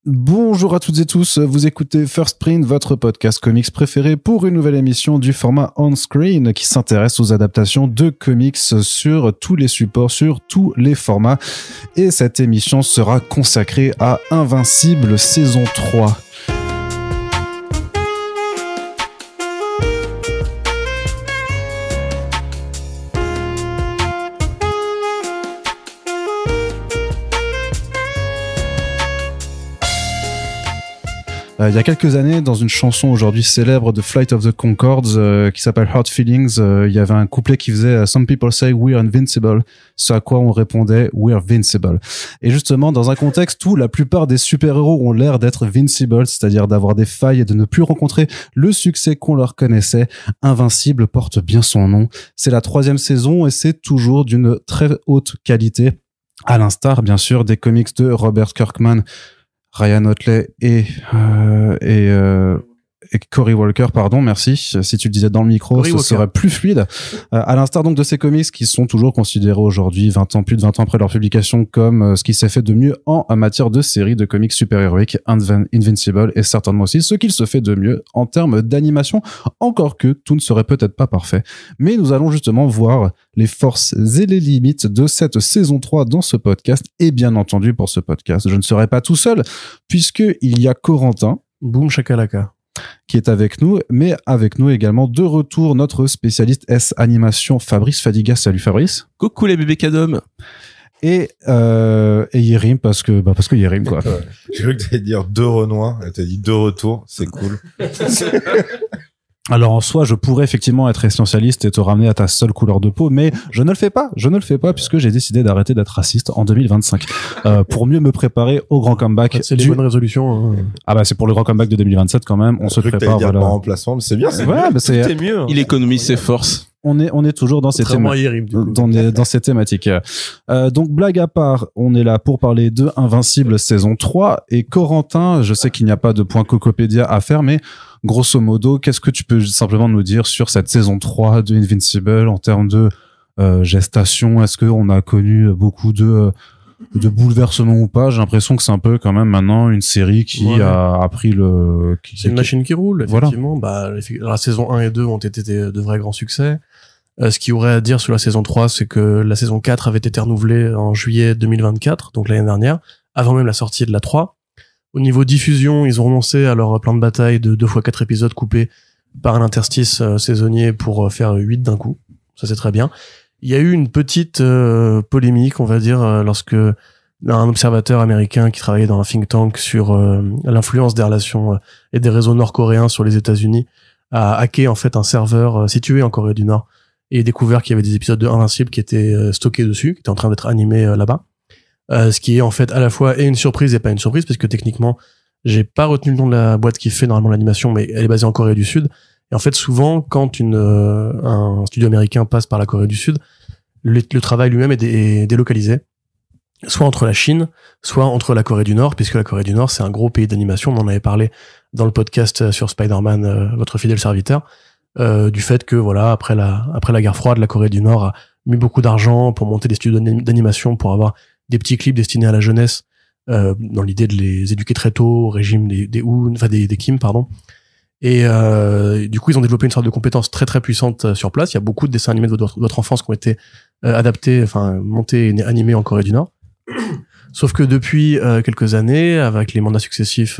Bonjour à toutes et tous, vous écoutez First Print, votre podcast comics préféré pour une nouvelle émission du format on-screen qui s'intéresse aux adaptations de comics sur tous les supports, sur tous les formats. Et cette émission sera consacrée à Invincible saison 3. Il y a quelques années, dans une chanson aujourd'hui célèbre de Flight of the Conchords qui s'appelle Hard Feelings, il y avait un couplet qui faisait Some people say we're invincible, ce à quoi on répondait we're vincible. Et justement, dans un contexte où la plupart des super-héros ont l'air d'être vincible, c'est-à-dire d'avoir des failles et de ne plus rencontrer le succès qu'on leur connaissait, Invincible porte bien son nom. C'est la 3e saison et c'est toujours d'une très haute qualité, à l'instar bien sûr des comics de Robert Kirkman, Ryan Otley et Cory Walker, pardon, merci. Si tu le disais dans le micro, ce serait plus fluide. À l'instar donc de ces comics qui sont toujours considérés aujourd'hui, plus de 20 ans après leur publication, comme ce qui s'est fait de mieux en matière de séries de comics super-héroïques, Invincible, et certainement aussi ce qu'il se fait de mieux en termes d'animation, encore que tout ne serait peut-être pas parfait. Mais nous allons justement voir les forces et les limites de cette saison 3 dans ce podcast. Et bien entendu, pour ce podcast, je ne serai pas tout seul, puisque il y a Corentin. Boum shakalaka. Qui est avec nous, mais avec nous également de retour notre spécialiste S animation Fabrice Fadiga. Salut Fabrice. Coucou les bébés cadom. Et Yérim parce que Yérim quoi. J'ai cru que t'allais dire deux Renois, t'as dit deux retours, c'est cool. Alors en soi, je pourrais effectivement être essentialiste et te ramener à ta seule couleur de peau, mais je ne le fais pas puisque j'ai décidé d'arrêter d'être raciste en 2025 pour mieux me préparer au grand comeback. C'est les bonnes résolutions. Hein. Ah bah c'est pour le grand comeback de 2027 quand même, on se prépare. Voilà. En remplacement, mais c'est bien. C'est mieux. Hein. Il économise ses forces. On est toujours dans ces dans ces thématiques. Donc blague à part, on est là pour parler de Invincible saison 3 et Corentin, je sais qu'il n'y a pas de point Cocopédia à faire, mais grosso modo, qu'est-ce que tu peux simplement nous dire sur cette saison 3 de Invincible en termes de gestation? Est-ce qu'on a connu beaucoup de bouleversements ou pas? J'ai l'impression que c'est un peu quand même maintenant une série qui a pris le... C'est une machine qui roule, effectivement. Voilà. La saison 1 et 2 ont été de vrais grands succès. Ce qu'il y aurait à dire sur la saison 3, c'est que la saison 4 avait été renouvelée en juillet 2024, donc l'année dernière, avant même la sortie de la 3. Au niveau diffusion, ils ont renoncé à leur plan de bataille de 2 x 4 épisodes coupés par un interstice saisonnier pour faire 8 d'un coup. Ça, c'est très bien. Il y a eu une petite polémique, on va dire, lorsque un observateur américain qui travaillait dans un think tank sur l'influence des relations et des réseaux nord-coréens sur les États-Unis a hacké en fait un serveur situé en Corée du Nord et découvert qu'il y avait des épisodes de Invincible qui étaient stockés dessus, qui étaient en train d'être animés là-bas. Ce qui est en fait à la fois une surprise et pas une surprise, parce que techniquement, j'ai pas retenu le nom de la boîte qui fait normalement l'animation, mais elle est basée en Corée du Sud. Et en fait, souvent, quand un studio américain passe par la Corée du Sud, le travail lui-même est délocalisé, soit entre la Chine, soit entre la Corée du Nord, puisque la Corée du Nord, c'est un gros pays d'animation. On en avait parlé dans le podcast sur Spider-Man, votre fidèle serviteur, du fait que voilà, après la guerre froide, la Corée du Nord a mis beaucoup d'argent pour monter des studios d'animation, pour avoir des petits clips destinés à la jeunesse, dans l'idée de les éduquer très tôt au régime des Kim, pardon. Et du coup, ils ont développé une sorte de compétence très très puissante sur place. Il y a beaucoup de dessins animés de votre enfance qui ont été adaptés, montés et animés en Corée du Nord. Sauf que depuis quelques années, avec les mandats successifs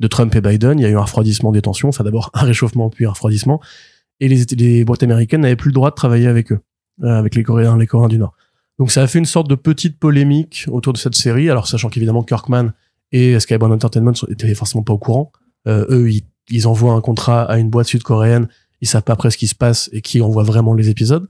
de Trump et Biden, il y a eu un refroidissement des tensions. Enfin, d'abord un réchauffement, puis un refroidissement. Et les boîtes américaines n'avaient plus le droit de travailler avec eux, avec les Coréens du Nord. Donc ça a fait une sorte de petite polémique autour de cette série. Alors sachant qu'évidemment Kirkman et Skybound Entertainment étaient forcément pas au courant. Eux, ils envoient un contrat à une boîte sud-coréenne, ils savent pas après ce qui se passe et qui envoie vraiment les épisodes.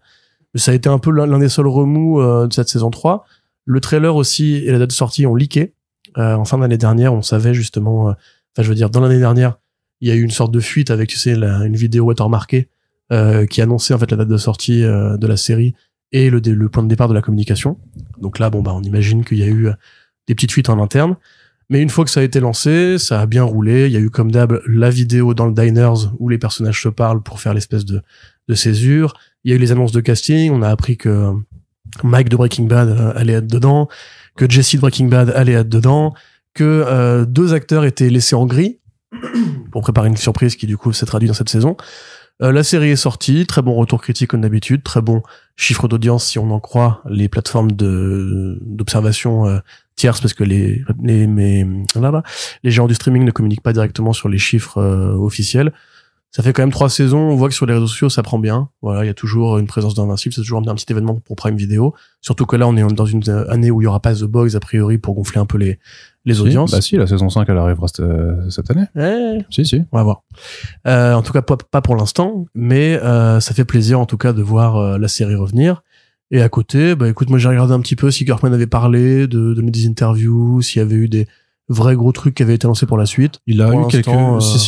Mais ça a été un peu l'un des seuls remous de cette saison 3. Le trailer aussi et la date de sortie ont leaké. En fin d'année dernière, on savait justement... dans l'année dernière, il y a eu une sorte de fuite avec, tu sais, une vidéo watermarkée qui annonçait en fait la date de sortie de la série et le point de départ de la communication. Donc là, on imagine qu'il y a eu des petites fuites en interne. Mais une fois que ça a été lancé, ça a bien roulé. Il y a eu comme d'hab la vidéo dans le diners où les personnages se parlent pour faire l'espèce de césure. Il y a eu les annonces de casting. On a appris que Mike de Breaking Bad allait être dedans, que Jesse de Breaking Bad allait être dedans, que 2 acteurs étaient laissés en gris pour préparer une surprise qui du coup s'est traduite dans cette saison. La série est sortie, très bon retour critique comme d'habitude, très bon chiffre d'audience si on en croit les plateformes d'observation tierces, parce que les géants du streaming ne communiquent pas directement sur les chiffres officiels. Ça fait quand même 3 saisons, on voit que sur les réseaux sociaux ça prend bien. Voilà, il y a toujours une présence d'Invincible, c'est toujours un petit événement pour Prime Video. Surtout que là on est dans une année où il y aura pas The Boys a priori pour gonfler un peu les audiences. Bah si, la saison 5 elle arrivera cette année. Si. On va voir. En tout cas pas pour l'instant, mais ça fait plaisir en tout cas de voir la série revenir. Et à côté, bah écoute, moi j'ai regardé un petit peu si Kirkman avait parlé, de donner des interviews, s'il y avait eu des vrais gros trucs qui avaient été lancés pour la suite. Il a eu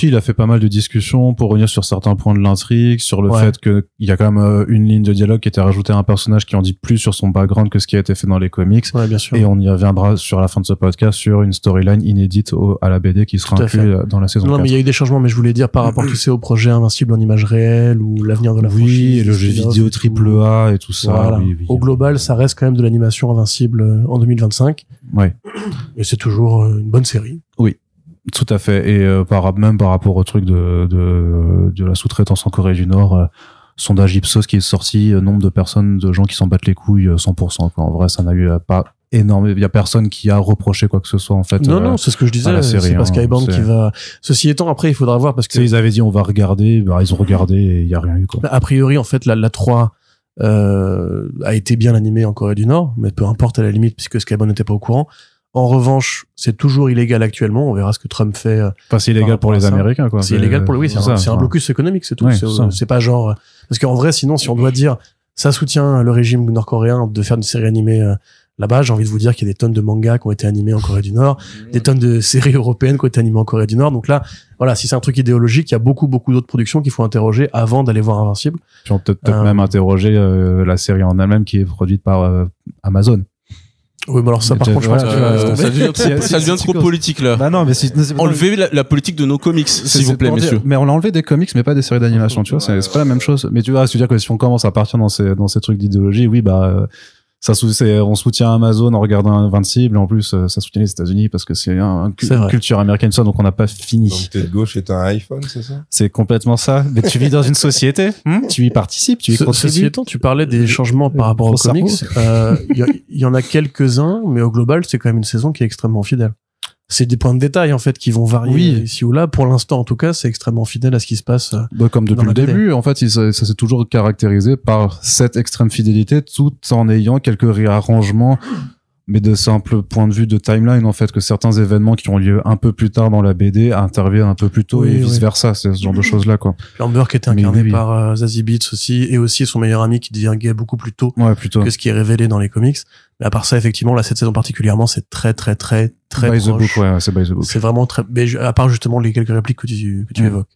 il a fait pas mal de discussions pour revenir sur certains points de l'intrigue, sur le fait que il y a quand même une ligne de dialogue qui était rajoutée à un personnage qui en dit plus sur son background que ce qui a été fait dans les comics. Ouais, bien sûr. Et on y reviendra sur la fin de ce podcast sur une storyline inédite à la BD qui sera inclue dans la saison 4. Non, mais il y a eu des changements, mais je voulais dire par rapport, tu sais, au projet Invincible en images réelles ou l'avenir de la franchise. Oui, et le jeu vidéo AAA et tout ça. Voilà. Oui. Au global, ça reste quand même de l'animation Invincible en 2025. Ouais. Et c'est toujours une bonne série. Oui. Tout à fait. Et même par rapport au truc de la sous-traitance en Corée du Nord, sondage Ipsos qui est sorti, nombre de gens qui s'en battent les couilles, 100%. En vrai, ça n'a eu pas énorme. Il y a personne qui a reproché quoi que ce soit en fait. Non, c'est ce que je disais. C'est pas Skybound qui va. Ceci étant, après, il faudra voir parce que ils avaient dit on va regarder, bah ils ont regardé et il y a rien eu quoi. A priori, en fait, la 3 a été bien animée en Corée du Nord, mais peu importe à la limite puisque Skybound n'était pas au courant. En revanche, c'est toujours illégal actuellement. On verra ce que Trump fait. Enfin, c'est illégal pour les Américains, quoi. C'est illégal pour c'est un blocus économique, c'est tout. Ouais, c'est pas genre, parce qu'en vrai, sinon, si on doit dire, ça soutient le régime nord-coréen de faire une série animée là-bas, j'ai envie de vous dire qu'il y a des tonnes de mangas qui ont été animés en Corée du Nord, des tonnes de séries européennes qui ont été animées en Corée du Nord. Donc là, voilà, si c'est un truc idéologique, il y a beaucoup d'autres productions qu'il faut interroger avant d'aller voir Invincible. Puis on peut peut-être même interroger la série en elle-même qui est produite par Amazon. Oui, mais alors ça, par contre, je pense que ça devient trop politique, là. Bah non, mais enlevez la politique de nos comics, s'il vous plaît, messieurs. Mais on l'a enlevé des comics, mais pas des séries d'animation, tu vois, c'est pas la même chose. Mais tu vois, c'est-à-dire que si on commence à partir dans ces trucs d'idéologie, oui, bah, on soutient Amazon en regardant Invincible, et en plus, ça soutient les États-Unis parce que c'est une culture américaine, ça, donc on n'a pas fini. Donc t'es de gauche et t'as un iPhone, c'est ça? C'est complètement ça. Mais tu vis dans une société, tu y participes, tu y contribues. Ceci étant, tu parlais des changements par rapport aux comics. Il y en a quelques-uns, mais au global, c'est quand même une saison qui est extrêmement fidèle. C'est des points de détail en fait qui vont varier ici ou là. Pour l'instant, en tout cas, c'est extrêmement fidèle à ce qui se passe. Comme depuis le début, en fait, ça s'est toujours caractérisé par cette extrême fidélité, tout en ayant quelques réarrangements, mais de simple point de vue de timeline, en fait, que certains événements qui ont lieu un peu plus tard dans la BD interviennent un peu plus tôt et vice versa. C'est ce genre de choses là, quoi. Amber qui était incarné par Zazie Beetz aussi, et aussi son meilleur ami qui devient gay beaucoup plus tôt que ce qui est révélé dans les comics. Mais à part ça, effectivement, là, cette saison particulièrement, c'est très proche. By the book, c'est by the book. C'est vraiment très, mais à part justement les quelques répliques que tu évoques.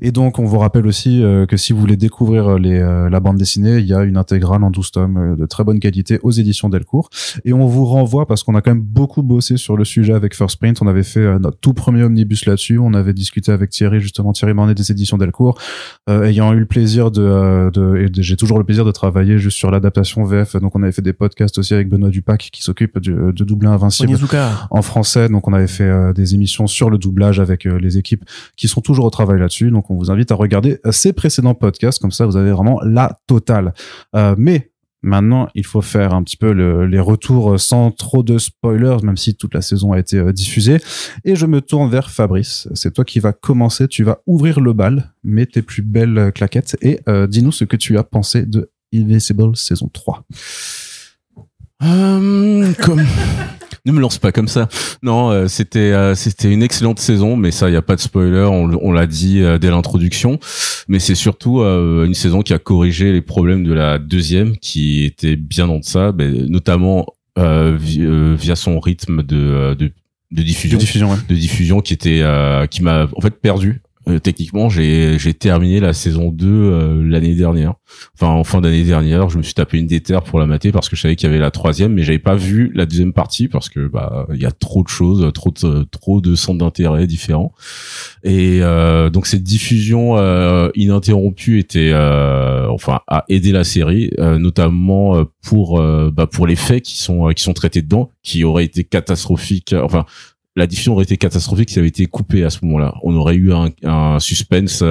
Et donc, on vous rappelle aussi que si vous voulez découvrir la bande dessinée, il y a une intégrale en 12 tomes de très bonne qualité aux éditions Delcourt. Et on vous renvoie, parce qu'on a quand même beaucoup bossé sur le sujet avec First Print, on avait fait notre tout premier omnibus là-dessus, on avait discuté avec Thierry Marnet des éditions Delcourt, ayant eu le plaisir et j'ai toujours le plaisir de travailler juste sur l'adaptation VF. Donc, on avait fait des podcasts aussi avec Benoît Dupac, qui s'occupe de doubler Invincible en français. Donc, on avait fait des émissions sur le doublage avec les équipes qui sont toujours au travail là-dessus. Donc on vous invite à regarder ces précédents podcasts, comme ça vous avez vraiment la totale. Mais maintenant il faut faire un petit peu les retours sans trop de spoilers, même si toute la saison a été diffusée. Et je me tourne vers Fabrice. C'est toi qui vas commencer, tu vas ouvrir le bal, mets tes plus belles claquettes et dis-nous ce que tu as pensé de Invincible saison 3. Ne me lance pas comme ça. Non, c'était une excellente saison, mais ça, il y a pas de spoiler. On l'a dit dès l'introduction, mais c'est surtout une saison qui a corrigé les problèmes de la deuxième, qui était bien en deçà, notamment via son rythme de diffusion, qui m'a en fait perdu. Techniquement, j'ai terminé la saison 2 l'année dernière. Enfin, en fin d'année dernière, je me suis tapé une déterre pour la mater parce que je savais qu'il y avait la troisième, mais j'avais pas vu la deuxième partie parce que il y a trop de choses, trop de centres d'intérêt différents. Et donc cette diffusion ininterrompue était a aidé la série, notamment pour les faits qui sont traités dedans, qui auraient été catastrophiques. la diffusion aurait été catastrophique si ça avait été coupé à ce moment-là. On aurait eu un suspense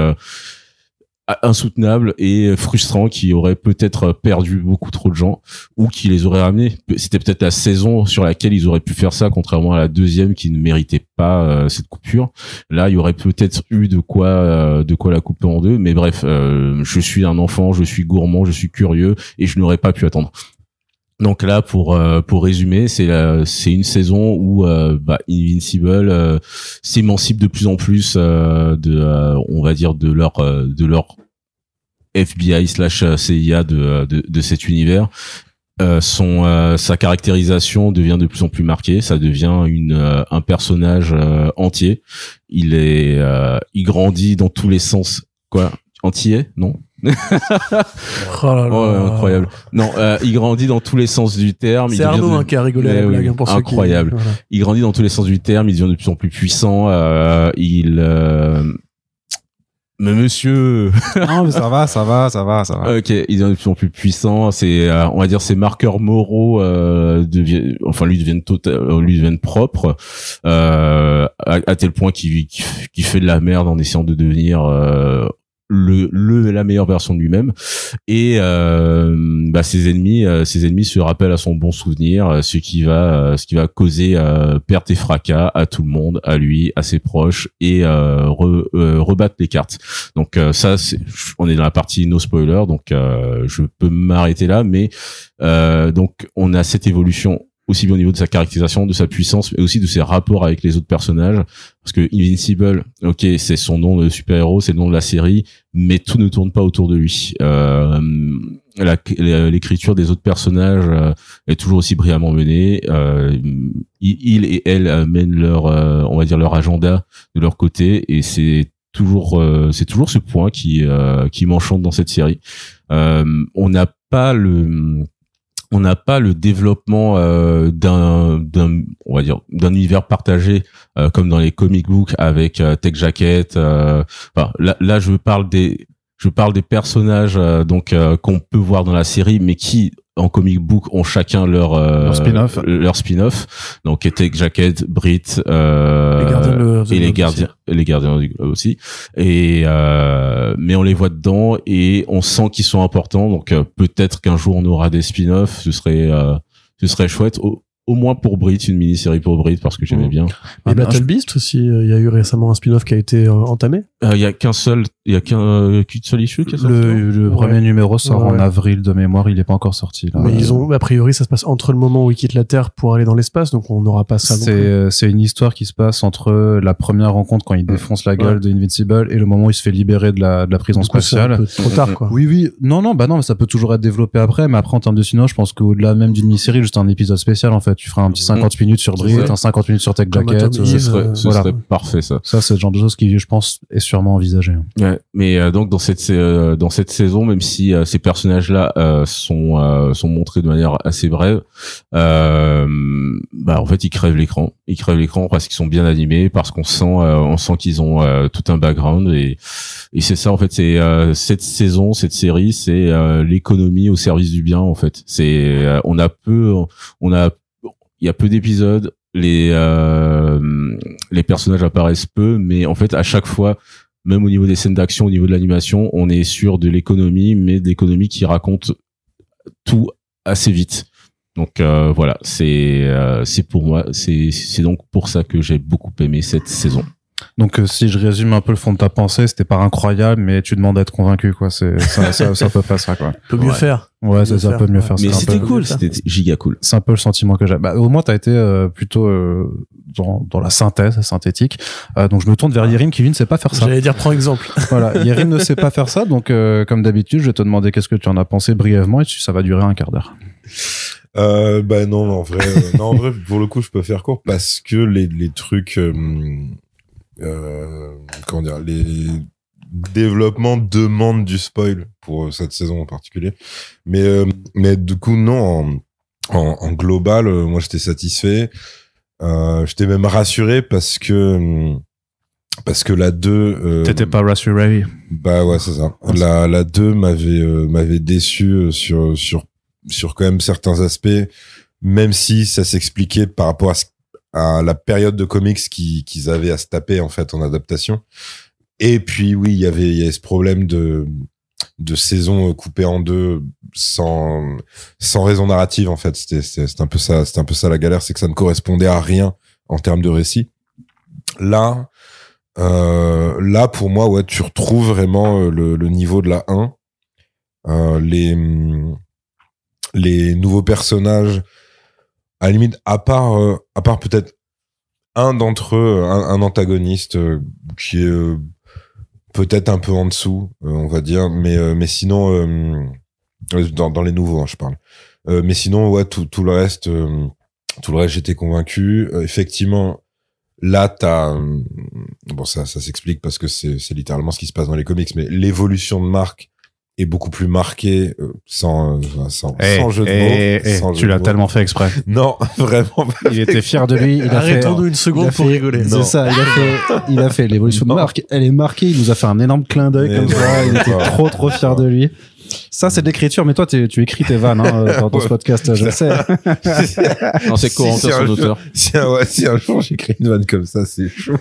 insoutenable et frustrant qui aurait peut-être perdu beaucoup trop de gens ou qui les aurait ramenés. C'était peut-être la saison sur laquelle ils auraient pu faire ça, contrairement à la deuxième qui ne méritait pas cette coupure. Là, il y aurait peut-être eu de quoi la couper en deux. Mais bref, je suis un enfant, je suis gourmand, je suis curieux et je n'aurais pas pu attendre. Donc là, pour résumer, c'est une saison où Invincible s'émancipe de plus en plus on va dire de leur FBI/CIA de cet univers. Sa caractérisation devient de plus en plus marquée. Ça devient un personnage entier. Il grandit dans tous les sens. Quoi? Entier? Non. Oh là là. Oh, incroyable. Non, il grandit dans tous les sens du terme. C'est Arnaud qui a rigolé à la blague, pour incroyable. Ceux qui... Voilà. Il grandit dans tous les sens du terme. Il devient de plus en plus puissant. Mais monsieur. Non, mais ça va. Ok, il devient de plus en plus puissant. On va dire, ses marqueurs moraux lui deviennent propres, à tel point qu'il fait de la merde en essayant de devenir la meilleure version de lui-même. Et ses ennemis se rappellent à son bon souvenir, ce qui va causer perte et fracas à tout le monde, à lui, à ses proches, et rebattre les cartes. Donc on est dans la partie no spoiler, donc je peux m'arrêter là, mais donc on a cette évolution aussi bien au niveau de sa caractérisation, de sa puissance, mais aussi de ses rapports avec les autres personnages. Parce que Invincible, ok, c'est son nom de super-héros, c'est le nom de la série, mais tout ne tourne pas autour de lui. L'écriture des autres personnages est toujours aussi brillamment menée. Il et elle mènent on va dire leur agenda de leur côté, et c'est toujours ce point qui m'enchante dans cette série. On n'a pas le développement d'un univers partagé comme dans les comic books avec Tech Jacket. Là je parle des personnages qu'on peut voir dans la série, mais qui en comic book ont chacun leur spin-off. Donc Tech Jacket, Brit, les gardiens du globe aussi. Et mais on les voit dedans et on sent qu'ils sont importants. Donc peut-être qu'un jour on aura des spin-offs. Ce serait chouette. Au moins pour Brit, une mini-série pour Brit, parce que j'aimais bien. Et Battle Beast aussi, il y a eu récemment un spin-off qui a été entamé. Il y a qu'une seule issue qui est sortie. Le premier numéro sort en avril de mémoire, il est pas encore sorti, là. Mais a priori, ça se passe entre le moment où il quitte la Terre pour aller dans l'espace, donc on n'aura pas ça. C'est une histoire qui se passe entre la première rencontre quand il défonce la gueule de Invincible et le moment où il se fait libérer de la prison spatiale. C'est un peu trop tard, quoi. Oui. Non, mais ça peut toujours être développé après, mais après, en termes de sinon, je pense qu'au-delà même d'une mini-série, juste un épisode spécial, en fait. Tu feras un petit 50 minutes sur Brit, un 50 minutes sur Tech Jacket. Ce serait parfait, ça. Ça, c'est le genre de choses qui, je pense, est sûrement envisagé. Ouais, mais donc dans cette saison, même si ces personnages-là sont montrés de manière assez brève, en fait, ils crèvent l'écran. Ils crèvent l'écran parce qu'ils sont bien animés, parce qu'on sent qu'ils ont tout un background, et c'est ça, en fait. C'est cette série, c'est l'économie au service du bien, en fait. Il y a peu d'épisodes, les personnages apparaissent peu, mais en fait à chaque fois, même au niveau des scènes d'action, au niveau de l'animation, on est sur de l'économie, mais de l'économie qui raconte tout assez vite. Donc voilà, c'est pour moi, c'est donc pour ça que j'ai beaucoup aimé cette saison. Donc si je résume un peu le fond de ta pensée, c'était pas incroyable, mais tu demandes à être convaincu, quoi. C'est à peu près ça, quoi. Peut mieux faire. Ouais, ça peut mieux faire. Mais c'était cool, c'était giga cool. C'est un peu le sentiment que j'ai. Au moins t'as été plutôt dans la synthèse synthétique. Donc je me tourne vers Yerim qui lui ne sait pas faire ça. J'allais dire prends exemple. Voilà, Yerim ne sait pas faire ça, donc comme d'habitude, je vais te demander qu'est-ce que tu en as pensé brièvement, et ça va durer un quart d'heure. Non, en vrai, pour le coup, je peux faire court parce que les trucs, comment dire, les développements demandent du spoil pour cette saison en particulier. Mais du coup, non, en global, moi, j'étais satisfait. J'étais même rassuré parce que la 2, t'étais pas rassuré. Bah ouais, c'est ça. La 2 m'avait déçu sur quand même certains aspects, même si ça s'expliquait par rapport à la période de comics qu'ils avaient à se taper en fait en adaptation. Et puis oui, il y avait ce problème de saison coupée en deux sans raison narrative en fait. C'était un peu ça la galère, c'est que ça ne correspondait à rien en termes de récit. Là pour moi, ouais, tu retrouves vraiment le niveau de la 1. Les nouveaux personnages, à la limite, à part peut-être un d'entre eux, un antagoniste qui est peut-être un peu en dessous, on va dire, mais sinon dans les nouveaux, hein, je parle. Mais sinon, ouais, tout le reste, j'étais convaincu. Effectivement, là, t'as bon, ça s'explique parce que c'est littéralement ce qui se passe dans les comics, mais l'évolution de Mark est beaucoup plus marquée sans jeu de mots. Tu l'as tellement fait exprès. Non, vraiment. Il était fier de lui. Arrêtons-nous une seconde pour rigoler. C'est ça. Il a fait l'évolution de Mark. Elle est marquée. Il nous a fait un énorme clin d'œil comme ça. Il était trop fier de lui. Ça, c'est de l'écriture, mais toi, tu écris tes vannes dans ce podcast, je sais. Non, c'est co-auteur son auteur. Si un jour j'écris une vanne comme ça, c'est chaud.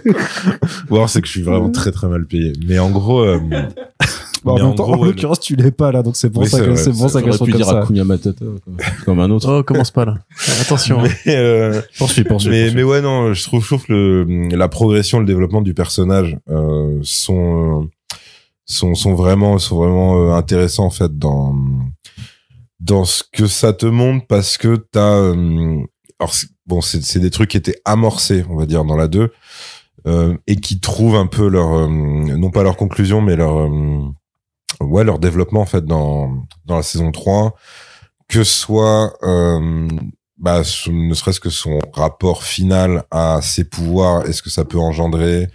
Ou alors c'est que je suis vraiment très mal payé. Mais en gros... en l'occurrence, tu l'es pas là, donc c'est pour ça qu'elles sont comme ça. Hakuna Matata, comme un autre. Oh, commence pas là. Attention. Poursuis. Mais ouais, non, je trouve que la progression, le développement du personnage sont vraiment intéressants en fait dans ce que ça te montre, parce que t'as alors c'est des trucs qui étaient amorcés, on va dire, dans la 2 et qui trouvent un peu leur non pas leur conclusion, mais leur développement en fait dans la saison 3, que soit ne serait-ce que son rapport final à ses pouvoirs et ce que ça peut engendrer,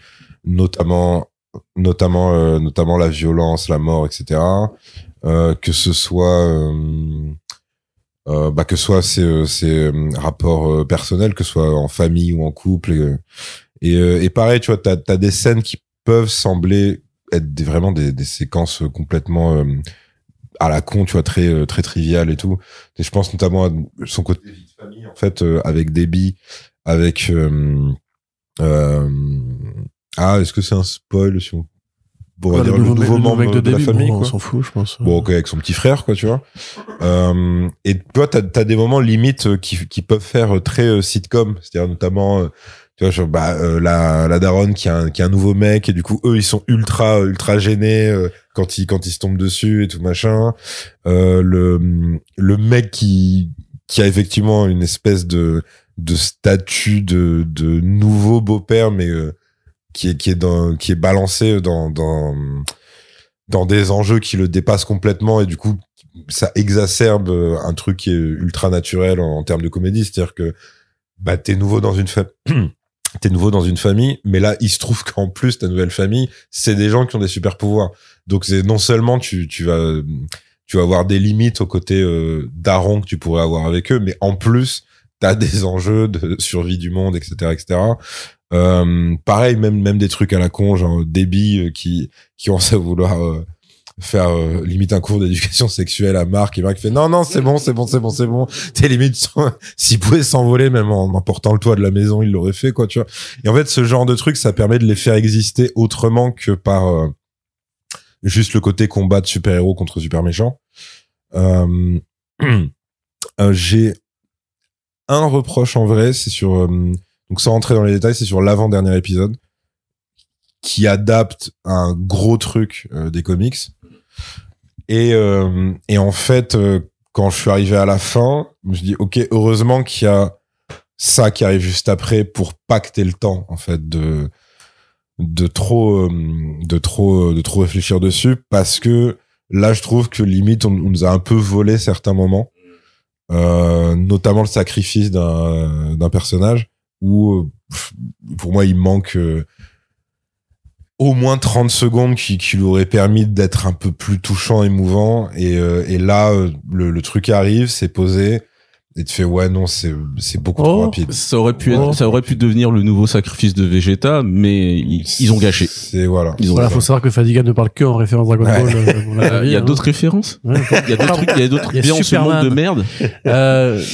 notamment la violence, la mort, etc. Que ce soit ses rapports personnels, que ce soit en famille ou en couple, et pareil, tu vois, t'as des scènes qui peuvent sembler être vraiment des séquences complètement à la con, tu vois, très triviales et tout. Et je pense notamment à son côté vie de famille en fait, avec Debbie, avec est-ce que c'est un spoil si on pourrait dire le nouveau membre de la famille, quoi. On s'en fout, je pense. Bon, ok, avec son petit frère, quoi, tu vois. Et toi, t'as des moments limites qui peuvent faire très sitcom, c'est-à-dire notamment tu vois, genre, la daronne qui a un nouveau mec, et du coup eux ils sont ultra gênés quand ils se tombent dessus et tout machin. Le mec qui a effectivement une espèce de statut de nouveau beau-père, mais qui est balancé dans des enjeux qui le dépassent complètement, et du coup ça exacerbe un truc qui est ultra naturel en termes de comédie, c'est-à-dire que t'es nouveau dans une famille, mais là il se trouve qu'en plus ta nouvelle famille c'est des gens qui ont des super pouvoirs, donc c'est non seulement tu vas avoir des limites au côté daron que tu pourrais avoir avec eux, mais en plus t'as des enjeux de survie du monde, etc. Pareil, même des trucs à la con, genre Debbie qui commence à vouloir faire limite un cours d'éducation sexuelle à Mark, et Mark fait non c'est bon, t'es limite s'il pouvait s'envoler même en portant le toit de la maison, il l'aurait fait, quoi, tu vois. Et en fait ce genre de truc, ça permet de les faire exister autrement que par juste le côté combat de super-héros contre super méchants. J'ai un reproche en vrai, c'est sur donc sans rentrer dans les détails, c'est sur l'avant-dernier épisode qui adapte un gros truc des comics. Et en fait, quand je suis arrivé à la fin, je me suis dit, ok, heureusement qu'il y a ça qui arrive juste après pour pacter le temps, en fait, de trop réfléchir dessus, parce que là, je trouve que limite, on nous a un peu volé certains moments, notamment le sacrifice d'un personnage où, pour moi, il manque au moins 30 secondes qui lui auraient permis d'être un peu plus touchant, émouvant, et là le truc arrive, c'est posé, Et tu fais ouais non c'est beaucoup trop rapide. Ça aurait pu devenir le nouveau sacrifice de Vegeta, mais ils ont gâché. C'est voilà. Faut savoir que Fadiga ne parle que en référence Dragon Ball. Il y a d'autres références. Il y a d'autres trucs bien en ce monde de merde.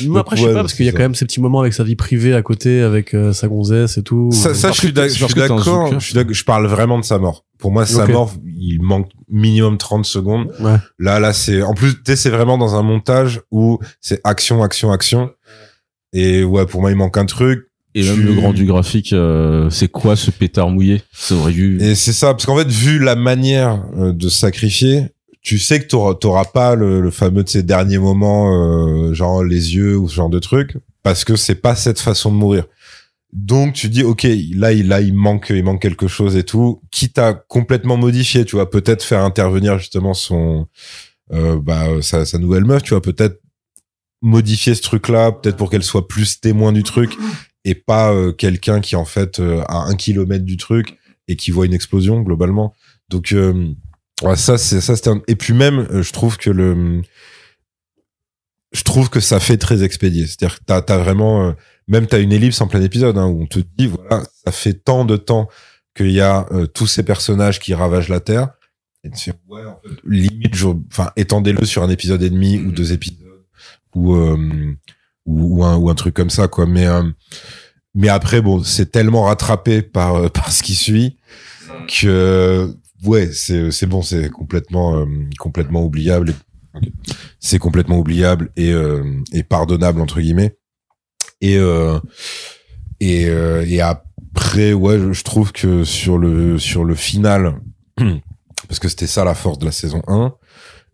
Moi après je sais pas parce qu'il y a quand même ces petits moments avec sa vie privée à côté avec sa gonzesse et tout. Ça je suis d'accord. Je parle vraiment de sa mort. Pour moi, sa mort, il manque minimum 30 secondes. Ouais. Là, c'est, en plus, tu sais, c'est vraiment dans un montage où c'est action. Et ouais, pour moi, il manque un truc. Et même le grand du graphique, c'est quoi ce pétard mouillé? Ça aurait dû... Et c'est ça, parce qu'en fait, vu la manière de sacrifier, tu sais que t'auras pas le fameux de ces derniers moments, genre les yeux ou ce genre de truc, parce que c'est pas cette façon de mourir. Donc tu dis ok là il manque quelque chose et tout, quitte à complètement modifier, tu vois, peut-être faire intervenir justement son sa nouvelle meuf, tu vois, peut-être modifier ce truc là, peut-être pour qu'elle soit plus témoin du truc et pas quelqu'un qui en fait à 1 kilomètre du truc et qui voit une explosion globalement. Donc ouais, ça c'était et puis même je trouve que ça fait très expédié, c'est-à-dire que t'as vraiment même t'as une ellipse en plein épisode où on te dit voilà ça fait tant de temps qu'il y a tous ces personnages qui ravagent la Terre et tu fais ouais en fait, limite étendez-le sur un épisode et demi ou 2 épisodes ou un truc comme ça quoi, mais après bon c'est tellement rattrapé par ce qui suit que ouais c'est bon, c'est complètement oubliable. Okay. C'est complètement oubliable et pardonnable entre guillemets. Et après ouais je trouve que sur le final parce que c'était ça la force de la saison 1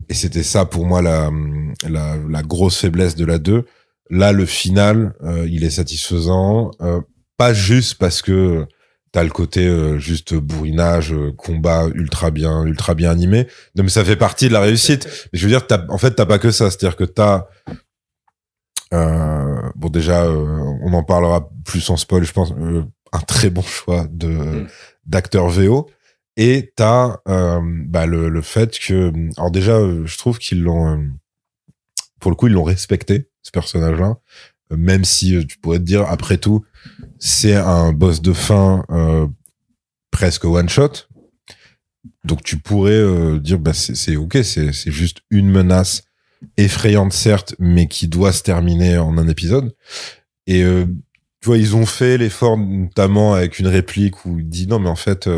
et c'était ça pour moi la grosse faiblesse de la 2. Là le final il est satisfaisant, pas juste parce que t'as le côté juste bourrinage, combat ultra bien animé. Non mais ça fait partie de la réussite. Mais je veux dire t'as pas que ça, c'est-à-dire que t'as bon déjà on en parlera plus en spoil je pense, un très bon choix d'acteur VO et t'as le fait que alors déjà je trouve qu'ils l'ont pour le coup ils l'ont respecté ce personnage là, même si tu pourrais te dire après tout c'est un boss de fin presque one shot, donc tu pourrais dire c'est ok, c'est juste une menace effrayante certes mais qui doit se terminer en un épisode. Et tu vois ils ont fait l'effort notamment avec une réplique où il dit non mais en fait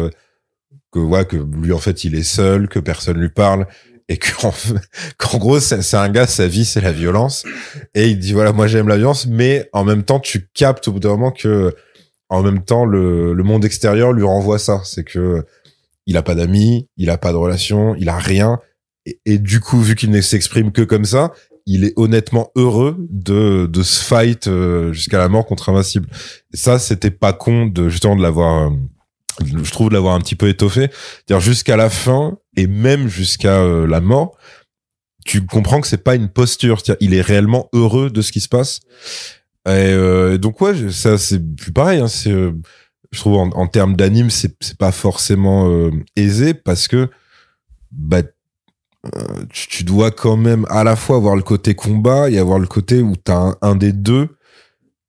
que lui en fait il est seul, que personne lui parle et qu'en gros c'est un gars, sa vie c'est la violence et il dit voilà moi j'aime la violence, mais en même temps tu captes au bout d'un moment que en même temps le monde extérieur lui renvoie ça, c'est que il a pas d'amis, il a pas de relation, il a rien. Et du coup, vu qu'il ne s'exprime que comme ça, il est honnêtement heureux de se fight jusqu'à la mort contre Invincible. Et ça, c'était pas con justement de l'avoir, je trouve de l'avoir un petit peu étoffé. C'est-à-dire jusqu'à la fin et même jusqu'à la mort, tu comprends que c'est pas une posture. C'est-à-dire, il est réellement heureux de ce qui se passe. Et donc ouais, ça c'est plus pareil. C'est, je trouve en termes d'anime, c'est pas forcément aisé parce que tu dois quand même à la fois avoir le côté combat et avoir le côté où t'as un des deux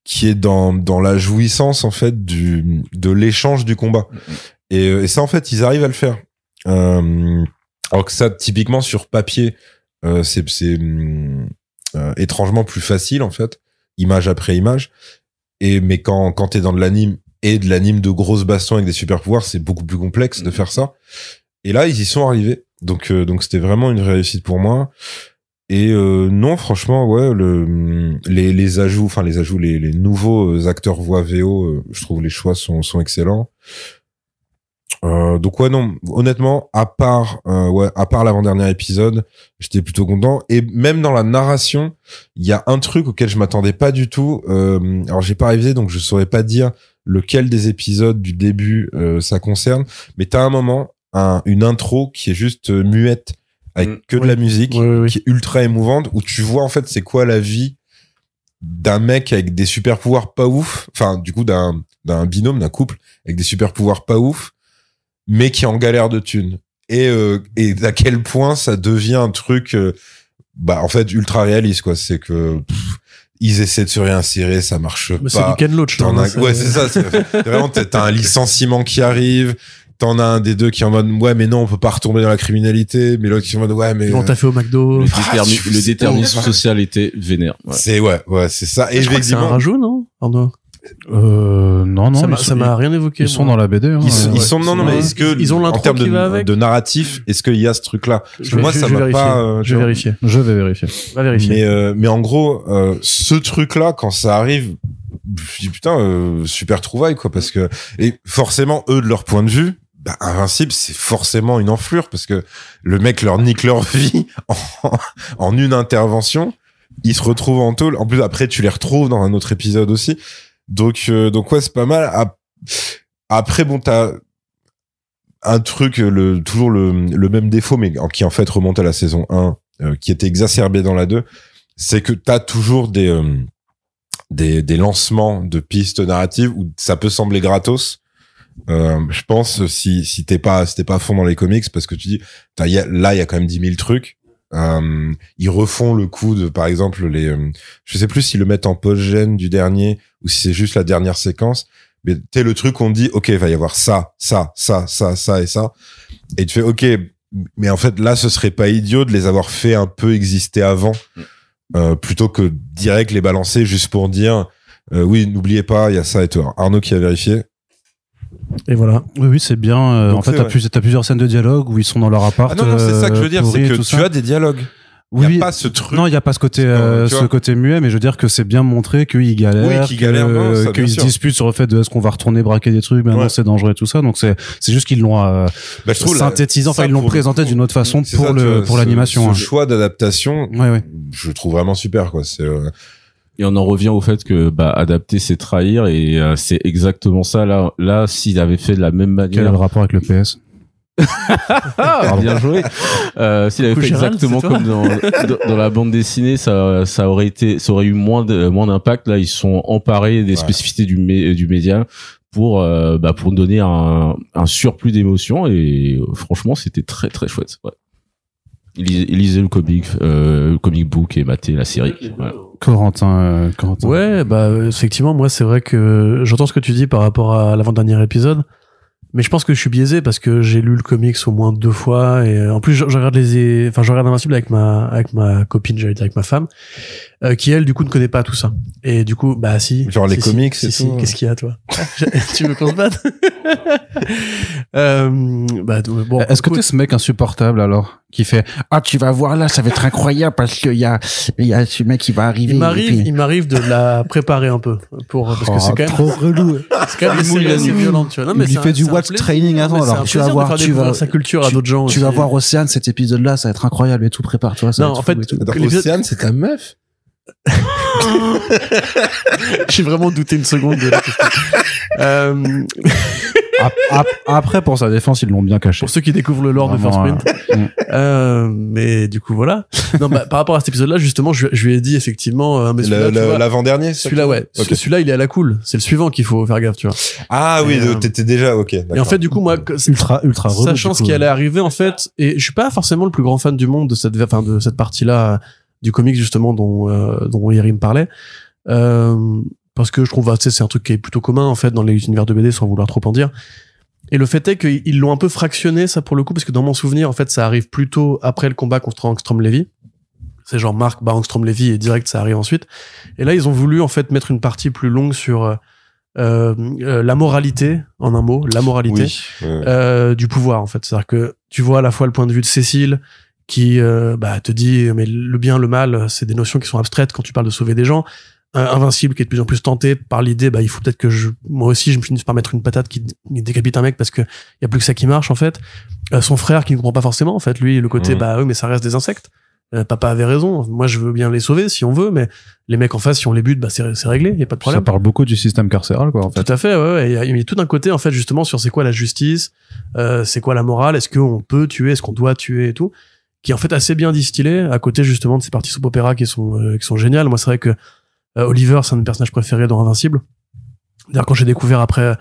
qui est dans la jouissance en fait de l'échange du combat. Et ça en fait ils arrivent à le faire. Alors que ça typiquement sur papier c'est étrangement plus facile en fait, image après image. Mais quand t'es dans de l'anime et de l'anime de grosses bastons avec des super pouvoirs, c'est beaucoup plus complexe de faire ça. Et là ils y sont arrivés. Donc c'était vraiment une réussite pour moi. Et non franchement ouais les ajouts, les nouveaux acteurs voix VO, je trouve les choix sont excellents. Donc ouais non honnêtement à part l'avant-dernier épisode j'étais plutôt content. Et même dans la narration il y a un truc auquel je m'attendais pas du tout. Alors j'ai pas révisé donc je saurais pas dire lequel des épisodes du début ça concerne, mais t'as un moment une intro qui est juste muette avec que de la musique qui est ultra émouvante, où tu vois en fait c'est quoi la vie d'un mec avec des super pouvoirs pas ouf, enfin du coup d'un binôme, d'un couple avec des super pouvoirs pas ouf mais qui est en galère de thunes, et à quel point ça devient un truc en fait ultra réaliste quoi. C'est que ils essaient de se réinsérer, ça marche pas. C'est du Ken Loach, là. Ouais, c'est ça. Vraiment, t'as un licenciement qui arrive. T'en as un des deux qui est en mode ouais mais non on peut pas retomber dans la criminalité, mais l'autre qui est en mode ouais mais on t'a fait au McDo. Le déterminisme social était vénère. Ouais. C'est ça. Et effectivement c'est un rajout, non Arnaud? Non, ça m'a rien évoqué. Ils sont dans la BD. Hein, ils sont non mais est-ce que ils ont en termes de narratif, est-ce qu'il y a ce truc là? Moi ça m'a pas. Je vais vérifier. Va vérifier. Mais en gros ce truc là quand ça arrive, je dis putain super trouvaille quoi, parce que et forcément eux de leur point de vue. Bah, Invincible, c'est forcément une enflure parce que le mec leur nique leur vie en une intervention. Ils se retrouvent en tôle. En plus, après, tu les retrouves dans un autre épisode aussi. Donc ouais, c'est pas mal. Après, bon, t'as un truc, toujours le même défaut, mais qui en fait remonte à la saison 1, qui était exacerbé dans la 2. C'est que t'as toujours des lancements de pistes narratives où ça peut sembler gratos. Je pense si t'es pas à fond dans les comics parce que tu dis là il y a quand même 10 000 trucs. Ils refont le coup de par exemple je sais plus s'ils le mettent en post-gène du dernier ou si c'est juste la dernière séquence, mais t'es le truc on dit ok il va y avoir ça et ça et tu fais ok mais en fait là ce serait pas idiot de les avoir fait un peu exister avant plutôt que direct les balancer juste pour dire oui n'oubliez pas il y a ça et tout. Alors, Arnaud qui a vérifié. Et voilà. Oui, c'est bien. Donc, en fait, t'as plusieurs scènes de dialogue où ils sont dans leur appart. Ah non, c'est ça que je veux dire, c'est que tu as des dialogues. Oui, il y a pas ce truc. Non, il y a pas ce côté muet, mais je veux dire que c'est bien montré qu'ils galèrent, qu'ils se disputent sur le fait de est-ce qu'on va retourner braquer des trucs, maintenant c'est dangereux et tout ça. Donc c'est juste qu'ils l'ont synthétisé, enfin ils l'ont présenté d'une autre façon pour l'animation. Ce choix d'adaptation, je trouve vraiment super quoi. C'est et on en revient au fait que adapter c'est trahir et c'est exactement ça là s'il avait fait de la même manière. Quel est le rapport avec le PS? Bien joué. S'il avait fait exactement comme dans la bande dessinée, ça aurait eu moins d'impact. Là, ils sont emparés des spécificités du média pour donner un surplus d'émotion et franchement, c'était très très chouette. Ouais. Lisez le comic book et matez la série. Voilà. Corentin. Ouais, effectivement, moi c'est vrai que j'entends ce que tu dis par rapport à l'avant-dernier épisode. Mais je pense que je suis biaisé parce que j'ai lu le comics au moins 2 fois et en plus je regarde Invincible avec ma copine, j'allais dire avec ma femme, qui elle du coup ne connaît pas tout ça. Et du coup si. Genre les comics et tout. Qu'est-ce qu'il y a toi? Tu veux qu'on se batte? Bon. Est-ce que t'es ce mec insupportable alors qui fait tu vas voir là ça va être incroyable parce qu'il y a ce mec qui va arriver. Il m'arrive de la préparer un peu parce que c'est quand même trop relou. C'est quand même assez violent, tu vois. Non, mais il fait du watch training avant alors tu vas voir sa culture à d'autres gens. Tu vas voir Océane cet épisode là ça va être incroyable et tout prépare-toi ça. Non en fait Océane c'est ta meuf. J'ai vraiment douté une seconde de la question. Après, pour sa défense, ils l'ont bien caché. Pour ceux qui découvrent le lore de First Print. Mais du coup, voilà. Non, par rapport à cet épisode-là, justement, je lui ai dit effectivement, mais l'avant-dernier, celui-là, ouais. Okay. Celui-là, il est à la cool. C'est le suivant qu'il faut faire gaffe, tu vois. Ah oui, t'étais déjà, ok. Et en fait, du coup, moi, ultra sachant ce qui allait arriver, en fait, et je suis pas forcément le plus grand fan du monde de cette partie-là du comics, justement, dont Yerim parlait. Parce que je trouve, c'est un truc qui est plutôt commun, en fait, dans les univers de BD, sans vouloir trop en dire. Et le fait est qu'ils l'ont un peu fractionné, ça, pour le coup, parce que dans mon souvenir, en fait, ça arrive plutôt après le combat contre Angstrom-Levy. C'est genre Mark bat Angstrom-Levy et direct, ça arrive ensuite. Et là, ils ont voulu, en fait, mettre une partie plus longue sur la moralité, en un mot, la moralité du pouvoir, en fait. C'est-à-dire que tu vois à la fois le point de vue de Cécile, qui te dit, mais le bien, le mal, c'est des notions qui sont abstraites quand tu parles de sauver des gens. Invincible qui est de plus en plus tenté par l'idée il faut peut-être que moi aussi je me finisse par mettre une patate qui décapite un mec parce que y a plus que ça qui marche en fait. Son frère qui ne comprend pas forcément en fait, lui le côté oui mais ça reste des insectes. Papa avait raison, moi je veux bien les sauver si on veut, mais les mecs en face si on les bute c'est réglé, y a pas de problème. Ça parle beaucoup du système carcéral quoi en fait. Tout à fait, ouais. Il y a tout un côté en fait justement sur c'est quoi la justice, c'est quoi la morale, est-ce qu'on peut tuer, est-ce qu'on doit tuer et tout, qui est en fait assez bien distillé à côté justement de ces parties soap opéra qui sont géniales. Moi c'est vrai que Oliver, c'est un de mes personnages préférés dans Invincible. D'ailleurs, quand j'ai découvert après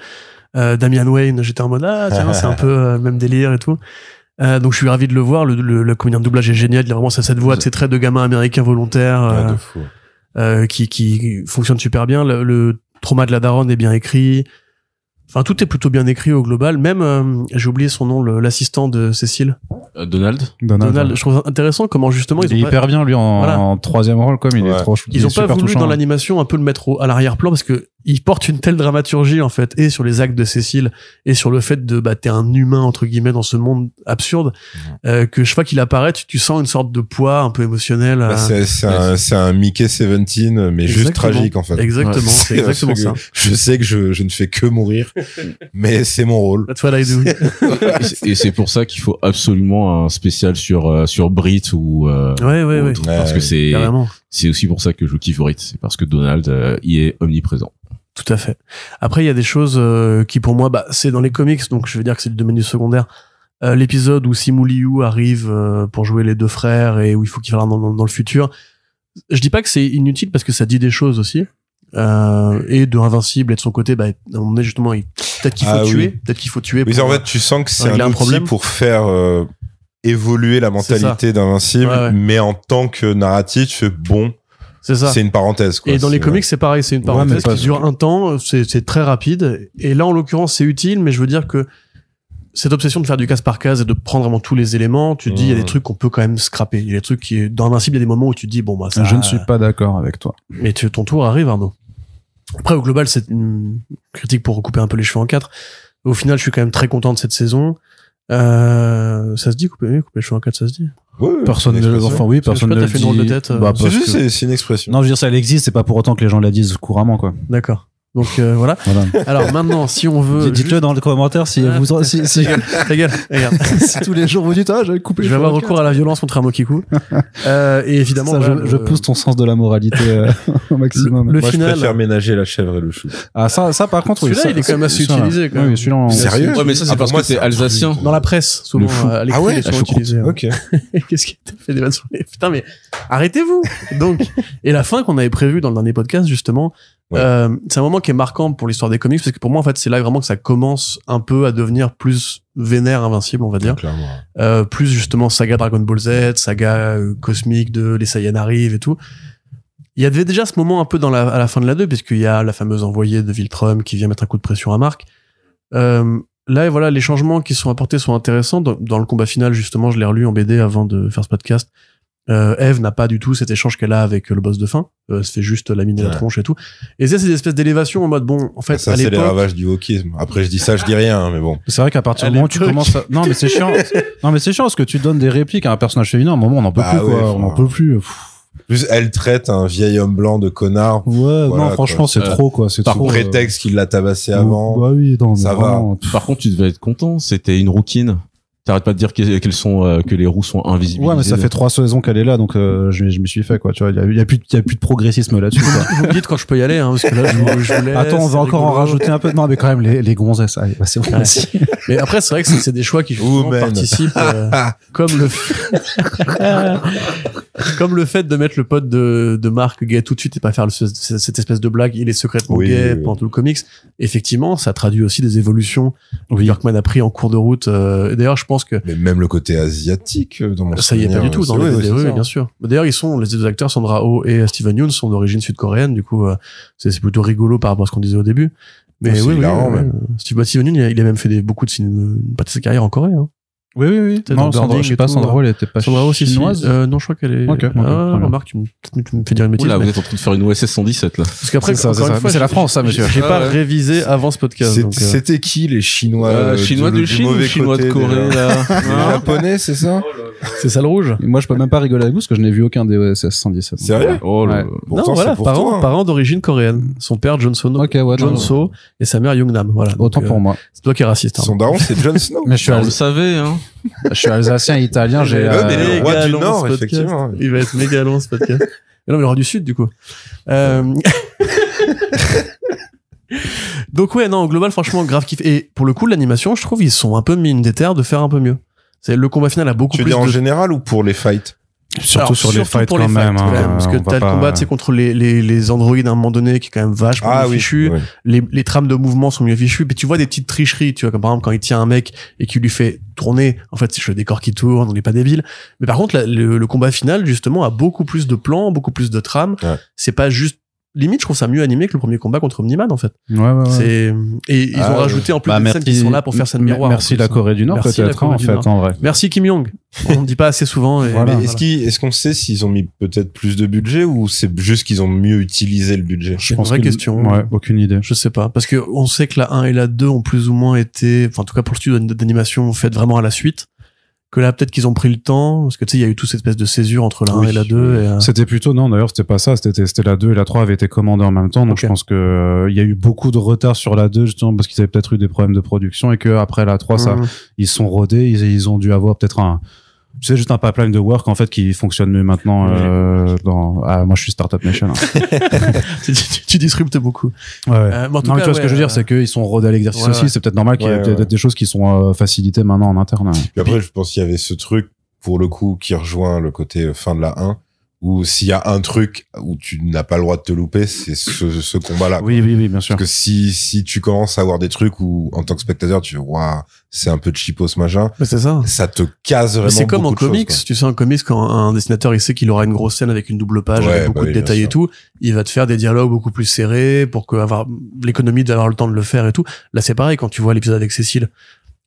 Damian Wayne, j'étais en mode tiens, c'est un peu même délire et tout. Donc je suis ravi de le voir. Le comédien de doublage est génial. Il a vraiment cette voix, ses traits de gamin américain volontaire. De fou. qui fonctionne super bien. Le trauma de la daronne est bien écrit. Enfin, tout est plutôt bien écrit au global. Même, j'ai oublié son nom, l'assistant de Cécile. Donald. Je trouve intéressant comment justement il est hyper bien lui en troisième rôle comme il est trop. Ils ont pas voulu dans l'animation un peu le mettre à l'arrière-plan parce que il porte une telle dramaturgie en fait, et sur les actes de Cécile et sur le fait de t'es un humain entre guillemets dans ce monde absurde, que chaque fois qu'il apparaît tu sens une sorte de poids un peu émotionnel. C'est un Mickey 17 mais juste tragique en fait. Exactement, c'est exactement ça. Je sais que je ne fais que mourir, mais c'est mon rôle. That's what I do. Et c'est pour ça qu'il faut absolument un spécial sur Brit ou ouais. Parce que c'est aussi pour ça que je kiffe Brit, c'est parce que Donald y est omniprésent. Tout à fait. Après, il y a des choses qui, pour moi, c'est dans les comics, donc je veux dire que c'est le domaine du secondaire. L'épisode où Simu Liu arrive pour jouer les deux frères et où il faut qu'il fasse dans le futur. Je dis pas que c'est inutile parce que ça dit des choses aussi. Et de Invincible et de son côté, à un moment donné, justement, peut-être qu'il faut tuer. Peut-être qu'il faut tuer. Oui, en fait, tu sens que c'est un outil problème pour faire évoluer la mentalité d'Invincible, mais en tant que narratif, tu fais bon. C'est ça. C'est une parenthèse, quoi. Et dans les comics, c'est pareil, c'est une parenthèse qui dure un temps, c'est très rapide. Et là, en l'occurrence, c'est utile, mais je veux dire que cette obsession de faire du case par case et de prendre vraiment tous les éléments, tu te dis, il y a des trucs qu'on peut quand même scraper. Il y a des trucs dans Invincible, il y a des moments où tu te dis, ça. Je ne suis pas d'accord avec toi. Mais ton tour arrive, Arnaud. Après, au global, c'est une critique pour recouper un peu les cheveux en quatre. Au final, je suis quand même très content de cette saison. Ça se dit, couper les cheveux en quatre, ça se dit? Oui, personne ne le fait une drôle de tête. C'est une expression. Non, je veux dire, ça, elle existe, c'est pas pour autant que les gens la disent couramment, quoi. D'accord. Donc, voilà. Alors, maintenant, si on veut. Dites-le dans les commentaires si vous, Ta gueule, regarde. Si tous les jours vous dites, j'avais coupé. Je vais avoir recours à la violence contre un Mokiku. Et évidemment, ça, je pousse ton sens de la moralité au maximum. Moi, je préfère ménager la chèvre et le chou. Ah, ça, par contre, celui-là, il est quand même assez utilisé, quand même. Oui, sérieux? Ouais, mais ça, c'est parce que c'est alsacien. Dans la presse, souvent, à l'écrit, il est souvent utilisé. Ok. Qu'est-ce qui t'a fait des vannes sur les... Putain, mais arrêtez-vous! Donc, et la fin qu'on avait prévue dans le dernier podcast, justement, c'est un moment qui est marquant pour l'histoire des comics parce que pour moi en fait c'est là vraiment que ça commence un peu à devenir plus vénère Invincible, on va dire. Plus justement saga Dragon Ball Z, saga cosmique de les Saiyans arrivent et tout. Il y avait déjà ce moment un peu à la fin de la 2 puisqu'il y a la fameuse envoyée de Viltrum qui vient mettre un coup de pression à Mark. Là voilà, les changements qui sont apportés sont intéressants dans le combat final justement, je l'ai relu en BD avant de faire ce podcast. Eve n'a pas du tout cet échange qu'elle a avec le boss de fin, se fait juste laminer la tronche et tout, et c'est des espèces d'élévation en mode en fait ça c'est les ravages du wokisme. Après je dis ça, je dis rien, mais bon, c'est vrai qu'à partir du moment où tu commences à... non mais c'est chiant parce que tu donnes des répliques à un personnage féminin, à un moment on n'en peut plus quoi. On n'en peut plus. Plus elle traite un vieil homme blanc de connard. Ouais, voilà, non, franchement, c'est trop, quoi. C'est par trop. Prétexte qu'il l'a tabassé avant. Bah oui, non, ça va. Par contre, tu devais être content. C'était une rouquine. T'arrêtes pas de dire qu'elles sont que les roues sont invisibles. Ouais, mais ça fait 3 saisons qu'elle est là, donc je me suis fait quoi. Tu vois, il y a plus de progressisme là-dessus. Vous me dites quand je peux y aller, hein, parce que là, je voulais. Attends, on va encore en rajouter un peu. Non, mais quand même les gonzesses, allez, c'est bon. Aussi. Mais après, c'est vrai que c'est des choix qui participent, comme le fait de mettre le pote de Mark gay tout de suite et pas faire cette espèce de blague. Il est secrètement gay pendant tout le comics. Effectivement, ça traduit aussi des évolutions que Yorkman a pris en cours de route. Et d'ailleurs, je pense que mais même le côté asiatique dans mon ça y est pas du tout dans les vidéos, bien sûr. D'ailleurs, les deux acteurs Sandra Oh et Steven Yeun sont d'origine sud-coréenne, du coup c'est plutôt rigolo par rapport à ce qu'on disait au début. Mais Steven Yeun il a même fait beaucoup de cinéma, une partie de sa carrière en Corée, hein. Oui. Non, Sandra, je sais pas, Sandra, elle était pas chinoise. Non, je crois qu'elle est... Ok. Remarque, tu me fais dire une bêtise. Là, vous êtes en train de faire une OSS 117, là. Parce qu'aprais, encore une fois, c'est la France, ça, monsieur. J'ai pas révisé avant ce podcast. C'était qui, les Chinois? Chinois de Chine ou Chinois de Corée, là? Les Japonais, c'est ça? C'est ça le rouge. Moi, je peux même pas rigoler avec vous, parce que je n'ai vu aucun des OSS 117. Sérieux? Oh là. Non, voilà, parents d'origine coréenne. Son père, Jon So, et sa mère, Youngnam. Voilà. Autant pour moi. C'est toi qui es raciste. Son daron, c'est Jon Snow. Mais on le savait, hein. Je suis alsacien, italien, j'ai... le roi du Nord, effectivement. Il va être méga long, ce podcast. Mais non, mais le roi du Sud, du coup. Donc ouais, non, au global, franchement, grave kiff. Et pour le coup, l'animation, je trouve, ils sont un peu mis une déterre de faire un peu mieux. Le combat final a beaucoup plus Tu veux dire en général ou pour les fights? Surtout sur les fights pour quand même. parce que t'as le combat, tu sais, contre les androïdes à un moment donné qui est quand même vachement mieux fichu. Oui. Les trames de mouvement sont mieux fichues. Puis tu vois des petites tricheries, tu vois, comme par exemple quand il tient un mec et qu'il lui fait tourner, en fait, c'est le décor qui tourne, on n'est pas débile. Mais par contre, le combat final, justement, a beaucoup plus de plans, beaucoup plus de trames. Ouais. C'est pas juste limite, je trouve ça mieux animé que le premier combat contre Omniman, en fait. Ouais. Et ils ont rajouté en plus des scènes qui sont là pour faire scène miroir. Merci la Corée du Nord, peut-être, en fait, en vrai. Merci Kim Jong. On ne dit pas assez souvent. Mais est-ce qu'on sait s'ils ont mis peut-être plus de budget ou c'est juste qu'ils ont mieux utilisé le budget? Je pense vraie question. Ouais, aucune idée. Je sais pas. Parce que on sait que la 1 et la 2 ont plus ou moins été, enfin, en tout cas pour le studio d'animation, faites vraiment à la suite. Que là, peut-être qu'ils ont pris le temps, parce que tu sais, il y a eu toute cette espèce de césure entre la 1 et la 2. C'était plutôt, non, d'ailleurs, c'était pas ça, c'était la 2 et la 3 avaient été commandées en même temps, donc je pense que, il y a eu beaucoup de retard sur la 2, justement, parce qu'ils avaient peut-être eu des problèmes de production et que après la 3, ça, ils sont rodés, ils ont dû avoir peut-être tu sais, juste un pipeline de work, en fait, qui fonctionne mieux maintenant, moi, je suis Startup Nation. Hein. tu disruptes beaucoup. Ouais. En tout cas, tu vois, ce que je veux dire, c'est qu'ils sont rodés à l'exercice aussi. C'est peut-être normal qu'il y ait peut-être des choses qui sont facilitées maintenant en interne. Puis après, je pense qu'il y avait ce truc, pour le coup, qui rejoint le côté fin de la 1, où s'il y a un truc où tu n'as pas le droit de te louper, c'est ce combat-là. Oui, bien sûr. Parce que si tu commences à avoir des trucs où, en tant que spectateur, tu fais, waouh, c'est un peu cheapos ce machin. Mais c'est ça. Ça te case vraiment. C'est comme en comics. Choses, tu sais, en comics, quand un dessinateur, il sait qu'il aura une grosse scène avec une double page, avec beaucoup de détails et tout, il va te faire des dialogues beaucoup plus serrés pour avoir l'économie d'avoir le temps de le faire et tout. Là, c'est pareil quand tu vois l'épisode avec Cécile.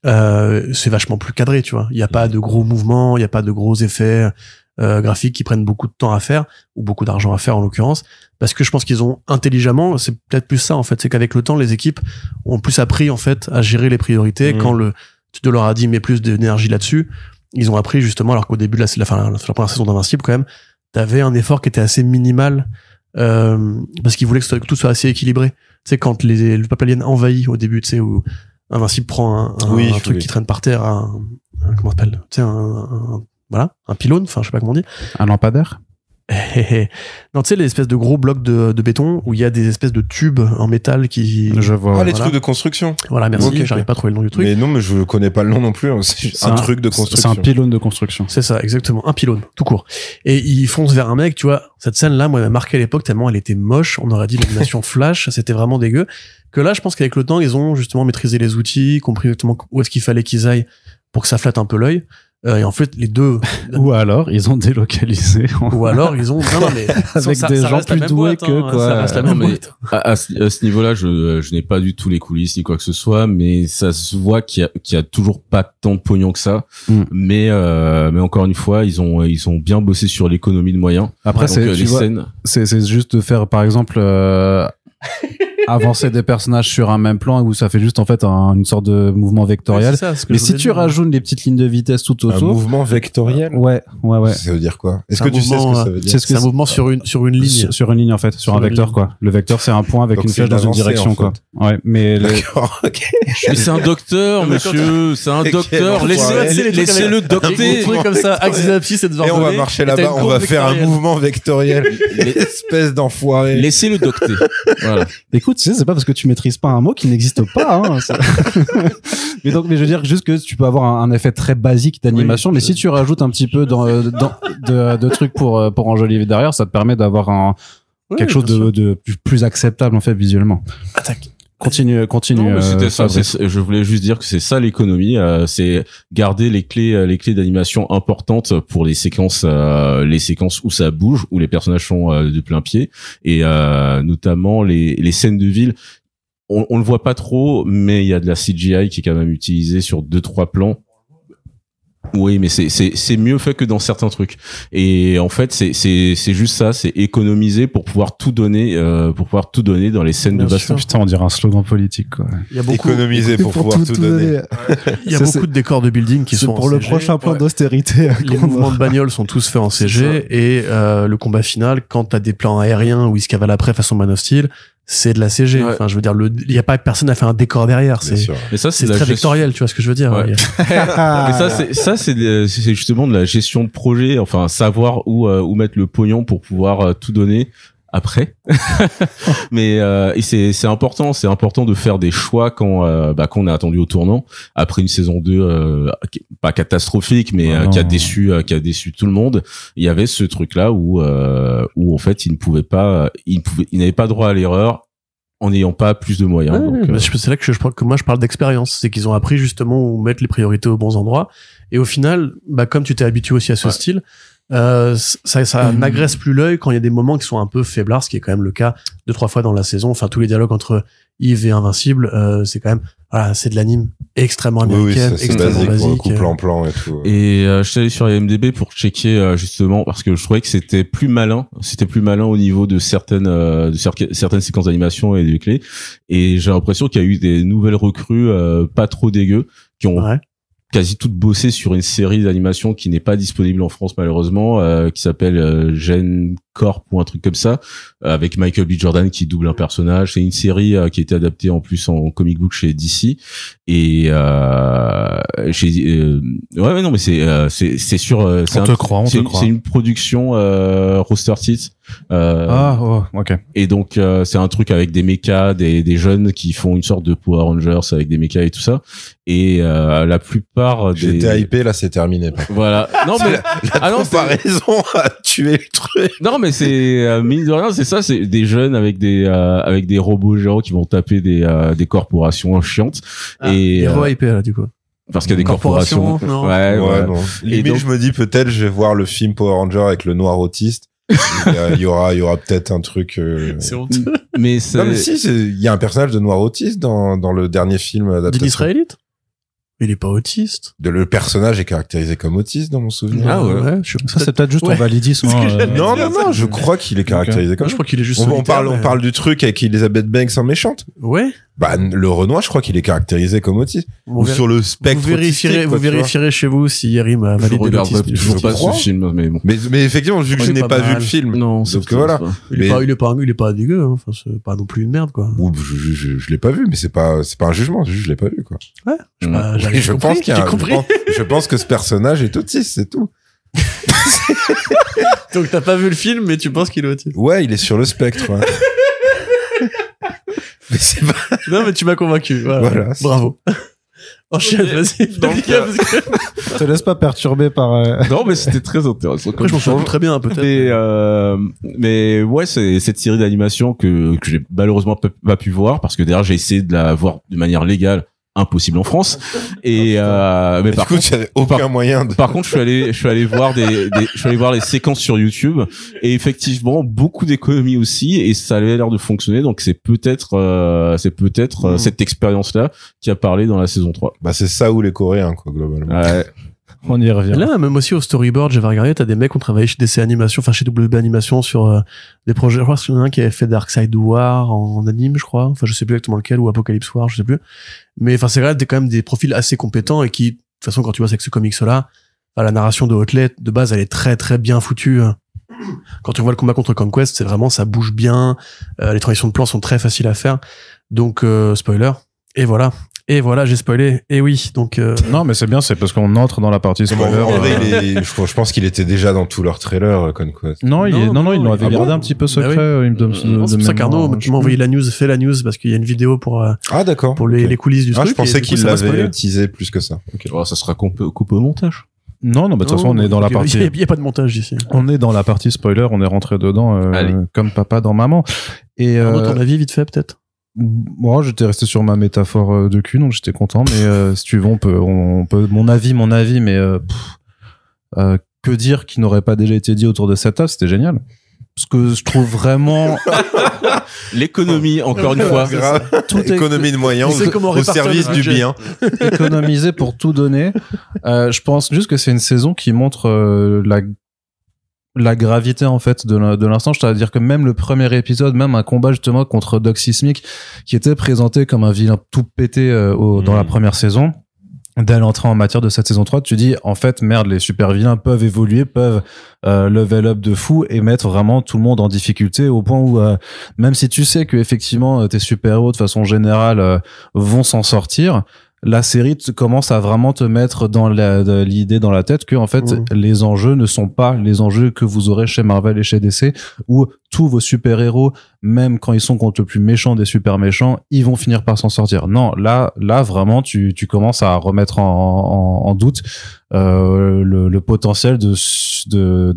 C'est vachement plus cadré, tu vois. Il y a pas de gros mouvements, il y a pas de gros effets graphiques qui prennent beaucoup de temps à faire ou beaucoup d'argent à faire en l'occurrence, parce que je pense qu'ils ont intelligemment, c'est peut-être plus ça en fait, c'est qu'avec le temps les équipes ont plus appris en fait à gérer les priorités. Quand le studio leur a dit mets plus d'énergie là-dessus, ils ont appris justement, alors qu'au début de la première saison d'Invincible quand même, t'avais un effort qui était assez minimal parce qu'ils voulaient que tout soit assez équilibré. Tu sais, quand le peuple alien envahit au début, tu sais, où Invincible prend un truc qui traîne par terre, comment ça s'appelle, tu sais, voilà, un pylône, enfin je sais pas comment on dit. Un lampadaire. Non, tu sais, les espèces de gros blocs de béton où il y a des espèces de tubes en métal qui... Je vois. Les trucs de construction. Voilà, merci, j'arrive pas à trouver le nom du truc. Mais non, mais je connais pas le nom non plus, c'est un truc de construction. C'est un pylône de construction. C'est ça, exactement, un pylône, tout court. Et ils foncent vers un mec, tu vois, cette scène-là, moi, elle m'a marqué à l'époque tellement elle était moche, on aurait dit l'animation flash, c'était vraiment dégueu. Que là, je pense qu'avec le temps, ils ont justement maîtrisé les outils, compris exactement où est-ce qu'il fallait qu'ils aillent pour que ça flatte un peu l'œil. Et en fait, les deux... Ou alors, ils ont délocalisé. Ou alors, ils ont... Non, mais... Avec des gens plus doués que, quoi. Ça reste la même boîte. À ce niveau-là, je n'ai pas du tout les coulisses ni quoi que ce soit, mais ça se voit qu'il y a toujours pas tant de pognon que ça. Mais encore une fois, ils ont bien bossé sur l'économie de moyens. Après, c'est juste de faire, par exemple, avancer des personnages sur un même plan où ça fait juste en fait une sorte de mouvement vectoriel. Mais si tu rajoutes des petites lignes de vitesse tout autour, un mouvement vectoriel. Ouais. Ça veut dire quoi? Est-ce que tu sais ce que ça veut dire? C'est un mouvement sur une ligne. Sur une ligne en fait, sur un vecteur quoi. Le vecteur c'est un point avec une flèche dans une direction quoi. Ouais, mais d'accord. OK. Mais c'est un docteur, monsieur, c'est un docteur. Laissez-le docter. Des trucs comme ça, axe d'abscisse et de Et on va marcher là-bas, on va faire un mouvement vectoriel. Espèce d'enfoiré. Laissez-le docter. Voilà. Écoute, tu sais, c'est pas parce que tu maîtrises pas un mot qu'il n'existe pas, hein. mais je veux dire juste que tu peux avoir un effet très basique d'animation, mais si tu rajoutes un petit peu de trucs pour enjoliver derrière, ça te permet d'avoir quelque chose de plus acceptable, en fait, visuellement. Attaque. Continue. Non, mais c'était ça. Je voulais juste dire que c'est ça l'économie, c'est garder les clés d'animation importantes pour les séquences où ça bouge, où les personnages sont de plein pied, et notamment les scènes de ville. On le voit pas trop, mais il y a de la CGI qui est quand même utilisée sur 2-3 plans. Oui, mais c'est mieux fait que dans certains trucs. Et en fait, c'est juste ça, c'est économiser pour pouvoir tout donner dans les scènes de baston. Putain, on dirait un slogan politique, quoi. Il y a beaucoup, économiser pour pouvoir tout donner. Il y a beaucoup de décors de building qui sont pour le prochain plan d'austérité. Les mouvements de bagnole sont tous faits en CG et le combat final, quand t'as des plans aériens où ils se cavalent après façon Man of Steel, c'est de la CG. Enfin, je veux dire, il y a pas personne à faire un décor derrière. Mais ça, c'est très vectoriel, tu vois ce que je veux dire. Ouais. Mais ça, c'est justement de la gestion de projet. Enfin, savoir où mettre le pognon pour pouvoir tout donner après. Mais et c'est important de faire des choix quand on est attendu au tournant après une saison 2 pas catastrophique mais qui a déçu tout le monde. Il y avait ce truc là où en fait il n'avait pas droit à l'erreur en n'ayant pas plus de moyens. Donc, c'est là que je crois que moi je parle d'expérience, c'est qu'ils ont appris justement où mettre les priorités aux bons endroits, et au final comme tu t'es habitué aussi à ce style, ça n'agresse plus l'œil quand il y a des moments qui sont un peu faiblards, ce qui est quand même le cas 2-3 fois dans la saison. Enfin, tous les dialogues entre Yves et Invincible, c'est quand même, voilà, c'est de l'anime extrêmement américaine, extrêmement basique. Coup plan et tout. Et je suis allé sur IMDb pour checker justement parce que je trouvais que c'était plus malin au niveau de certaines séquences d'animation et des clés. Et j'ai l'impression qu'il y a eu des nouvelles recrues pas trop dégueu qui ont quasi toutes bossé sur une série d'animation qui n'est pas disponible en France malheureusement, qui s'appelle Gen Corp ou un truc comme ça, avec Michael B. Jordan qui double un personnage. C'est une série qui a été adaptée en plus en comic book chez DC et c'est sur c'est une production Rooster Teeth. Ok. Et donc c'est un truc avec des mechas, des jeunes qui font une sorte de Power Rangers avec des mechas et tout ça. Et la plupart des... J'étais hypé, là c'est terminé. Voilà. Non mais la comparaison a tué le truc. Non mais c'est mine de rien, c'est ça, c'est des jeunes avec des robots géants qui vont taper des corporations chiantes. Et hypé là du coup. Parce qu'il y a des corporations. Non. Ouais. Non. Limite, donc, je me dis peut-être je vais voir le film Power Ranger avec le noir autiste. Il y aura peut-être un truc. C'est honteux. Mais non mais si, il y a un personnage de noir autiste dans le dernier film adaptation. D'une israélite. Il est pas autiste. Le personnage est caractérisé comme autiste dans mon souvenir. Ah ouais. Ça c'est peut-être juste ton validisme. Non, je crois qu'il est caractérisé comme ça. Je crois qu'il est juste on parle du truc avec Elizabeth Banks en méchante. Ouais. Bah, le Renoir, je crois qu'il est caractérisé comme autiste. Ou sur le spectre. Vous vérifierez chez vous si Yerim a validé l'autisme. Je regarde pas ce film, mais bon. Mais effectivement, vu que je n'ai pas vu le film. Non, donc voilà. Il est pas dégueu, hein. Enfin, c'est pas non plus une merde, quoi. Ou, je l'ai pas vu, mais c'est pas un jugement, juste je l'ai pas vu, quoi. Ouais. Je pense que ce personnage est autiste, c'est tout. Donc t'as pas vu le film, mais tu penses qu'il est autiste. Ouais, il est sur le spectre, ouais. Mais c'est pas... Non, mais tu m'as convaincu. Voilà. Bravo. Enchaîne, vas-y. Te laisse pas perturber par... Non, mais c'était très intéressant. Après, je m'en souviens très bien, peut-être. Mais ouais, c'est cette série d'animation que j'ai malheureusement pas pu voir parce que derrière, j'ai essayé de la voir de manière légale. Impossible en France. Et mais par contre, j'avais aucun moyen de... Par contre, je suis allé voir les séquences sur YouTube et effectivement beaucoup d'économies aussi et ça avait l'air de fonctionner. Donc c'est peut-être cette expérience-là qui a parlé dans la saison 3. Bah c'est ça ou les Coréens quoi globalement. Ouais. On y revient. Là, même aussi au storyboard, j'avais regardé, t'as des mecs qui ont travaillé chez DC Animation, enfin chez WB Animation sur des projets. Je crois qu'il y en a un qui avait fait Darkseid War en anime, je crois. Enfin, je sais plus exactement lequel, ou Apocalypse War, je sais plus. Mais enfin, c'est quand même des profils assez compétents et qui, de toute façon, quand tu vois avec ce comics-là, la narration de Hotley, de base, elle est très très bien foutue. Quand tu vois le combat contre Conquest, c'est vraiment, ça bouge bien. Les transitions de plans sont très faciles à faire. Donc, spoiler. Et voilà, j'ai spoilé. Et oui, donc... Non, mais c'est bien, c'est parce qu'on entre dans la partie spoiler. Je pense qu'il était déjà dans tous leurs trailers, Conquest. Non, ils l'ont avait gardé un petit peu secret. C'est pour ça qu'Arnaud m'a envoyé la news, fait la news, parce qu'il y a une vidéo pour d'accord. Pour les coulisses du truc. Je pensais qu'il l'avait teasé plus que ça. Okay. Oh, ça sera coupé au montage. Non, de toute façon, on est dans la partie... Il y a pas de montage ici. On est dans la partie spoiler, on est rentré dedans, comme papa dans maman. Et Arnaud, ton avis, vite fait, peut-être? Moi, j'étais resté sur ma métaphore de cul, donc j'étais content. Mais si tu veux, on peut. Mon avis, mais que dire qui n'aurait pas déjà été dit autour de cette table, c'était génial. Parce que je trouve vraiment l'économie, encore une fois, tout économie de moyens au service du bien. Économiser pour tout donner. Je pense juste que c'est une saison qui montre la gravité en fait de l'instant. C'est-à-dire que même le premier épisode, même un combat justement contre Doc Sismic qui était présenté comme un vilain tout pété dans la première saison, dès l'entrée en matière de cette saison 3, tu dis en fait merde, les super vilains peuvent évoluer, peuvent level up de fou et mettre vraiment tout le monde en difficulté au point où même si tu sais que effectivement tes super héros de façon générale vont s'en sortir, la série commence à vraiment te mettre dans l'idée dans la tête que en fait les enjeux ne sont pas les enjeux que vous aurez chez Marvel et chez DC, où tous vos super-héros, même quand ils sont contre le plus méchant des super méchants, ils vont finir par s'en sortir. Non, là vraiment tu commences à remettre en doute le potentiel de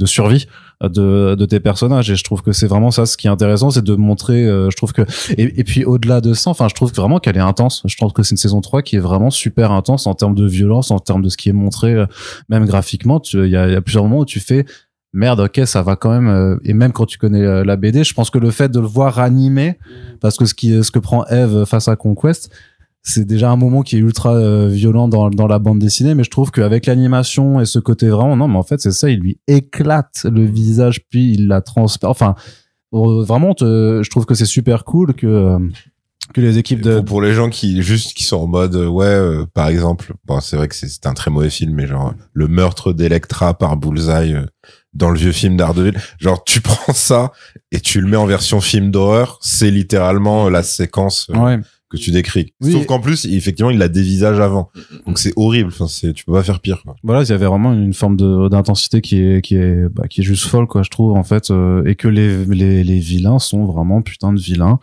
survie de tes personnages, et je trouve que c'est vraiment ça ce qui est intéressant, c'est de montrer je trouve que et puis au-delà de ça, enfin je trouve vraiment qu'elle est intense. Je trouve que c'est une saison 3 qui est vraiment super intense en termes de violence, en termes de ce qui est montré, même graphiquement. Il y a plusieurs moments où tu fais merde, ok, ça va quand même, et même quand tu connais la BD, je pense que le fait de le voir animé, parce que ce que prend Eve face à Conquest, c'est déjà un moment qui est ultra violent dans la bande dessinée, mais je trouve qu'avec l'animation et ce côté vraiment, non, mais en fait, c'est ça, il lui éclate le visage, puis il la transperce. Enfin, vraiment, je trouve que c'est super cool que les équipes pour les gens qui sont en mode par exemple, bon, c'est vrai que c'est un très mauvais film, mais genre le meurtre d'Electra par Bullseye dans le vieux film d'Ardeville, genre tu prends ça et tu le mets en version film d'horreur, c'est littéralement la séquence que tu décris. Oui. Sauf qu'en plus, effectivement, il la dévisage avant. Donc c'est horrible. Enfin, tu peux pas faire pire, quoi. Voilà, il y avait vraiment une forme d'intensité qui est juste folle, quoi, je trouve, en fait, et que les vilains sont vraiment putain de vilains.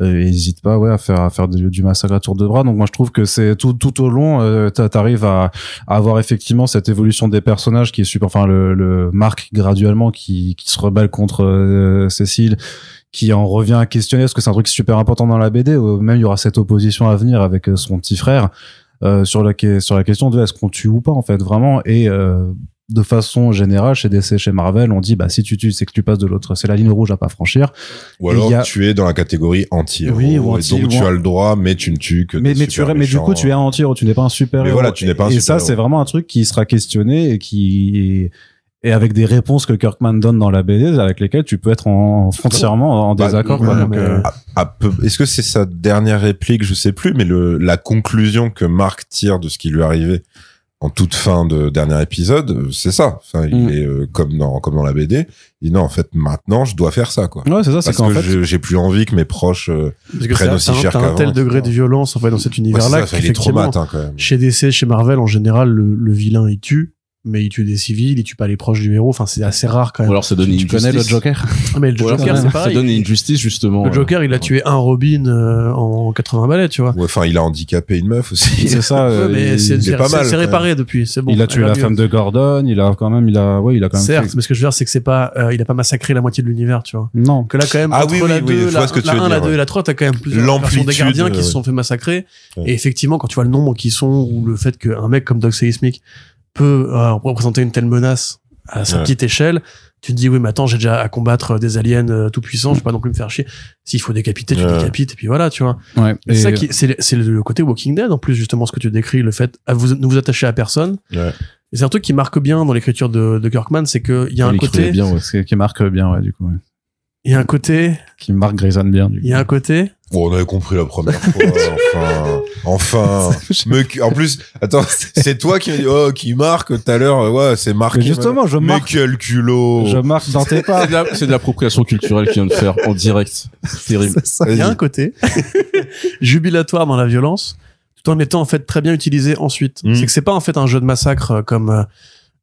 Hésite pas à faire du massacre à tour de bras. Donc moi je trouve que c'est tout au long t'arrives à avoir effectivement cette évolution des personnages qui est super. Enfin le Marc graduellement qui se rebelle contre Cécile, qui en revient à questionner, parce que c'est un truc super important dans la BD, même il y aura cette opposition à venir avec son petit frère sur la question de est-ce qu'on tue ou pas, en fait, vraiment. Et de façon générale, chez DC, chez Marvel, on dit si tu tues, c'est que tu passes de l'autre, c'est la ligne rouge à pas franchir. Ou alors tu es dans la catégorie anti-héros, donc tu as le droit, mais tu ne tues que des super méchants. Mais du coup tu es un anti-héros, tu n'es pas un super-héros. Mais voilà, tu n'es pas un super-héros. Et ça, c'est vraiment un truc qui sera questionné et avec des réponses que Kirkman donne dans la BD, avec lesquelles tu peux être foncièrement en désaccord. Est-ce que c'est sa dernière réplique? Je sais plus, mais la conclusion que Marc tire de ce qui lui est arrivé en toute fin de dernier épisode, c'est ça. Enfin, il est comme dans la BD. Il dit non, en fait, maintenant, je dois faire ça, quoi. Ouais, c'est ça. Parce que j'ai plus envie que mes proches prennent aussi cher qu'avant. T'as un tel degré de violence, en fait, dans cet univers-là, qu'effectivement, quand même. Chez DC, chez Marvel, en général, le vilain, il tue. Mais il tue des civils, il tue pas les proches du héros. Enfin, c'est assez rare quand même. Ou alors ça donne une injustice. Tu connais le Joker? Mais le Joker, c'est pareil. Ça donne une injustice, justement. Le Joker, il a tué un Robin en 80 balais, tu vois. Ouais, enfin, il a handicapé une meuf aussi. C'est ça. Mais c'est pas mal. C'est réparé depuis, c'est bon. Il a tué la femme de Gordon. Il a quand même. Certes, mais ce que je veux dire, c'est que c'est pas, il a pas massacré la moitié de l'univers, tu vois. Non. Que là, quand même, entre la 2, la 1, la 2 et la 3, t'as quand même plusieurs versions des gardiens qui se sont fait massacrer. Et effectivement, quand tu vois le nombre qui sont, ou le fait qu'un mec comme Doc Seismic peut représenter une telle menace à sa petite échelle, tu te dis oui mais attends, j'ai déjà à combattre des aliens tout puissants, je vais pas non plus me faire chier. S'il faut décapiter, tu décapites, et puis voilà, tu vois. Ouais. Et ça c'est le côté Walking Dead en plus, justement, ce que tu décris, le fait à vous attacher à personne. Ouais. Et c'est un truc qui marque bien dans l'écriture de Kirkman, c'est que il y a un côté qui marque bien, du coup. Ouais. Il y a un côté qui marque Grayson bien, du coup. Il y a un côté. Bon, on avait compris la première fois. enfin. En plus, attends, c'est toi qui qui marque tout à l'heure. Ouais, c'est marqué. Mais justement, je marque. Mais quel culot. Je marque dans tes pas. C'est de l'appropriation culturelle qu'il vient de faire en direct. C'est terrible. Il y a un côté jubilatoire dans la violence, tout en étant en fait très bien utilisé ensuite. C'est que c'est pas en fait un jeu de massacre comme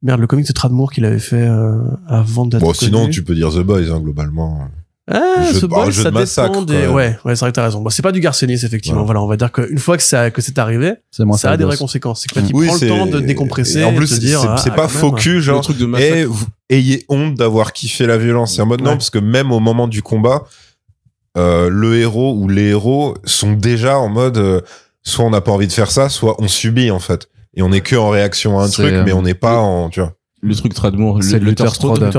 le comic de Tradmoor qu'il avait fait avant d'être connu. Sinon, tu peux dire The Boys, globalement. The Boys, ça dépend massacre, des... Ouais, c'est vrai que t'as raison. Bon, c'est pas du Garcenis, effectivement. Ouais. Voilà, on va dire qu'une fois que c'est arrivé, ça a des vraies conséquences. C'est que tu prends le temps de décompresser. Et en plus, de dire, c'est pas faux cul, genre, le truc de massacre. Ayez honte d'avoir kiffé la violence. C'est en mode non, parce que même au moment du combat, le héros ou les héros sont déjà en mode, soit on n'a pas envie de faire ça, soit on subit, en fait. Et on est que en réaction à un truc, mais on n'est pas en, tu vois. Le truc Tradmoor, c'est Luther Strode,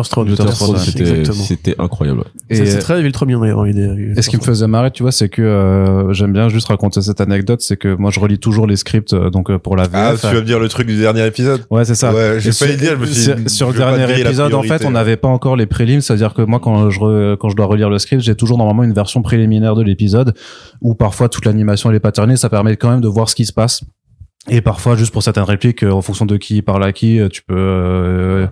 c'était incroyable. Et c'est très Viltromian dans l'idée. Et ce qui me faisait marrer, tu vois, c'est que j'aime bien juste raconter cette anecdote, c'est que moi je relis toujours les scripts donc pour la VF. Ah, tu vas me dire le truc du dernier épisode? Ouais, c'est ça. Ouais, j'ai failli dire, je me suis dit, sur le dernier épisode, en fait, on n'avait pas encore les prélims, c'est-à-dire que moi quand je dois relire le script, j'ai toujours normalement une version préliminaire de l'épisode où parfois toute l'animation elle est pas terminée, ça permet quand même de voir ce qui se passe. Et parfois, juste pour certaines répliques, en fonction de qui parle à qui, tu peux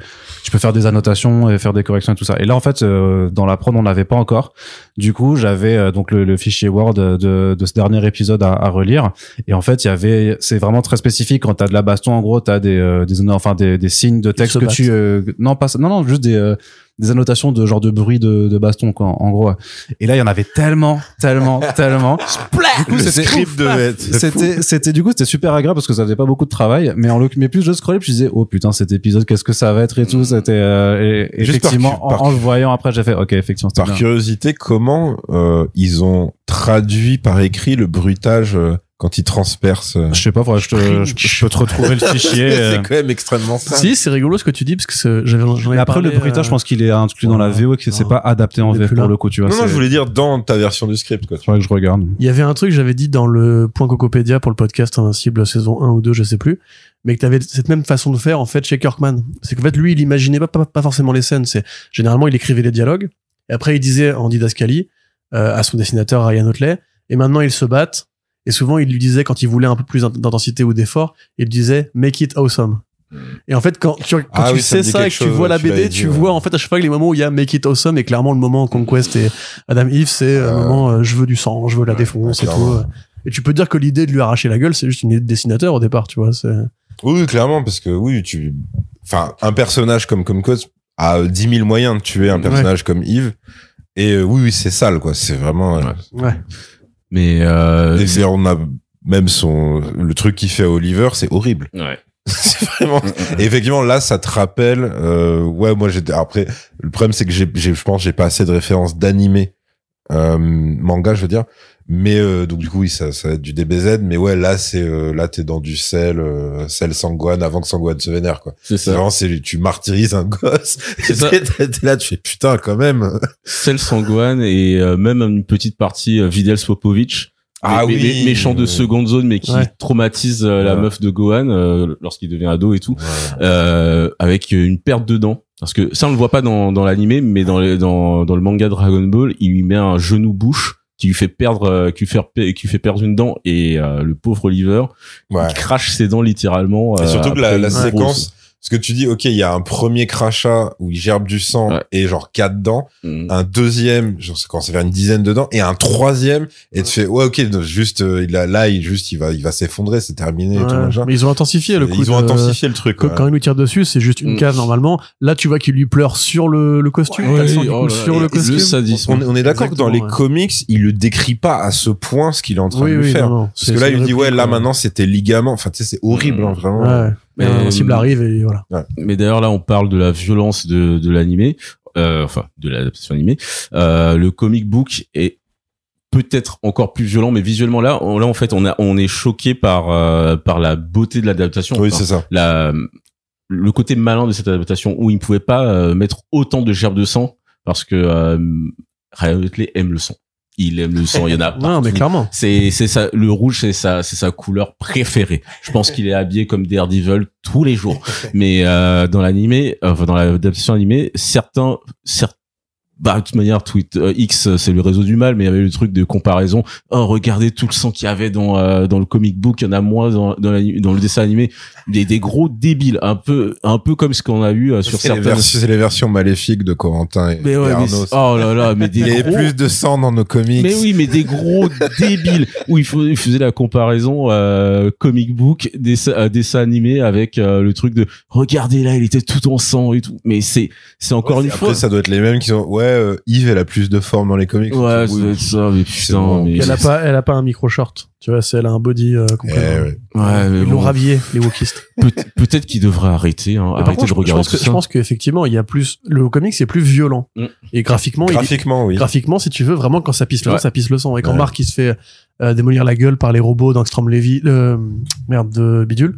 faire des annotations et faire des corrections et tout ça. Et là, en fait, dans la prod, on l'avait pas encore. Du coup, j'avais donc le fichier Word de ce dernier épisode à relire. Et en fait, c'est vraiment très spécifique. Quand t'as de la baston, en gros, t'as des signes de texte que tu, non, juste des annotations de genre de bruit de baston, quoi, en gros. Et là, il y en avait tellement. Du coup, c'était super agréable parce que ça faisait pas beaucoup de travail, mais plus je scrollais, puis je disais, oh putain, cet épisode, qu'est-ce que ça va être et tout. C'était, et effectivement, en le voyant après, j'ai fait, ok, effectivement, c'était bien. Par curiosité, comment, ils ont traduit par écrit le bruitage, quand il transperce. Je sais pas, je peux te retrouver le fichier. C'est quand même extrêmement simple. Si, c'est rigolo ce que tu dis, parce que j'en ai après, parlé, le bruitage, je pense qu'il est inclus dans la VO et que c'est pas adapté en VF pour le coup, tu vois. Non, je voulais dire dans ta version du script, quoi. C'est vrai que je regarde. Il y avait un truc que j'avais dit dans le point Cocopédia pour le podcast Invincible saison 1 ou 2, je sais plus, mais que t'avais cette même façon de faire, en fait, chez Kirkman. C'est qu'en fait, lui, il imaginait pas forcément les scènes, généralement, il écrivait les dialogues, et après, il disait en didascalie, à son dessinateur, Ryan Otley, et maintenant, ils se battent. Et souvent, il lui disait, quand il voulait un peu plus d'intensité ou d'effort, il disait « make it awesome ». Et en fait, quand tu sais ça et que tu vois la BD, tu vois en fait à chaque fois les moments où il y a make it awesome, et clairement le moment Conquest et Adam Eve, c'est le moment je veux du sang, je veux la défonce et tout. Et tu peux dire que l'idée de lui arracher la gueule, c'est juste une idée de dessinateur au départ, tu vois. Oui, clairement, parce que un personnage comme Conquest a 10 000 moyens de tuer un personnage comme Eve. Et oui, c'est sale, quoi. C'est vraiment... Ouais. Mais on a même le truc qu'il fait à Oliver, c'est horrible. Ouais. C'est vraiment. Et effectivement, là, ça te rappelle. Moi, après, le problème, c'est que je pense, j'ai pas assez de références d'animé manga, je veux dire. Mais donc du coup, oui, ça va être du DBZ. Mais ouais, là, là, t'es dans du Cell Sangwan avant que Sangwan se vénère, quoi. C'est ça. Vraiment, tu martyrises un gosse. C'est ça. T'es là, tu fais putain, quand même. Cell Sangwan et même une petite partie Videl Popovic. Méchant de seconde zone, mais qui traumatise la meuf de Gohan lorsqu'il devient ado et tout, avec une perte de dents. Parce que ça, on le voit pas dans l'animé, mais dans le manga Dragon Ball, il lui met un genou bouche qui lui fait perdre, qui fait perdre une dent, et le pauvre Oliver, il crache ses dents littéralement. Et surtout que la séquence. Parce que tu dis, ok, il y a un premier crachat où il gerbe du sang et genre 4 dents, un deuxième, genre ça commence à faire une dizaine de dents, et un troisième, et tu fais, ouais, ok, donc juste, il va s'effondrer, c'est terminé, et tout machin. Mais ils ont intensifié le coup. Ils ont intensifié le truc. Quand il lui tire dessus, c'est juste une cave normalement. Là, tu vois qu'il lui pleure sur le costume. Sur le costume. Le sadisme. On est d'accord que dans les comics, il le décrit pas à ce point ce qu'il est en train de lui faire. Parce que là, il lui dit, ouais, là maintenant, c'était ligament. Enfin, tu sais, c'est horrible, vraiment. Ouais. Mais Invincible arrive et voilà. Ouais. Mais d'ailleurs là on parle de la violence de l'animé, de l'adaptation animée. Le comic book est peut-être encore plus violent, mais visuellement là en fait on est choqué par la beauté de l'adaptation. Oui, c'est ça. Le côté malin de cette adaptation où il ne pouvait pas mettre autant de gerbes de sang parce que Ryan Otley aime le sang. Il aime le sang, il y en a partout. Non, mais clairement. C'est ça, le rouge, c'est sa couleur préférée. Je pense qu'il est habillé comme Daredevil tous les jours. Mais, dans l'animé, dans l'adaptation animée, certains, de toute manière, X, c'est le réseau du mal, mais il y avait le truc de comparaison. Oh, regardez tout le sang qu'il y avait dans le comic book, il y en a moins dans le dessin animé. Des gros débiles, un peu comme ce qu'on a eu sur certaines. C'est les versions maléfiques de Corentin et Arnaud. Oh là là, mais il y avait plus de sang dans nos comics. Mais oui, mais des gros débiles où il faisait la comparaison comic book dessin animé avec le truc de regardez là, il était tout en sang et tout. Mais c'est encore une fois. Après, ça doit être les mêmes qui sont Yves, elle a plus de forme dans les comics. Ouais, ça doit être ça, mais putain. Mais elle a pas un micro short. Tu vois, elle a un body complètement. Ils l'ont rhabillé, les wokistes. Peut-être qu'il devrait arrêter de regarder tout ça. Je pense qu'effectivement, il y a plus, le comic, c'est plus violent. Et graphiquement, oui. Graphiquement, si tu veux, vraiment, quand ça pisse le sang, ça pisse le sang. Et quand Mark, il se fait démolir la gueule par les robots d'Angstrom Levy, de Bidule.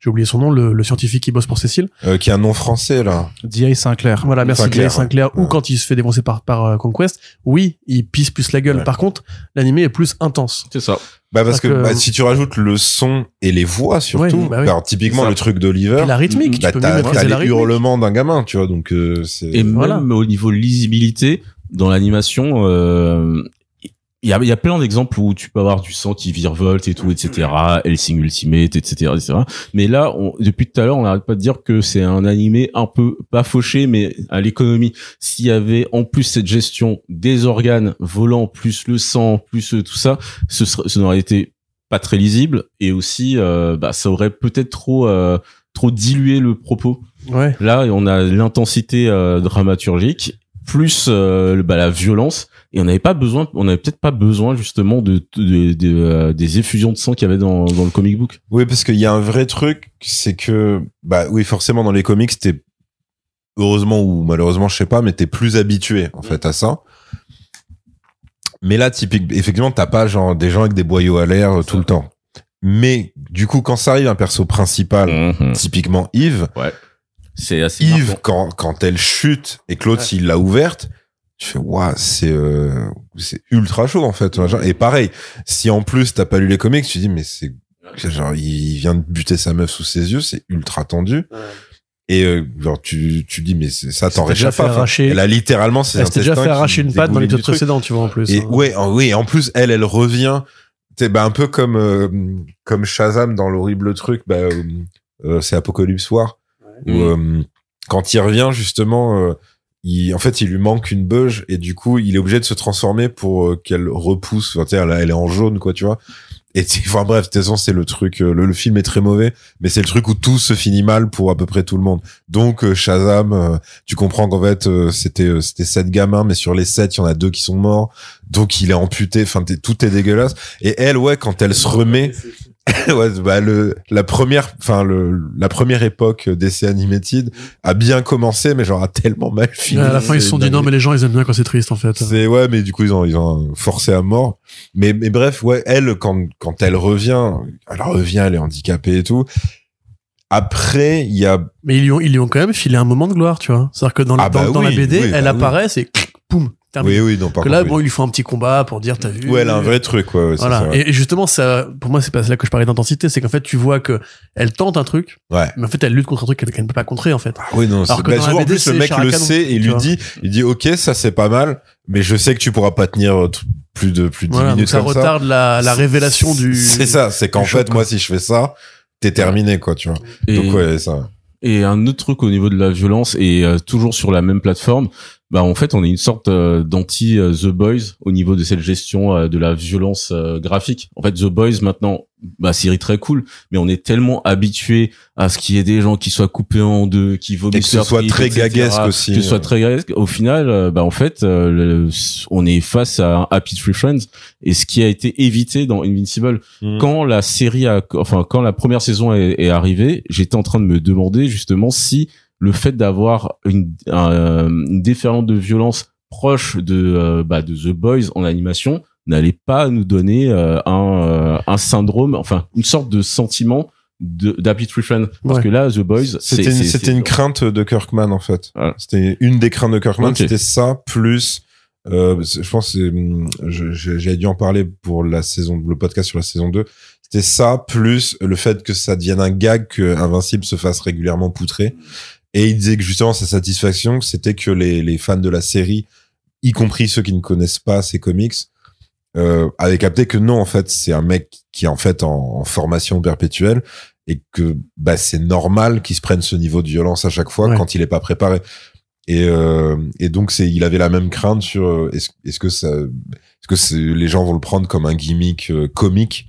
J'ai oublié son nom, le scientifique qui bosse pour Cécile. Qui a un nom français, là. D.A. Sinclair. Voilà, merci D.A. Sinclair. Ou quand il se fait défoncer par Conquest. Oui, il pisse plus la gueule. Par contre, l'animé est plus intense. C'est ça. Parce que si tu rajoutes le son et les voix, surtout. Alors, typiquement, le truc d'Oliver. Et la rythmique. Tu peux mieux maîtriser la rythmique. Les hurlements d'un gamin, tu vois, donc, c'est... Et même au niveau lisibilité, dans l'animation, il y a plein d'exemples où tu peux avoir du sang qui virevolte et tout, etc. Hellsing Ultimate, etc., etc. Mais là, depuis tout à l'heure, on n'arrête pas de dire que c'est un animé un peu pas fauché, mais à l'économie. S'il y avait en plus cette gestion des organes volants, plus le sang, plus tout ça, ça n'aurait été pas très lisible, et aussi, ça aurait peut-être trop dilué le propos. Ouais. Là, on a l'intensité dramaturgique plus la violence, et on avait peut-être pas besoin justement des effusions de sang qu'il y avait dans le comic book. Oui, parce qu'il y a un vrai truc, c'est que oui, forcément dans les comics, t'es heureusement ou malheureusement, je sais pas, mais t'es plus habitué en fait à ça. Mais là, effectivement, t'as pas genre des gens avec des boyaux à l'air tout le temps. Mais du coup, quand ça arrive un perso principal, typiquement Yves, c'est assez Yves, quand elle chute et que l'autre il l'a ouverte, tu fais waouh, c'est ultra chaud en fait. Et pareil, si en plus t'as pas lu les comics, tu dis mais c'est genre il vient de buter sa meuf sous ses yeux, c'est ultra tendu. Et genre tu dis mais ça t'en réchappe pas. Elle a littéralement ses intestins. Elle s'était déjà fait arracher une patte dans l'épisode précédent, tu vois, en plus. Et oui, en plus elle revient. C'est un peu comme Shazam dans l'horrible truc, c'est Apocalypse War. Où, quand il revient justement, il lui manque une beuge et du coup il est obligé de se transformer pour qu'elle repousse. Enfin, elle est en jaune quoi, tu vois. Et bref, de toute façon c'est le truc. Le film est très mauvais, mais c'est le truc où tout se finit mal pour à peu près tout le monde. Donc Shazam, tu comprends qu'en fait c'était 7 gamins, mais sur les 7 il y en a 2 qui sont morts. Donc il est amputé. Enfin tout est dégueulasse. Et elle quand elle se remet. La première époque d'essai animated a bien commencé, mais genre a tellement mal fini. À la fin, ils se sont dit non, mais les gens, ils aiment bien quand c'est triste, en fait. Mais du coup, ils ont forcé à mort. Mais bref, elle, quand elle revient, elle est handicapée et tout. Après, il y a... Mais ils lui ont quand même filé un moment de gloire, tu vois. C'est-à-dire que dans la BD, elle apparaît, c'est poum. Oui, non, par contre. Là, il lui faut un petit combat pour dire, t'as vu. Ouais, elle a un vrai truc, ouais. Voilà. Et justement, ça, pour moi, c'est pas là que je parlais d'intensité, c'est qu'en fait, tu vois que elle tente un truc. Ouais. Mais en fait, elle lutte contre un truc qu'elle ne peut pas contrer, en fait. Ah oui, non, alors que dans la BD, en plus, le mec le sait et il dit, OK, ça c'est pas mal, mais je sais que tu pourras pas tenir plus de 10 minutes donc ça comme retarde la révélation du. C'est ça, c'est qu'en fait, moi, si je fais ça, t'es terminé, quoi, tu vois. Donc, ouais, ça. Et un autre truc au niveau de la violence, et toujours sur la même plateforme, en fait, on est une sorte d'anti The Boys au niveau de cette gestion de la violence graphique. En fait, The Boys maintenant, série très cool, mais on est tellement habitué à ce qu'il y ait des gens qui soient coupés en deux, qui vomissent, et que ce soit très gaguesque aussi. Que ce soit très gaguesque. Au final, en fait, on est face à un Happy Tree Friends, et ce qui a été évité dans Invincible. Quand la série quand la première saison est arrivée, j'étais en train de me demander justement si le fait d'avoir une déferlante de violence proche de The Boys en animation n'allait pas nous donner un syndrome, une sorte de sentiment d'Happy Tree Friends. Parce que là, The Boys, c'était une crainte de Kirkman, en fait. Voilà. C'était une des craintes de Kirkman, c'était ça, plus, je pense, j'ai dû en parler pour le podcast sur la saison 2. C'était ça, plus le fait que ça devienne un gag que Invincible se fasse régulièrement poutrer. Et il disait que justement, sa satisfaction, c'était que les fans de la série, y compris ceux qui ne connaissent pas ces comics, avaient capté que non, en fait, c'est un mec qui est en fait en formation perpétuelle et que c'est normal qu'il se prenne ce niveau de violence à chaque fois quand il est pas préparé. Et donc il avait la même crainte sur est-ce que les gens vont le prendre comme un gimmick comique,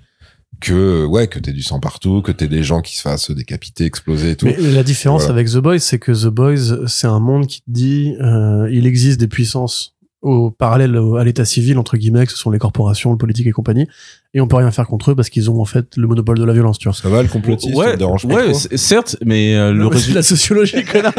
que t'aies du sang partout, que t'aies des gens qui se fassent décapiter, exploser et tout. Mais la différence avec The Boys, c'est que The Boys, c'est un monde qui te dit il existe des puissances au parallèle à l'état civil, entre guillemets, que ce sont les corporations, le politique et compagnie, et on peut rien faire contre eux parce qu'ils ont en fait le monopole de la violence, tu vois. Ça va, le complotisme, ça te dérange pas trop. Certes, mais le résultat... C'est la sociologie, connard.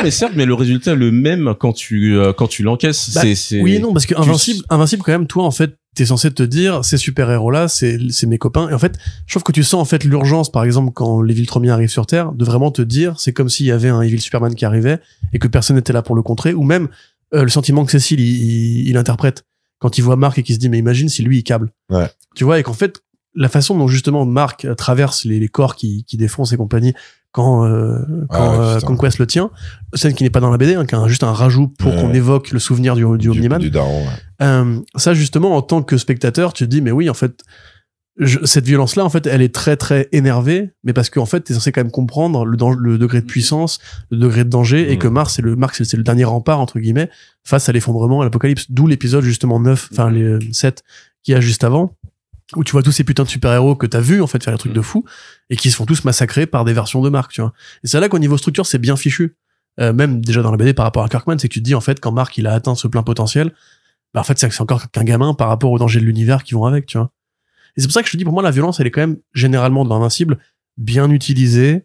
mais certes, mais le résultat est le même quand tu l'encaisses. Oui et non, parce que Invincible, quand même, toi, en fait, t'es censé te dire, ces super-héros-là, c'est mes copains. Et en fait, je trouve que tu sens, en fait, l'urgence, par exemple, quand les Viltrumiens arrivent sur Terre, de vraiment te dire, c'est comme s'il y avait un Evil Superman qui arrivait et que personne n'était là pour le contrer, ou même, le sentiment que Cécile, il interprète quand il voit Marc et qu'il se dit, mais imagine si lui, il câble. Ouais. Tu vois, et qu'en fait, la façon dont, justement, Marc traverse les corps qui défoncent et compagnie Conquest le tient, scène qui n'est pas dans la BD, qui est juste un rajout pour qu'on évoque le souvenir du Omniman. Du daron, ça justement, en tant que spectateur, tu te dis mais oui, en fait, cette violence-là, en fait, elle est très très énervée, mais parce qu'en fait, t'es censé quand même comprendre le degré de puissance, le degré de danger, et que Mark c'est le dernier rempart entre guillemets face à l'effondrement, à l'apocalypse. D'où l'épisode justement 9, enfin les 7 qu'il y a juste avant, où tu vois tous ces putains de super-héros que t'as vu en fait faire des trucs de fou et qui se font tous massacrer par des versions de Mark, tu vois. Et c'est là qu'au niveau structure, c'est bien fichu. Même déjà dans la BD par rapport à Kirkman, c'est que tu te dis en fait quand Mark il a atteint ce plein potentiel, bah en fait c'est encore qu'un gamin par rapport aux dangers de l'univers qui vont avec, tu vois. Et c'est pour ça que je te dis, pour moi, la violence, elle est quand même généralement dans Invincible bien utilisée,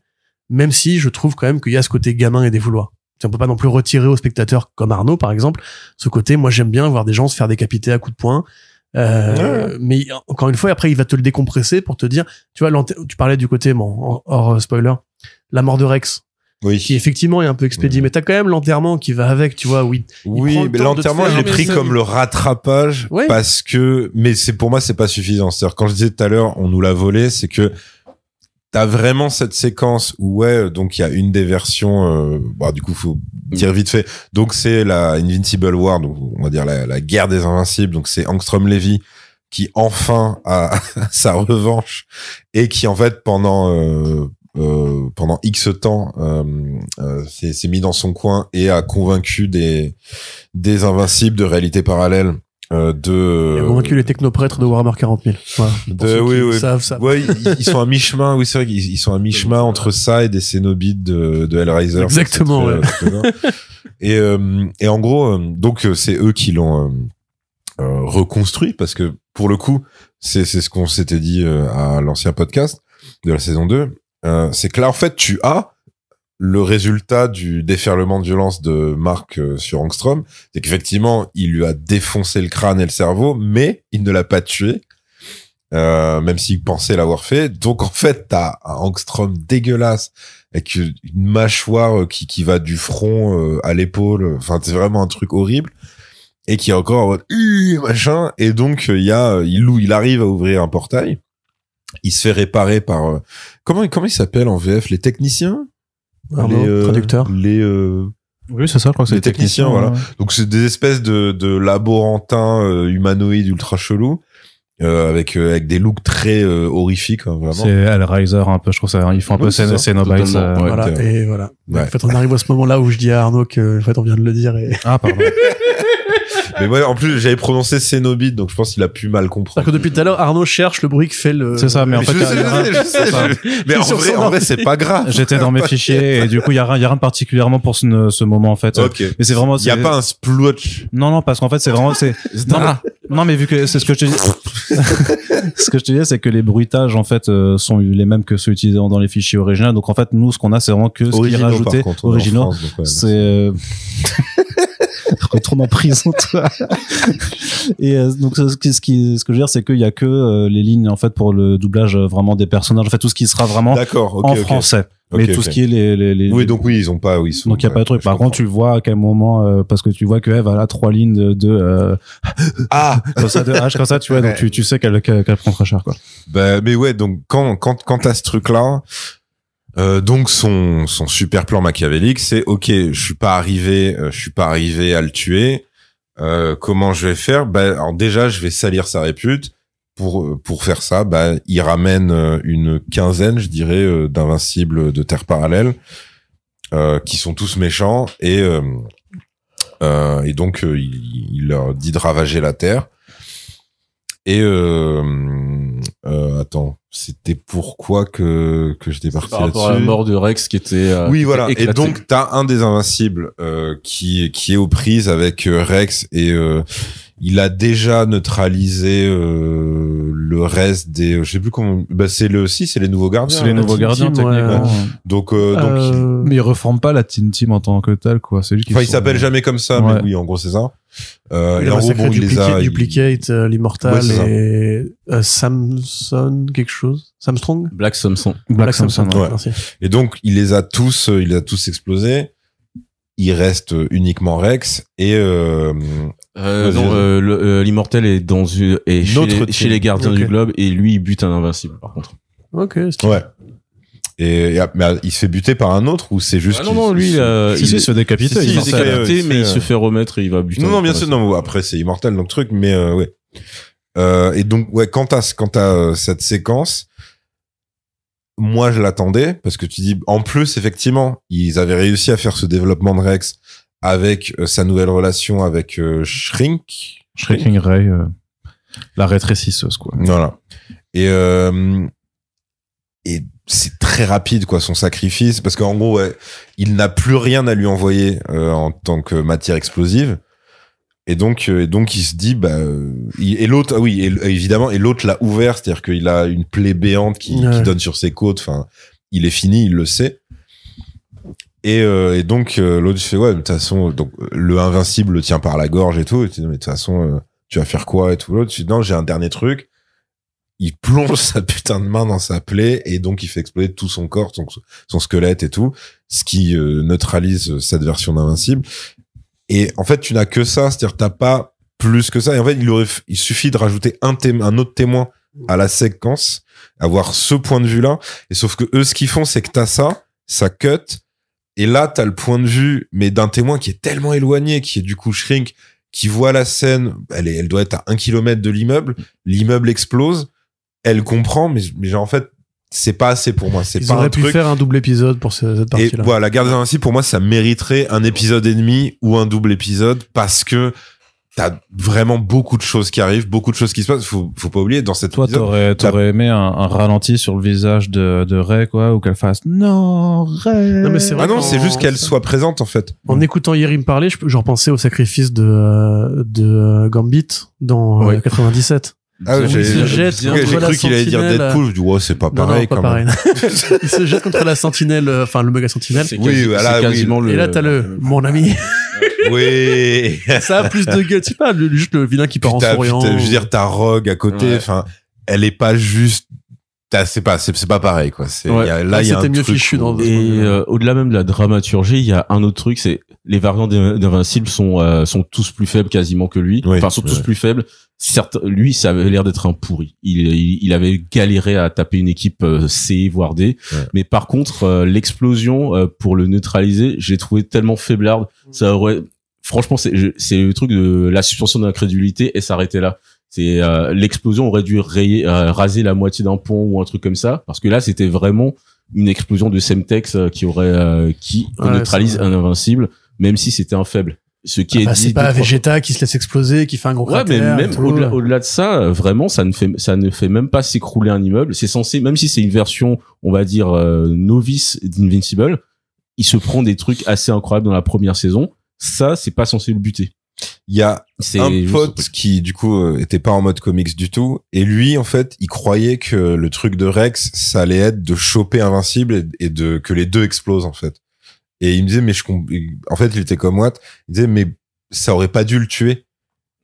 même si je trouve quand même qu'il y a ce côté gamin et dévouloir. On peut pas non plus retirer aux spectateurs, comme Arnaud, par exemple, ce côté, moi, j'aime bien voir des gens se faire décapiter à coups de poing. Mais encore une fois, après, il va te le décompresser pour te dire, tu vois, tu parlais du côté, bon, hors spoiler, la mort de Rex. Oui. Qui effectivement est un peu expédié, mais t'as quand même l'enterrement qui va avec, tu vois, oui, mais l'enterrement, je l'ai pris comme le rattrapage, parce que, mais pour moi, c'est pas suffisant. C'est-à-dire, quand je disais tout à l'heure, on nous l'a volé, c'est que t'as vraiment cette séquence où, donc il y a une des versions, du coup, faut dire vite fait. Donc, c'est la Invincible War, donc, on va dire la guerre des Invincibles. Donc, c'est Angstrom Levy qui, enfin, a sa revanche et qui, en fait, pendant X temps s'est mis dans son coin et a convaincu des Invincibles de réalité parallèle il a convaincu les technoprêtres de Warhammer 40 000. Voilà, oui. Savent ça. Ouais, ils sont à mi-chemin. Oui, c'est vrai qu'ils sont à mi-chemin entre ça et des Cénobites de Hellraiser. Exactement, ouais. Et en gros, donc c'est eux qui l'ont reconstruit parce que pour le coup, c'est ce qu'on s'était dit à l'ancien podcast de la saison 2. C'est que là, en fait, tu as le résultat du déferlement de violence de Mark sur Angstrom. C'est qu'effectivement, il lui a défoncé le crâne et le cerveau, mais il ne l'a pas tué, même s'il pensait l'avoir fait. Donc, en fait, t'as un Angstrom dégueulasse avec une mâchoire qui va du front à l'épaule. Enfin, c'est vraiment un truc horrible. Et qui est encore en mode machin. Et donc, il arrive à ouvrir un portail. Il se fait réparer par comment il s'appelle en VF, les techniciens, traducteurs, oui, c'est ça, je crois que c'est les techniciens, voilà. Donc c'est des espèces de laborantins humanoïdes ultra chelous avec des looks très horrifiques, hein, vraiment. C'est Hellraiser un peu, je trouve ça, ils font un peu Cenobites, voilà. Et voilà. Ouais. En fait, on arrive à ce moment-là où je dis à Arnaud que en fait on vient de le dire et ah pardon. Mais moi, en plus, j'avais prononcé Cénobite, donc je pense qu'il a pu mal comprendre. C'est-à-dire que depuis tout à l'heure, Arnaud cherche le bruit que fait le... C'est ça, mais en fait... Je sais. Mais en vrai, c'est pas grave. J'étais dans mes fichiers, et du coup, il y a rien particulièrement pour ce moment, en fait. Ok. Mais c'est vraiment... Il y a pas un splotch. Non, parce qu'en fait, c'est vraiment... Non, mais vu que c'est ce que je te dis... Ce que je te dis, c'est que les bruitages, en fait, sont les mêmes que ceux utilisés dans les fichiers originaux. Donc, en fait, nous, ce qu'on a, c'est vraiment que ce qui est rajouté. Originaux. C'est... Retourne en prison, toi. Et donc ce que je veux dire, c'est qu'il y a que les lignes en fait pour le doublage vraiment des personnages, en fait tout ce qui sera vraiment en français. Mais tout ce qui est les oui, donc oui, ils ont pas, oui. Donc il y a pas de truc. Par contre, tu vois à quel moment, parce que tu vois que Eve a là 3 lignes de comme ça, de H comme ça, tu vois, donc tu sais qu'elle prend très cher, quoi. Bah, mais ouais, donc quand t'as ce truc-là, donc son super plan machiavélique, c'est ok, je suis pas arrivé à le tuer. Comment je vais faire? Alors déjà, je vais salir sa répute. Pour faire ça, il ramène une quinzaine, je dirais, d'invincibles de Terre parallèle, qui sont tous méchants et donc il leur dit de ravager la Terre. Et attends, c'était pourquoi que j'étais parti là-dessus. Par rapport à la mort de Rex qui était oui, voilà. éclaté. Et donc t'as un des invincibles qui est aux prises avec Rex et il a déjà neutralisé le reste des je sais plus comment c'est les nouveaux gardiens. C'est les nouveaux gardiens techniquement. Donc mais ils reforment pas la Teen Team en tant que tel, quoi. C'est lui qui il s'appelle jamais comme ça, mais oui, en gros c'est ça. Et en gros, il les a Duplicate, l'Immortal et Samson quelque chose. Samstrong? Black Samson. Black Samson. Ouais. Merci. Et donc il les a tous explosés. Il reste uniquement Rex et l'Immortel est chez les gardiens du globe et lui il bute un invincible par contre. Ok. Ouais. Mais il se fait buter par un autre ou c'est juste lui il se fait décapiter. Il se fait décapiter, mais il se fait remettre et il va buter. Non, bien sûr, non. Après, c'est immortel donc truc, mais ouais. Et donc ouais, quand t'as cette séquence, moi je l'attendais parce que tu dis, en plus effectivement, ils avaient réussi à faire ce développement de Rex avec sa nouvelle relation avec Shrinking Ray, la rétrécisseuse quoi. Voilà. Et c'est très rapide quoi son sacrifice parce qu'en gros ouais, il n'a plus rien à lui envoyer en tant que matière explosive et donc il se dit et l'autre évidemment et l'autre l'a ouvert, c'est-à-dire qu'il a une plaie béante qui donne sur ses côtes, enfin il est fini, il le sait. Et donc l'autre fait ouais de toute façon donc le invincible le tient par la gorge et tout, et tu dis mais de toute façon tu vas faire quoi et tout, l'autre dit non j'ai un dernier truc. Il plonge sa putain de main dans sa plaie et donc il fait exploser tout son corps, son squelette et tout, ce qui neutralise cette version d'invincible. Et en fait, tu n'as que ça, c'est-à-dire t'as pas plus que ça. Et en fait, il suffit de rajouter un autre témoin à la séquence, avoir ce point de vue-là. Et sauf que eux, ce qu'ils font, c'est que t'as ça cut, et là, t'as le point de vue, mais d'un témoin qui est tellement éloigné, qui est du coup Shrink, qui voit la scène, elle doit être à 1 kilomètre de l'immeuble explose. Elle comprend, mais genre en fait, c'est pas assez pour moi. Ils auraient pu faire un double épisode pour cette partie-là. Et voilà, la Garde des Invincibles, pour moi, ça mériterait un épisode et demi ou un double épisode parce que t'as vraiment beaucoup de choses qui arrivent, beaucoup de choses qui se passent. Faut pas oublier, dans cet épisode. T'aurais aimé un ralenti sur le visage de Ray, quoi, ou qu'elle fasse non, Ray. Non, mais c'est vrai c'est juste qu'elle soit présente, en fait. En écoutant Yeri me parler, je repensais au sacrifice de Gambit dans 97. Ah oui, il se jette j'ai cru qu'il allait dire Deadpool, je dis ouais c'est pas pareil non, pas pareil. Il se jette contre la sentinelle, enfin le méga sentinelle. Voilà, quasiment le... Et là t'as mon ami. Oui. Ça a plus de gueule, c'est pas juste le vilain qui part en souriant. Je veux dire t'as Rogue à côté, enfin elle est pas juste c'est pas pareil quoi, il y a c'était un mieux truc fichu dans au-delà même de la dramaturgie, il y a un autre truc, c'est les variants d'Invincible sont tous plus faibles quasiment que lui. Enfin sont tous plus faibles. Certes, lui, ça avait l'air d'être un pourri. Il avait galéré à taper une équipe C voire D. Mais par contre, l'explosion pour le neutraliser, j'ai trouvé tellement faiblarde. Ça aurait, franchement, c'est le truc de la suspension de l'incrédulité et s'arrêter là. C'est l'explosion aurait dû raser la moitié d'un pont ou un truc comme ça, parce que là, c'était vraiment une explosion de Semtex qui neutralise un invincible, même si c'était un faible. Ce qui est dit, c'est pas Vegeta qui se laisse exploser, qui fait un gros cratère. Mais même au-delà de ça, vraiment, ça ne fait même pas s'écrouler un immeuble. C'est censé, même si c'est une version, on va dire, novice d'Invincible, il se prend des trucs assez incroyables dans la première saison. Ça, c'est pas censé le buter. Il y a un pote qui, du coup, était pas en mode comics du tout. Et lui, en fait, il croyait que le truc de Rex, ça allait être de choper Invincible et que les deux explosent, en fait. Et il me disait, mais en fait, il était comme Watt. Il disait, mais ça aurait pas dû le tuer.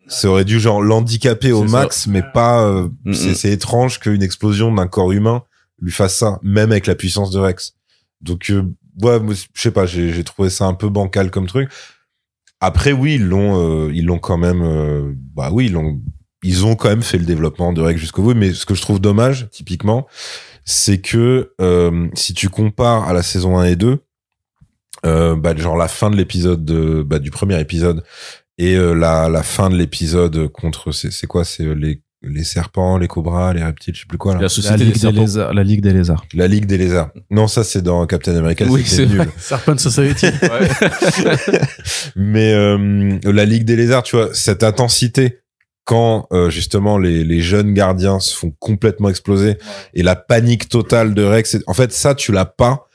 Ça aurait dû, genre, l'handicaper au max, mais pas, c'est étrange qu'une explosion d'un corps humain lui fasse ça, même avec la puissance de Rex. Donc, ouais, je sais pas, j'ai trouvé ça un peu bancal comme truc. Après, oui, ils l'ont quand même, ils ont quand même fait le développement de Rex jusqu'au bout. Mais ce que je trouve dommage, typiquement, c'est que, si tu compares à la saison 1 et 2, genre la fin de l'épisode du premier épisode et la fin de l'épisode contre c'est quoi, c'est les serpents, les cobras, les reptiles, je sais plus quoi là. La Ligue des Lézards. La Ligue des Lézards. Non, ça c'est dans Captain America, oui, c'était nul. Serpent Society. Mais la Ligue des Lézards, tu vois, cette intensité quand justement les jeunes gardiens se font complètement exploser et la panique totale de Rex, en fait ça tu l'as pas.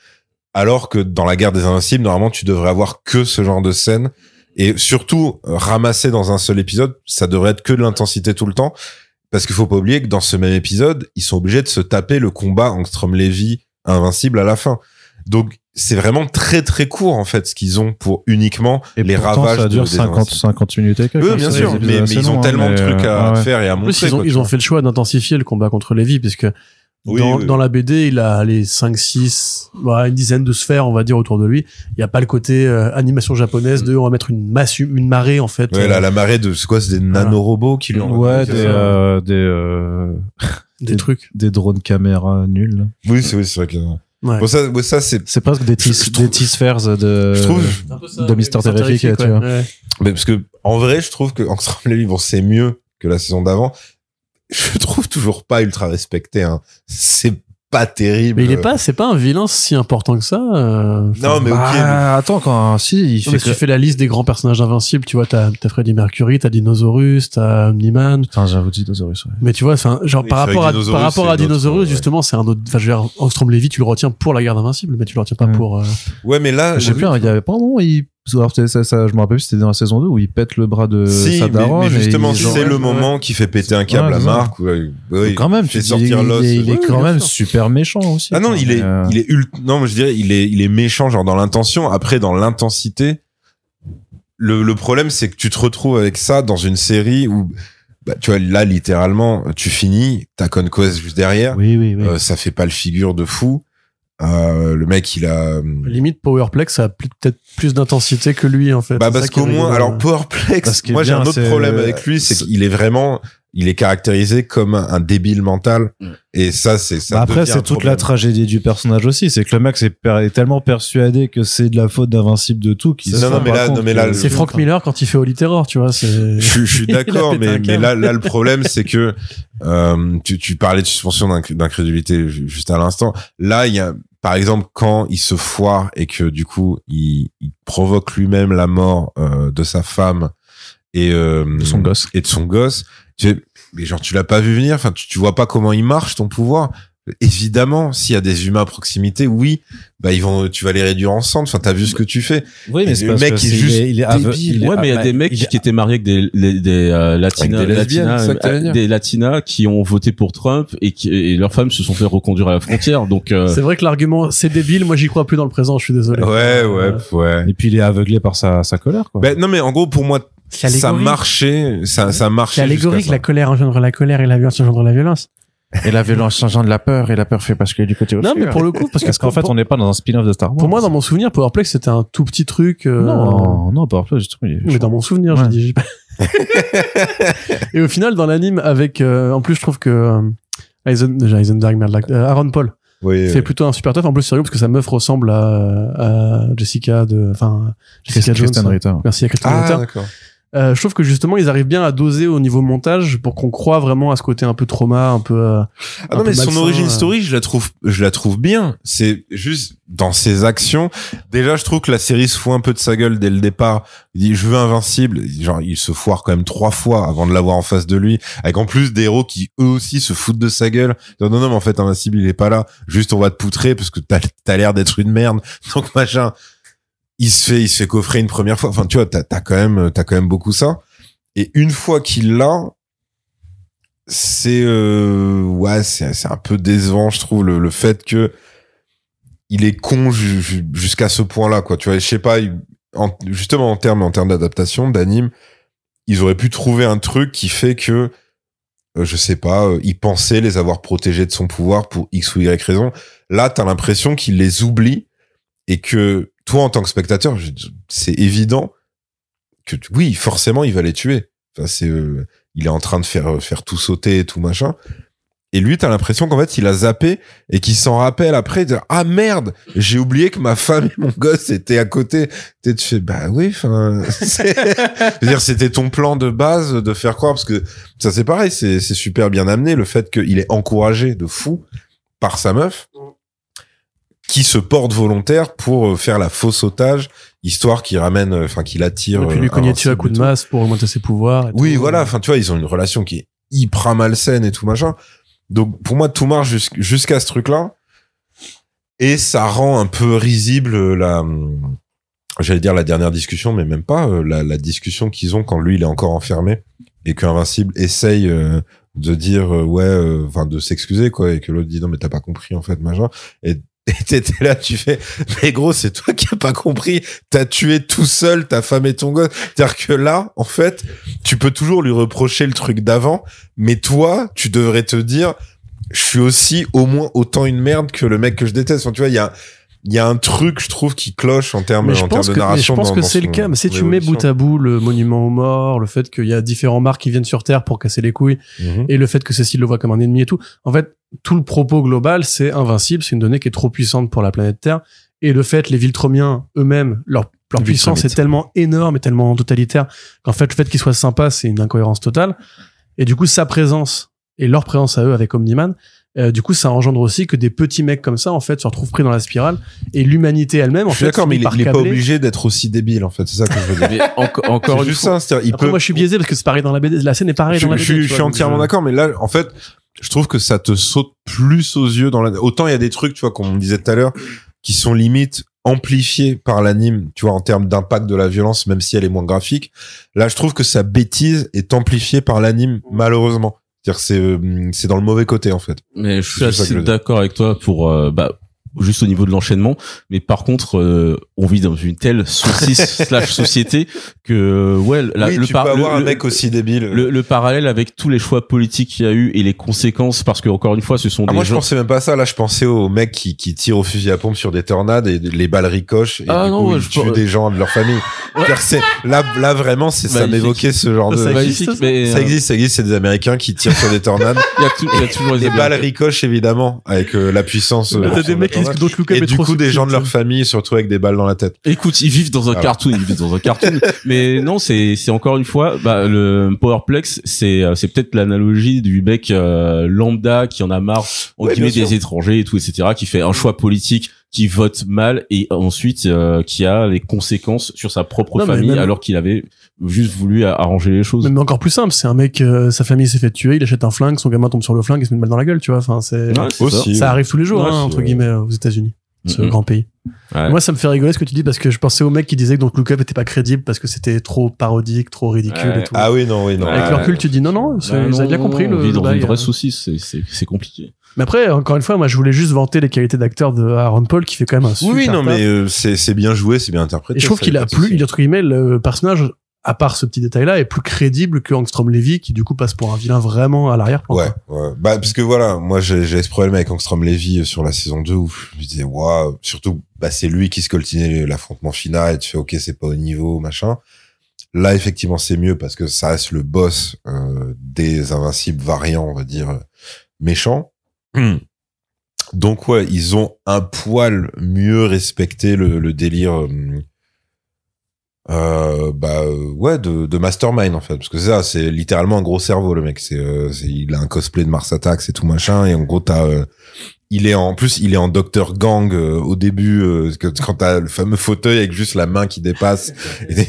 Alors que dans la guerre des Invincibles, normalement, tu devrais avoir que ce genre de scène. Et surtout, ramassé dans un seul épisode, ça devrait être que de l'intensité tout le temps. Parce qu'il faut pas oublier que dans ce même épisode, ils sont obligés de se taper le combat Angstrom Levy Invincible à la fin. Donc, c'est vraiment très très court, en fait, ce qu'ils ont pour uniquement et les pourtant, ravages. Ça dure 50 minutes et quelques. Oui, bien sûr. Mais ils ont tellement de trucs à faire et à montrer. En plus, ils ont fait le choix d'intensifier le combat contre Levy, puisque dans la BD, il a les 5-6, une dizaine de sphères, on va dire, autour de lui. Il n'y a pas le côté animation japonaise de on va mettre une marée, en fait. Ouais, la marée de, c'est quoi, c'est des nanorobots qui lui ont... Ouais, des trucs. Des drones caméra nuls. Oui, c'est vrai que... Ouais. Bon, ça c'est presque des T-Spheres de Mister Terrific, tu vois. Ouais. mais parce que en vrai je trouve que Angstrom Levy, bon, c'est mieux que la saison d'avant. Je trouve toujours pas ultra respecté, hein. C'est pas terrible. Mais c'est pas un vilain si important que ça. Non, mais ok. Attends, si, Si tu fais la liste des grands personnages invincibles, tu vois, t'as Freddie Mercury, t'as Dinosaurus, t'as Omni-Man. Putain, j'avoue Dinosaurus, ouais. Mais tu vois, enfin, genre, Oui, par rapport à Dinosaurus, ouais. justement, c'est un autre, enfin, je veux dire, Angstrom Levy, tu le retiens pour la garde invincible, mais tu le retiens pas pour, Ouais, mais là, Je sais plus, il y avait pas un moment où alors, ça, je me rappelle plus, c'était dans la saison 2 où il pète le bras de si, sa daronne. mais justement, et c'est le moment qui fait péter un câble à Marc. Quand même, fait tu sortir l'os. il est Ouais, quand bien même sûr. super méchant aussi. Ah non, il est non, mais je dirais, il est méchant, genre dans l'intention. Après, dans l'intensité, le problème, c'est que tu te retrouves avec ça dans une série où, bah, tu vois, là, littéralement, tu finis, t'as Conquest juste derrière. Oui. Ça fait pas le figure de fou. Le mec, il a limite, Powerplex a peut-être plus d'intensité que lui, en fait. bah C'est parce ça qui est qu'au moins, rigolo. alors Powerplex, qui est moi j'ai bien, un autre c'est- problème avec lui, c'est qu'il est vraiment, il est caractérisé comme un débile mental, et ça c'est ça. Bah après, devient c'est un toute problème. la tragédie du personnage aussi. C'est que le mec est tellement persuadé que c'est de la faute d'Invincible de tout qu'il Non, se non, rend mais pas là- compte non, mais que- là, C'est Frank Miller quand il fait Holy Terror, tu vois, c'est... Je suis d'accord, Il a pété un mais câble. là le problème c'est que tu parlais de suspension d'incrédulité juste à l'instant. Là, il y a par exemple quand il se foire et que du coup il provoque lui-même la mort de sa femme et de son gosse. et de son gosse. Mais genre tu l'as pas vu venir. Enfin, tu vois pas comment il marche ton pouvoir. Évidemment, s'il y a des humains à proximité, oui, bah tu vas les réduire ensemble. Enfin, t'as vu ce que tu fais. Oui, mais Et c'est le parce mec que est juste débile. Ouais, mais il y a des mecs qui étaient mariés avec des latinas, Avec des lesbiennes, c'est ça que t'allais dire. des latinas qui ont voté pour Trump et leurs femmes se sont fait reconduire à la frontière. Donc, C'est vrai que l'argument, c'est débile, moi j'y crois plus dans le présent, je suis désolé. Ouais. Et puis il est aveuglé par sa colère, quoi. Ben non, mais en gros, pour moi, C'est ça allégorique. marchait, ça marchait. C'est allégorique, jusqu'à la ça. colère engendre la colère et la violence engendre la violence. Et la violence engendre la peur, et la peur fait basculer du côté Non, mais pour le coup, parce qu'en fait, on n'est pas dans un spin-off de Star Wars. pour moi, dans mon souvenir, Powerplex, c'était un tout petit truc, Non, Powerplay, justement, il est mais dans mon souvenir, Ouais. je dis. Et au final, dans l'anime, avec, en plus, je trouve que Heisenberg, merde, Aaron Paul Oui, fait plutôt un super tough. En plus, sérieux, parce que sa meuf ressemble à Jessica Jessica Jones. Kristen Ritter. Merci à Kristen Ah, Ritter. d'accord. Je trouve que justement, ils arrivent bien à doser au niveau montage pour qu'on croit vraiment à ce côté un peu trauma, un peu. Ah un non, peu mais son malsain, origin story, je la trouve bien. C'est juste dans ses actions. Déjà, je trouve que la série se fout un peu de sa gueule dès le départ. Il dit, je veux Invincible. Genre, il se foire quand même 3 fois avant de l'avoir en face de lui. Avec en plus des héros qui, eux aussi, se foutent de sa gueule. Non, mais en fait, Invincible, il est pas là. Juste, on va te poutrer parce que t'as l'air d'être une merde. Donc, machin. Il se fait coffrer une première fois. Enfin, tu vois, t'as quand même beaucoup ça. Et une fois qu'il l'a, c'est un peu décevant, je trouve, le fait que il est con jusqu'à ce point-là, quoi. Tu vois, je sais pas, justement en termes d'adaptation, d'anime, ils auraient pu trouver un truc qui fait que, je sais pas, il pensait les avoir protégés de son pouvoir pour X ou Y raison. Là, t'as l'impression qu'il les oublie et que toi, en tant que spectateur, c'est évident que oui, forcément, il va les tuer. Enfin, il est en train de faire tout sauter et tout machin. Et lui, t'as l'impression qu'en fait, il a zappé et qu'il s'en rappelle après. De, ah merde, j'ai oublié que ma femme et mon gosse étaient à côté. Tu fais, bah oui, enfin, c'est-à-dire, c'était ton plan de base de faire croire, parce que ça, c'est pareil, c'est super bien amené, le fait qu'il est encouragé de fou par sa meuf, qui se porte volontaire pour faire la fausse otage, histoire qu'il ramène, enfin, qu'il attire. Et puis lui cogner dessus à coups de masse pour augmenter ses pouvoirs. Oui, voilà. Enfin, tu vois, ils ont une relation qui est hyper malsaine et tout machin. Donc, pour moi, tout marche jusqu'à ce truc-là. Et ça rend un peu risible j'allais dire la dernière discussion, mais même pas, la discussion qu'ils ont quand lui, il est encore enfermé et qu'Invincible essaye, de dire, enfin, de s'excuser, quoi, et que l'autre dit non, mais t'as pas compris, en fait, machin. Et t'étais là, tu fais, mais gros, c'est toi qui as pas compris. T'as tué tout seul ta femme et ton gosse. C'est-à-dire que là, en fait, tu peux toujours lui reprocher le truc d'avant, mais toi, tu devrais te dire, je suis aussi au moins autant une merde que le mec que je déteste. Enfin, tu vois, il il y a un truc, je trouve, qui cloche en termes de narration. Mais je pense que c'est le cas. Mais si tu mets bout à bout le monument aux morts, le fait qu'il y a différents marques qui viennent sur Terre pour casser les couilles, et le fait que Cécile le voit comme un ennemi et tout, en fait, tout le propos global, c'est invincible, c'est une donnée qui est trop puissante pour la planète Terre. Et le fait, les Viltromiens eux-mêmes, leur puissance est tellement énorme et tellement totalitaire qu'en fait, le fait qu'ils soient sympas, c'est une incohérence totale. Et du coup, sa présence et leur présence à eux avec Omni-Man, du coup, ça engendre aussi que des petits mecs comme ça, en fait, se retrouvent pris dans la spirale, et l'humanité elle-même, en fait, d'accord, mais il est pas obligé d'être aussi débile, en fait, c'est ça que je veux dire. Encore une fois. Après, moi, je suis biaisé parce que c'est pareil dans la BD, la scène est pareille dans la BD. Je suis entièrement d'accord, mais là, en fait, je trouve que ça te saute plus aux yeux autant il y a des trucs, tu vois, comme on disait tout à l'heure, qui sont limite amplifiés par l'anime, tu vois, en termes d'impact de la violence, même si elle est moins graphique. Là, je trouve que sa bêtise est amplifiée par l'anime, malheureusement. C'est dans le mauvais côté, en fait. Mais je suis assez d'accord avec toi pour juste au niveau de l'enchaînement, mais par contre on vit dans une telle saucisse / société que tu peux avoir un mec aussi débile. Le parallèle avec tous les choix politiques qu'il y a eu et les conséquences, parce que encore une fois ce sont des moi je pensais même pas à ça, là je pensais aux mecs qui tirent au fusil à pompe sur des tornades et les balles ricochent et ils tuent des gens de leur famille. C'est là vraiment ça m'évoquait ce genre de ça existe, ça existe, c'est des Américains qui tirent sur des tornades. Il y a toujours des balles ricochent évidemment avec la puissance des mecs et du coup des gens de leur famille surtout avec des balles dans la tête. Écoute, ils vivent dans un cartoon, mais non, c'est encore une fois le Powerplex, c'est peut-être l'analogie du mec lambda qui en a marre des étrangers et tout, etc., qui fait un choix politique, qui vote mal et ensuite qui a les conséquences sur sa propre famille alors qu'il avait juste voulu arranger les choses. Mais encore plus simple, c'est un mec, sa famille s'est fait tuer, il achète un flingue, son gamin tombe sur le flingue et se met une balle dans la gueule, tu vois. Enfin, ça arrive tous les jours, entre guillemets, aux États-Unis, ce grand pays. Ouais. Moi, ça me fait rigoler ce que tu dis parce que je pensais au mec qui disait que donc Look Up était pas crédible parce que c'était trop parodique, trop ridicule et tout. Ah oui, non. Avec le recul, tu dis non, vous avez bien compris le. On vit dans une vraie saucisse, c'est compliqué. Mais après, encore une fois, moi, je voulais juste vanter les qualités d'acteur de Aaron Paul qui fait quand même un super taf. Mais c'est bien joué, c'est bien interprété. Et je trouve qu'il a entre guillemets, le personnage, à part ce petit détail-là, est plus crédible que Angstrom Levy, qui du coup passe pour un vilain vraiment à l'arrière-plan. Ouais. Bah, parce que voilà, moi, j'ai ce problème avec Angstrom Levy sur la saison 2 où je me disais, waouh, surtout, c'est lui qui scoltinait l'affrontement final et tu fais, ok, c'est pas au niveau, machin. Là, effectivement, c'est mieux parce que ça reste le boss, des invincibles variants, on va dire, méchants. Donc, ils ont un poil mieux respecté le délire, de Mastermind, en fait, parce que c'est littéralement un gros cerveau, le mec. Il a un cosplay de Mars Attacks et tout machin, et en gros il est en Dr. Gang au début, quand t'as le fameux fauteuil avec juste la main qui dépasse. Et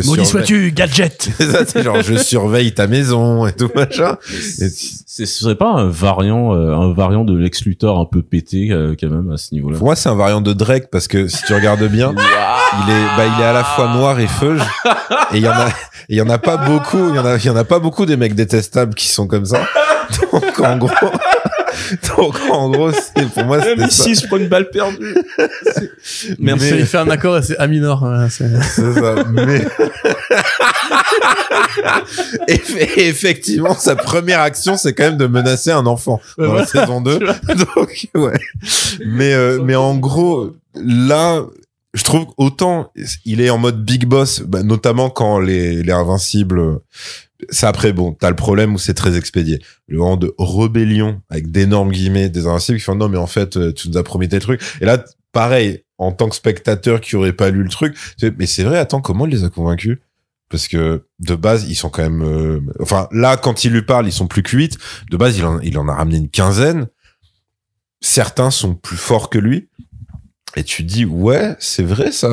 maudit sois-tu, gadget. C'est genre je surveille ta maison et tout machin. Ce serait pas un variant de Lex Luthor un peu pété quand même à ce niveau-là. Pour moi, c'est un variant de Drake parce que si tu regardes bien, il est à la fois noir et feuge. Et il y en a pas beaucoup. Il y en a pas beaucoup des mecs détestables qui sont comme ça. Donc en gros, pour moi, c'était même ici, il se prend une balle perdue. Mais il fait un accord et c'est A minor. C'est ça. Mais et effectivement, sa première action, c'est quand même de menacer un enfant dans la saison 2. Donc, Mais en gros, là, je trouve autant il est en mode big boss, notamment quand les invincibles. Ça après t'as le problème où c'est très expédié. Le moment de rébellion avec d'énormes guillemets des invincibles qui font non mais en fait tu nous as promis tes trucs. Et là pareil en tant que spectateur qui aurait pas lu le truc, mais c'est vrai, attends, comment il les a convaincus? Parce que de base ils sont quand même là quand il lui parle ils sont plus que 8. De base il en a ramené une quinzaine. Certains sont plus forts que lui. Et tu dis, ouais, c'est vrai, ça.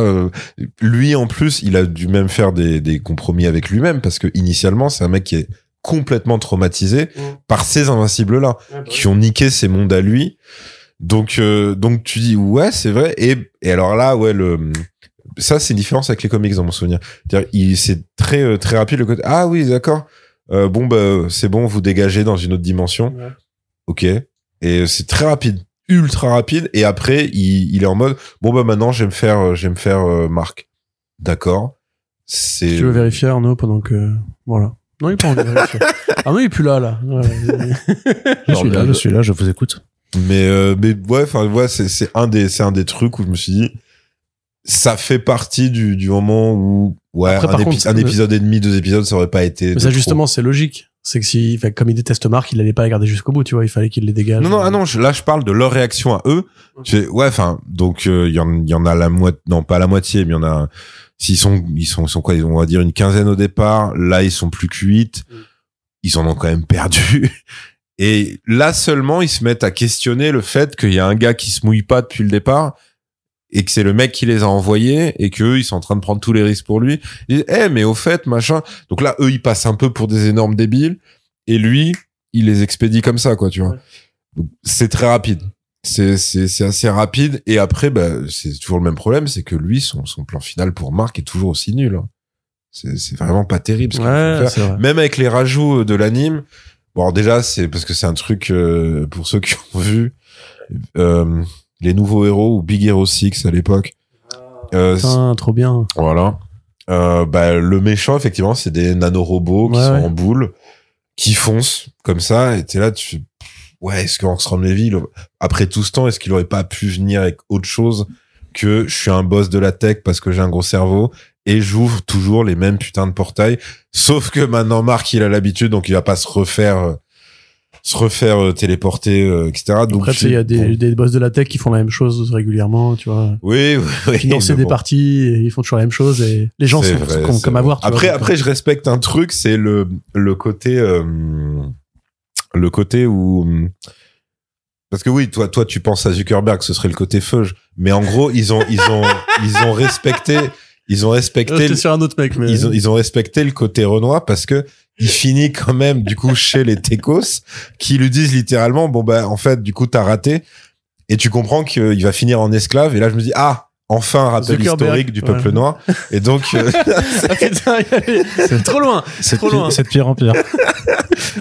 Lui, en plus, il a dû même faire des compromis avec lui-même parce que initialement, c'est un mec qui est complètement traumatisé par ces invincibles-là, qui ont niqué ses mondes à lui. Donc tu dis, ouais, c'est vrai. Et alors là, ça, c'est une différence avec les comics dans mon souvenir. C'est-à-dire, c'est très, très rapide le côté. Ah oui, d'accord. C'est bon, vous dégagez dans une autre dimension. Ouais. Ok. Et c'est très rapide. Ultra rapide, et après il est en mode maintenant je vais me faire Marc. D'accord. Si tu veux vérifier, Arnaud, pendant que voilà. Non, il est pas en vérifier. Arnaud il est plus là. Ouais, je suis là, je vous écoute. Mais ouais, enfin, ouais, c'est un des trucs où je me suis dit, ça fait partie du moment où, ouais, Après, un épisode et demi, 2 épisodes, ça aurait pas été. Mais ça, justement, c'est logique. C'est que si, enfin, comme il déteste Marc, il allait pas les garder jusqu'au bout, tu vois, il fallait qu'il les dégage. Non, là, je parle de leur réaction à eux. Ouais, enfin, donc, il y en a la moitié, non, pas la moitié, mais il y en a, ils sont quoi, on va dire une quinzaine au départ. Là, ils sont plus que 8. Ils en ont quand même perdu. Et là seulement, ils se mettent à questionner le fait qu'il y a un gars qui se mouille pas depuis le départ et que c'est le mec qui les a envoyés et qu'eux, ils sont en train de prendre tous les risques pour lui. Ils disent, mais au fait, machin. Donc là, eux, ils passent un peu pour des énormes débiles et lui, il les expédie comme ça, quoi, tu vois. Donc, c'est très rapide. C'est assez rapide. Et après, c'est toujours le même problème, c'est que lui, son plan final pour Marc est toujours aussi nul. Hein. C'est vraiment pas terrible ce qu'il faut faire. Même avec les rajouts de l'anime. Bon, alors déjà, c'est parce que c'est un truc, pour ceux qui ont vu, les nouveaux héros ou Big Hero 6 à l'époque. Putain, trop bien. Voilà. Le méchant, effectivement, c'est des nanorobots qui sont en boule, qui foncent comme ça, et t'es là, est-ce qu'Angstrom Levy, après tout ce temps, est-ce qu'il aurait pas pu venir avec autre chose que je suis un boss de la tech parce que j'ai un gros cerveau et j'ouvre toujours les mêmes putains de portails, sauf que maintenant Marc il a l'habitude, donc il va pas se refaire téléporter, etc. Donc après, il y a des boss de la tech qui font la même chose régulièrement, tu vois. Oui. Financer des parties, et ils font toujours la même chose et les gens sont comme à voir. Après, je respecte un truc, c'est le côté où, parce que oui, toi, tu penses à Zuckerberg, ce serait le côté feuge. Mais en gros, ils ont respecté. J'étais sur un autre mec, mais ils ont respecté le côté Renoir parce que il finit quand même du coup chez les Techos qui lui disent littéralement en fait du coup t'as raté et tu comprends qu'il va finir en esclave et là je me dis enfin un rappel historique du peuple noir et donc c'est trop loin, c'est de pire en pire.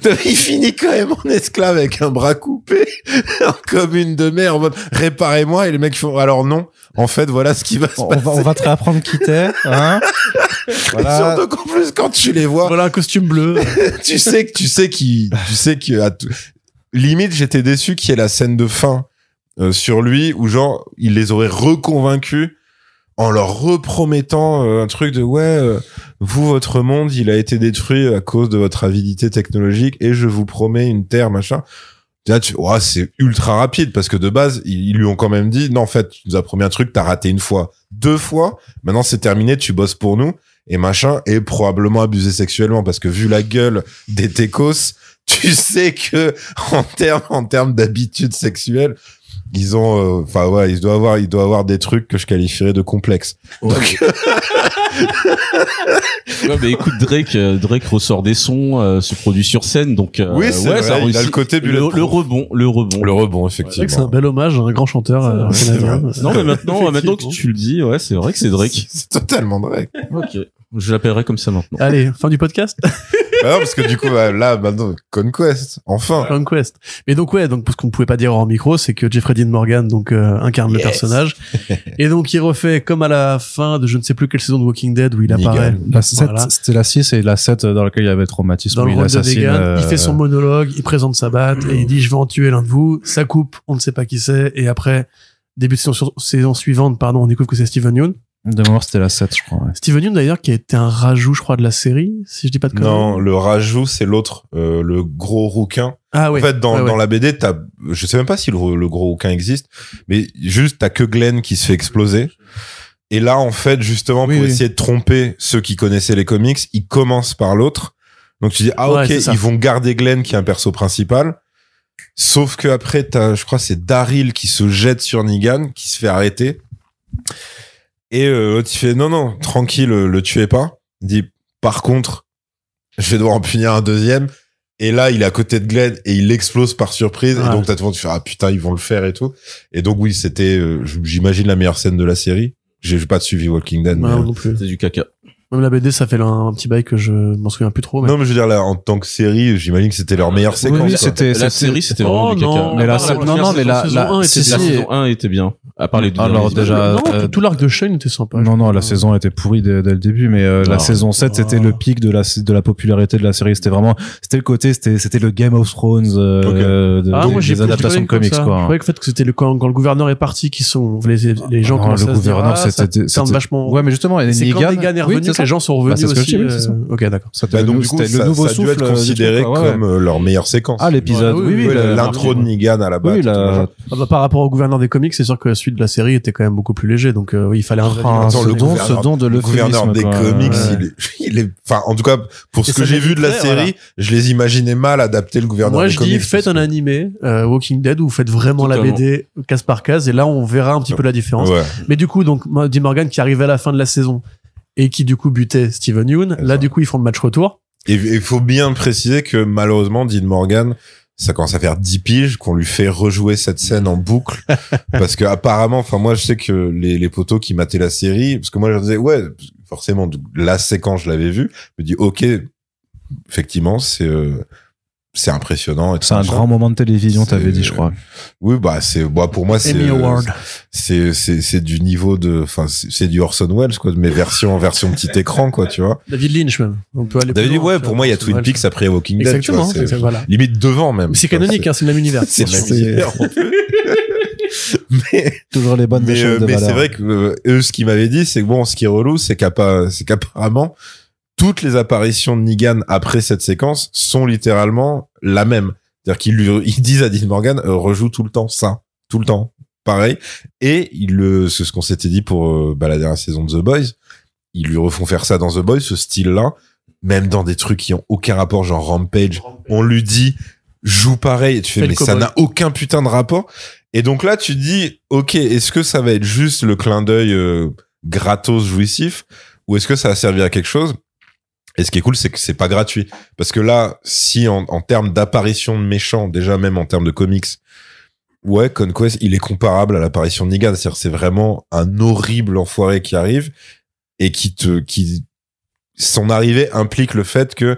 Il finit quand même en esclave avec un bras coupé en commune de mer en mode réparez-moi et les mecs font alors non en fait voilà ce qui va se passer. On va te réapprendre qui t'es, hein. Voilà. Surtout qu'en plus quand tu les vois, voilà un costume bleu. tu sais que limite j'étais déçu qu'il y ait la scène de fin sur lui où genre il les aurait reconvaincus en leur repromettant un truc de vous votre monde il a été détruit à cause de votre avidité technologique et je vous promets une terre machin. Là, c'est ultra rapide parce que de base ils lui ont quand même dit non en fait tu nous as promis un truc, t'as raté 1 fois, 2 fois, maintenant c'est terminé, tu bosses pour nous et machin, et probablement abusé sexuellement parce que vu la gueule des Techos, tu sais que en termes d'habitude sexuelle ils ont il doit avoir des trucs que je qualifierais de complexes. Donc mais écoute, Drake ressort des sons, se produit sur scène, donc oui, c'est vrai, ça il a le côté le rebond, effectivement. C'est un bel hommage à un grand chanteur canadien. Non, mais maintenant que tu le dis, c'est vrai que c'est Drake. C'est totalement Drake. Ok, je l'appellerai comme ça maintenant. Allez, fin du podcast. Non, parce que du coup là maintenant Conquest, enfin. Conquest. Mais donc ce qu'on pouvait pas dire en micro, c'est que Jeffrey Dean Morgan incarne le personnage et donc il refait comme à la fin de je ne sais plus quelle saison de Walking Dead où il apparaît. C'était la 6 et la 7 dans laquelle il y avait traumatisme. Dans le rôle de Negan, il fait son monologue, il présente sa batte et il dit je vais en tuer l'un de vous. Ça coupe, on ne sait pas qui c'est et après début de saison suivante, on découvre que c'est Steven Yeun. De mémoire, c'était la 7, je crois. Ouais. Steven Yeun, d'ailleurs, qui a été un rajout, je crois, de la série, si je dis pas de conneries. Non, le rajout, c'est l'autre, le gros rouquin. Ah oui. En fait, dans la BD, je sais même pas si le gros rouquin existe, mais juste, t'as que Glenn qui se fait exploser. Et là, en fait, justement, pour essayer de tromper ceux qui connaissaient les comics, ils commencent par l'autre. Donc tu dis, ok, ils vont garder Glenn, qui est un perso principal. Sauf que après, je crois, c'est Daryl qui se jette sur Negan, qui se fait arrêter. Et l'autre il fait non tranquille, le tuez pas. Il dit par contre je vais devoir en punir un deuxième et là il est à côté de Glenn et il explose par surprise et donc t'as tout le monde qui fait putain ils vont le faire et tout et donc oui c'était j'imagine la meilleure scène de la série. J'ai pas suivi Walking Dead non plus. C'est du caca. Même la BD, ça fait un petit bail que je m'en souviens plus trop. Mais... Non, mais je veux dire, là, en tant que série, j'imagine que c'était leur meilleure séquence. Oui, quoi. La série, c'était vraiment du caca. Mais la saison 1 était bien. À part les deux. Alors déjà, tout l'arc de Shane était sympa. Non, la saison était pourrie dès le début, mais la saison 7, c'était le pic de la popularité de la série. C'était le côté, c'était le Game of Thrones des adaptations de comics, quoi. Je croyais que c'était quand le gouverneur est parti, les gens commençaient à se dire, c'était vachement. Ouais, mais justement, c'est quand Negan est revenu que les gens sont revenus aussi. Ok, d'accord. Donc du coup, le nouveau souffle, ça a dû être considéré comme leur meilleure séquence. Ah, l'épisode. Oui, l'intro de Negan à la base. Par rapport au gouverneur des comics, c'est sûr que la suite de la série était quand même beaucoup plus léger, donc oui, il fallait un vrai. Ce don de le gouverneur des comics, il est, enfin, en tout cas, pour ce que j'ai vu de la série, je les imaginais mal adapter le gouverneur des comics. Moi, je dis, faites un animé, Walking Dead, où vous faites vraiment la BD case par case, et là, on verra un petit peu la différence. Mais du coup, donc, Dean Morgan qui arrivait à la fin de la saison, et qui, du coup, butait Steven Yeun, là, du coup, ils font le match retour. Et il faut bien préciser que, malheureusement, Dean Morgan, ça commence à faire 10 piges qu'on lui fait rejouer cette scène en boucle parce que apparemment, enfin moi je sais que les potos qui mataient la série, parce que moi je disais ouais forcément la séquence je l'avais vue, je me dis ok effectivement c'est impressionnant. C'est un grand moment de télévision, t'avais dit, je crois. Oui, pour moi, c'est du niveau c'est du Orson Welles, quoi, mais version petit écran, quoi, tu vois. David Lynch, même. On peut aller David, pour moi, il y a Twin Peaks après Walking Dead. Exactement, tu vois, voilà. Limite devant, même. C'est canonique, c'est le même univers. C'est le même univers. Mais toujours les bonnes échelles de valeur. Mais c'est vrai que eux, ce qu'ils m'avaient dit, c'est que bon, ce qui est relou, c'est qu'apparemment, toutes les apparitions de Negan après cette séquence sont littéralement la même. C'est-à-dire qu'ils disent à Dean Morgan, rejoue tout le temps ça. Tout le temps. Pareil. Et c'est ce qu'on s'était dit pour, la dernière saison de The Boys. Ils lui refont faire ça dans The Boys, ce style-là. Même dans des trucs qui ont aucun rapport, genre Rampage. On lui dit, joue pareil. Et tu fais, mais ça n'a aucun putain de rapport. Et donc là, tu te dis, ok, est-ce que ça va être juste le clin d'œil, gratos jouissif? Ou est-ce que ça va servir à quelque chose? Et ce qui est cool, c'est que c'est pas gratuit. Parce que là, si en termes d'apparition de méchants, déjà même en termes de comics, ouais, Conquest, il est comparable à l'apparition de Negan. C'est-à-dire, c'est vraiment un horrible enfoiré qui arrive et son arrivée implique le fait que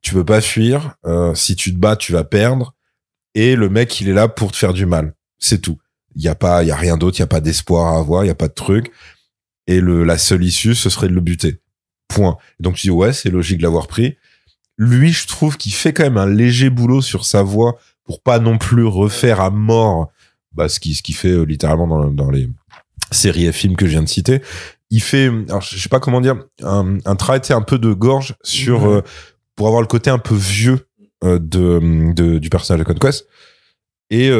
tu peux pas fuir. Si tu te bats, tu vas perdre. Et le mec, il est là pour te faire du mal. C'est tout. Il y a rien d'autre. Il y a pas d'espoir à avoir. Il y a pas de truc. Et la seule issue, ce serait de le buter. Point. Donc tu dis ouais, c'est logique de l'avoir pris. Lui, je trouve qu'il fait quand même un léger boulot sur sa voix pour pas non plus refaire à mort ce qu'il fait littéralement dans les séries et films que je viens de citer. Il fait, alors je sais pas comment dire, un travail un peu de gorge sur pour avoir le côté un peu vieux du personnage de Conquest. Et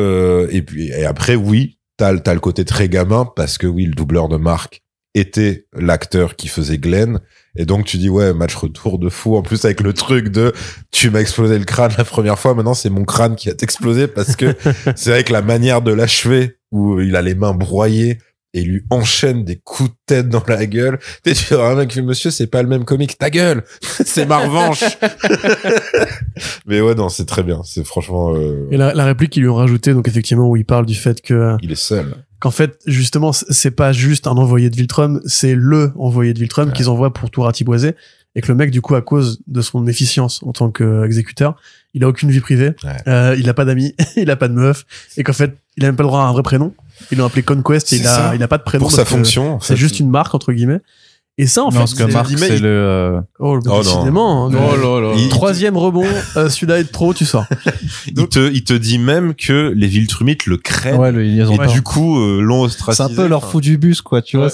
après oui, t'as le côté très gamin parce que oui, le doubleur de Mark était l'acteur qui faisait Glenn. Et donc, tu dis, ouais, match retour de fou. En plus, avec le truc de, tu m'as explosé le crâne la première fois. Maintenant, c'est mon crâne qui a explosé parce que c'est vrai que la manière de l'achever où il a les mains broyées et il lui enchaîne des coups de tête dans la gueule. Tu vois un mec qui fait, monsieur, c'est pas le même comique. Ta gueule! C'est ma revanche! Mais ouais, non, c'est très bien. C'est franchement, Et la réplique qu'ils lui ont rajoutée, donc effectivement, où il parle du fait que, il est seul. Qu'en fait, justement, c'est pas juste un envoyé de Viltrum, c'est le envoyé de Viltrum qu'ils envoient pour tout ratiboiser. Et que le mec, du coup, à cause de son efficience en tant qu'exécuteur, il a aucune vie privée, il a pas d'amis, il a pas de meuf, et qu'en fait, il a même pas le droit à un vrai prénom. Ils l'ont appelé Conquest et il a pas de prénom. Pour sa fonction. C'est juste une marque, entre guillemets. Et ça, en fait, parce que Marc, c'est le... décidément. Troisième rebond, celui-là est trop, tu sors. Donc, il te dit même que les Viltrumites le craignent. Ouais, ils ont et du coup, l'ont ostracisé. C'est un peu leur fou du bus, quoi, tu vois.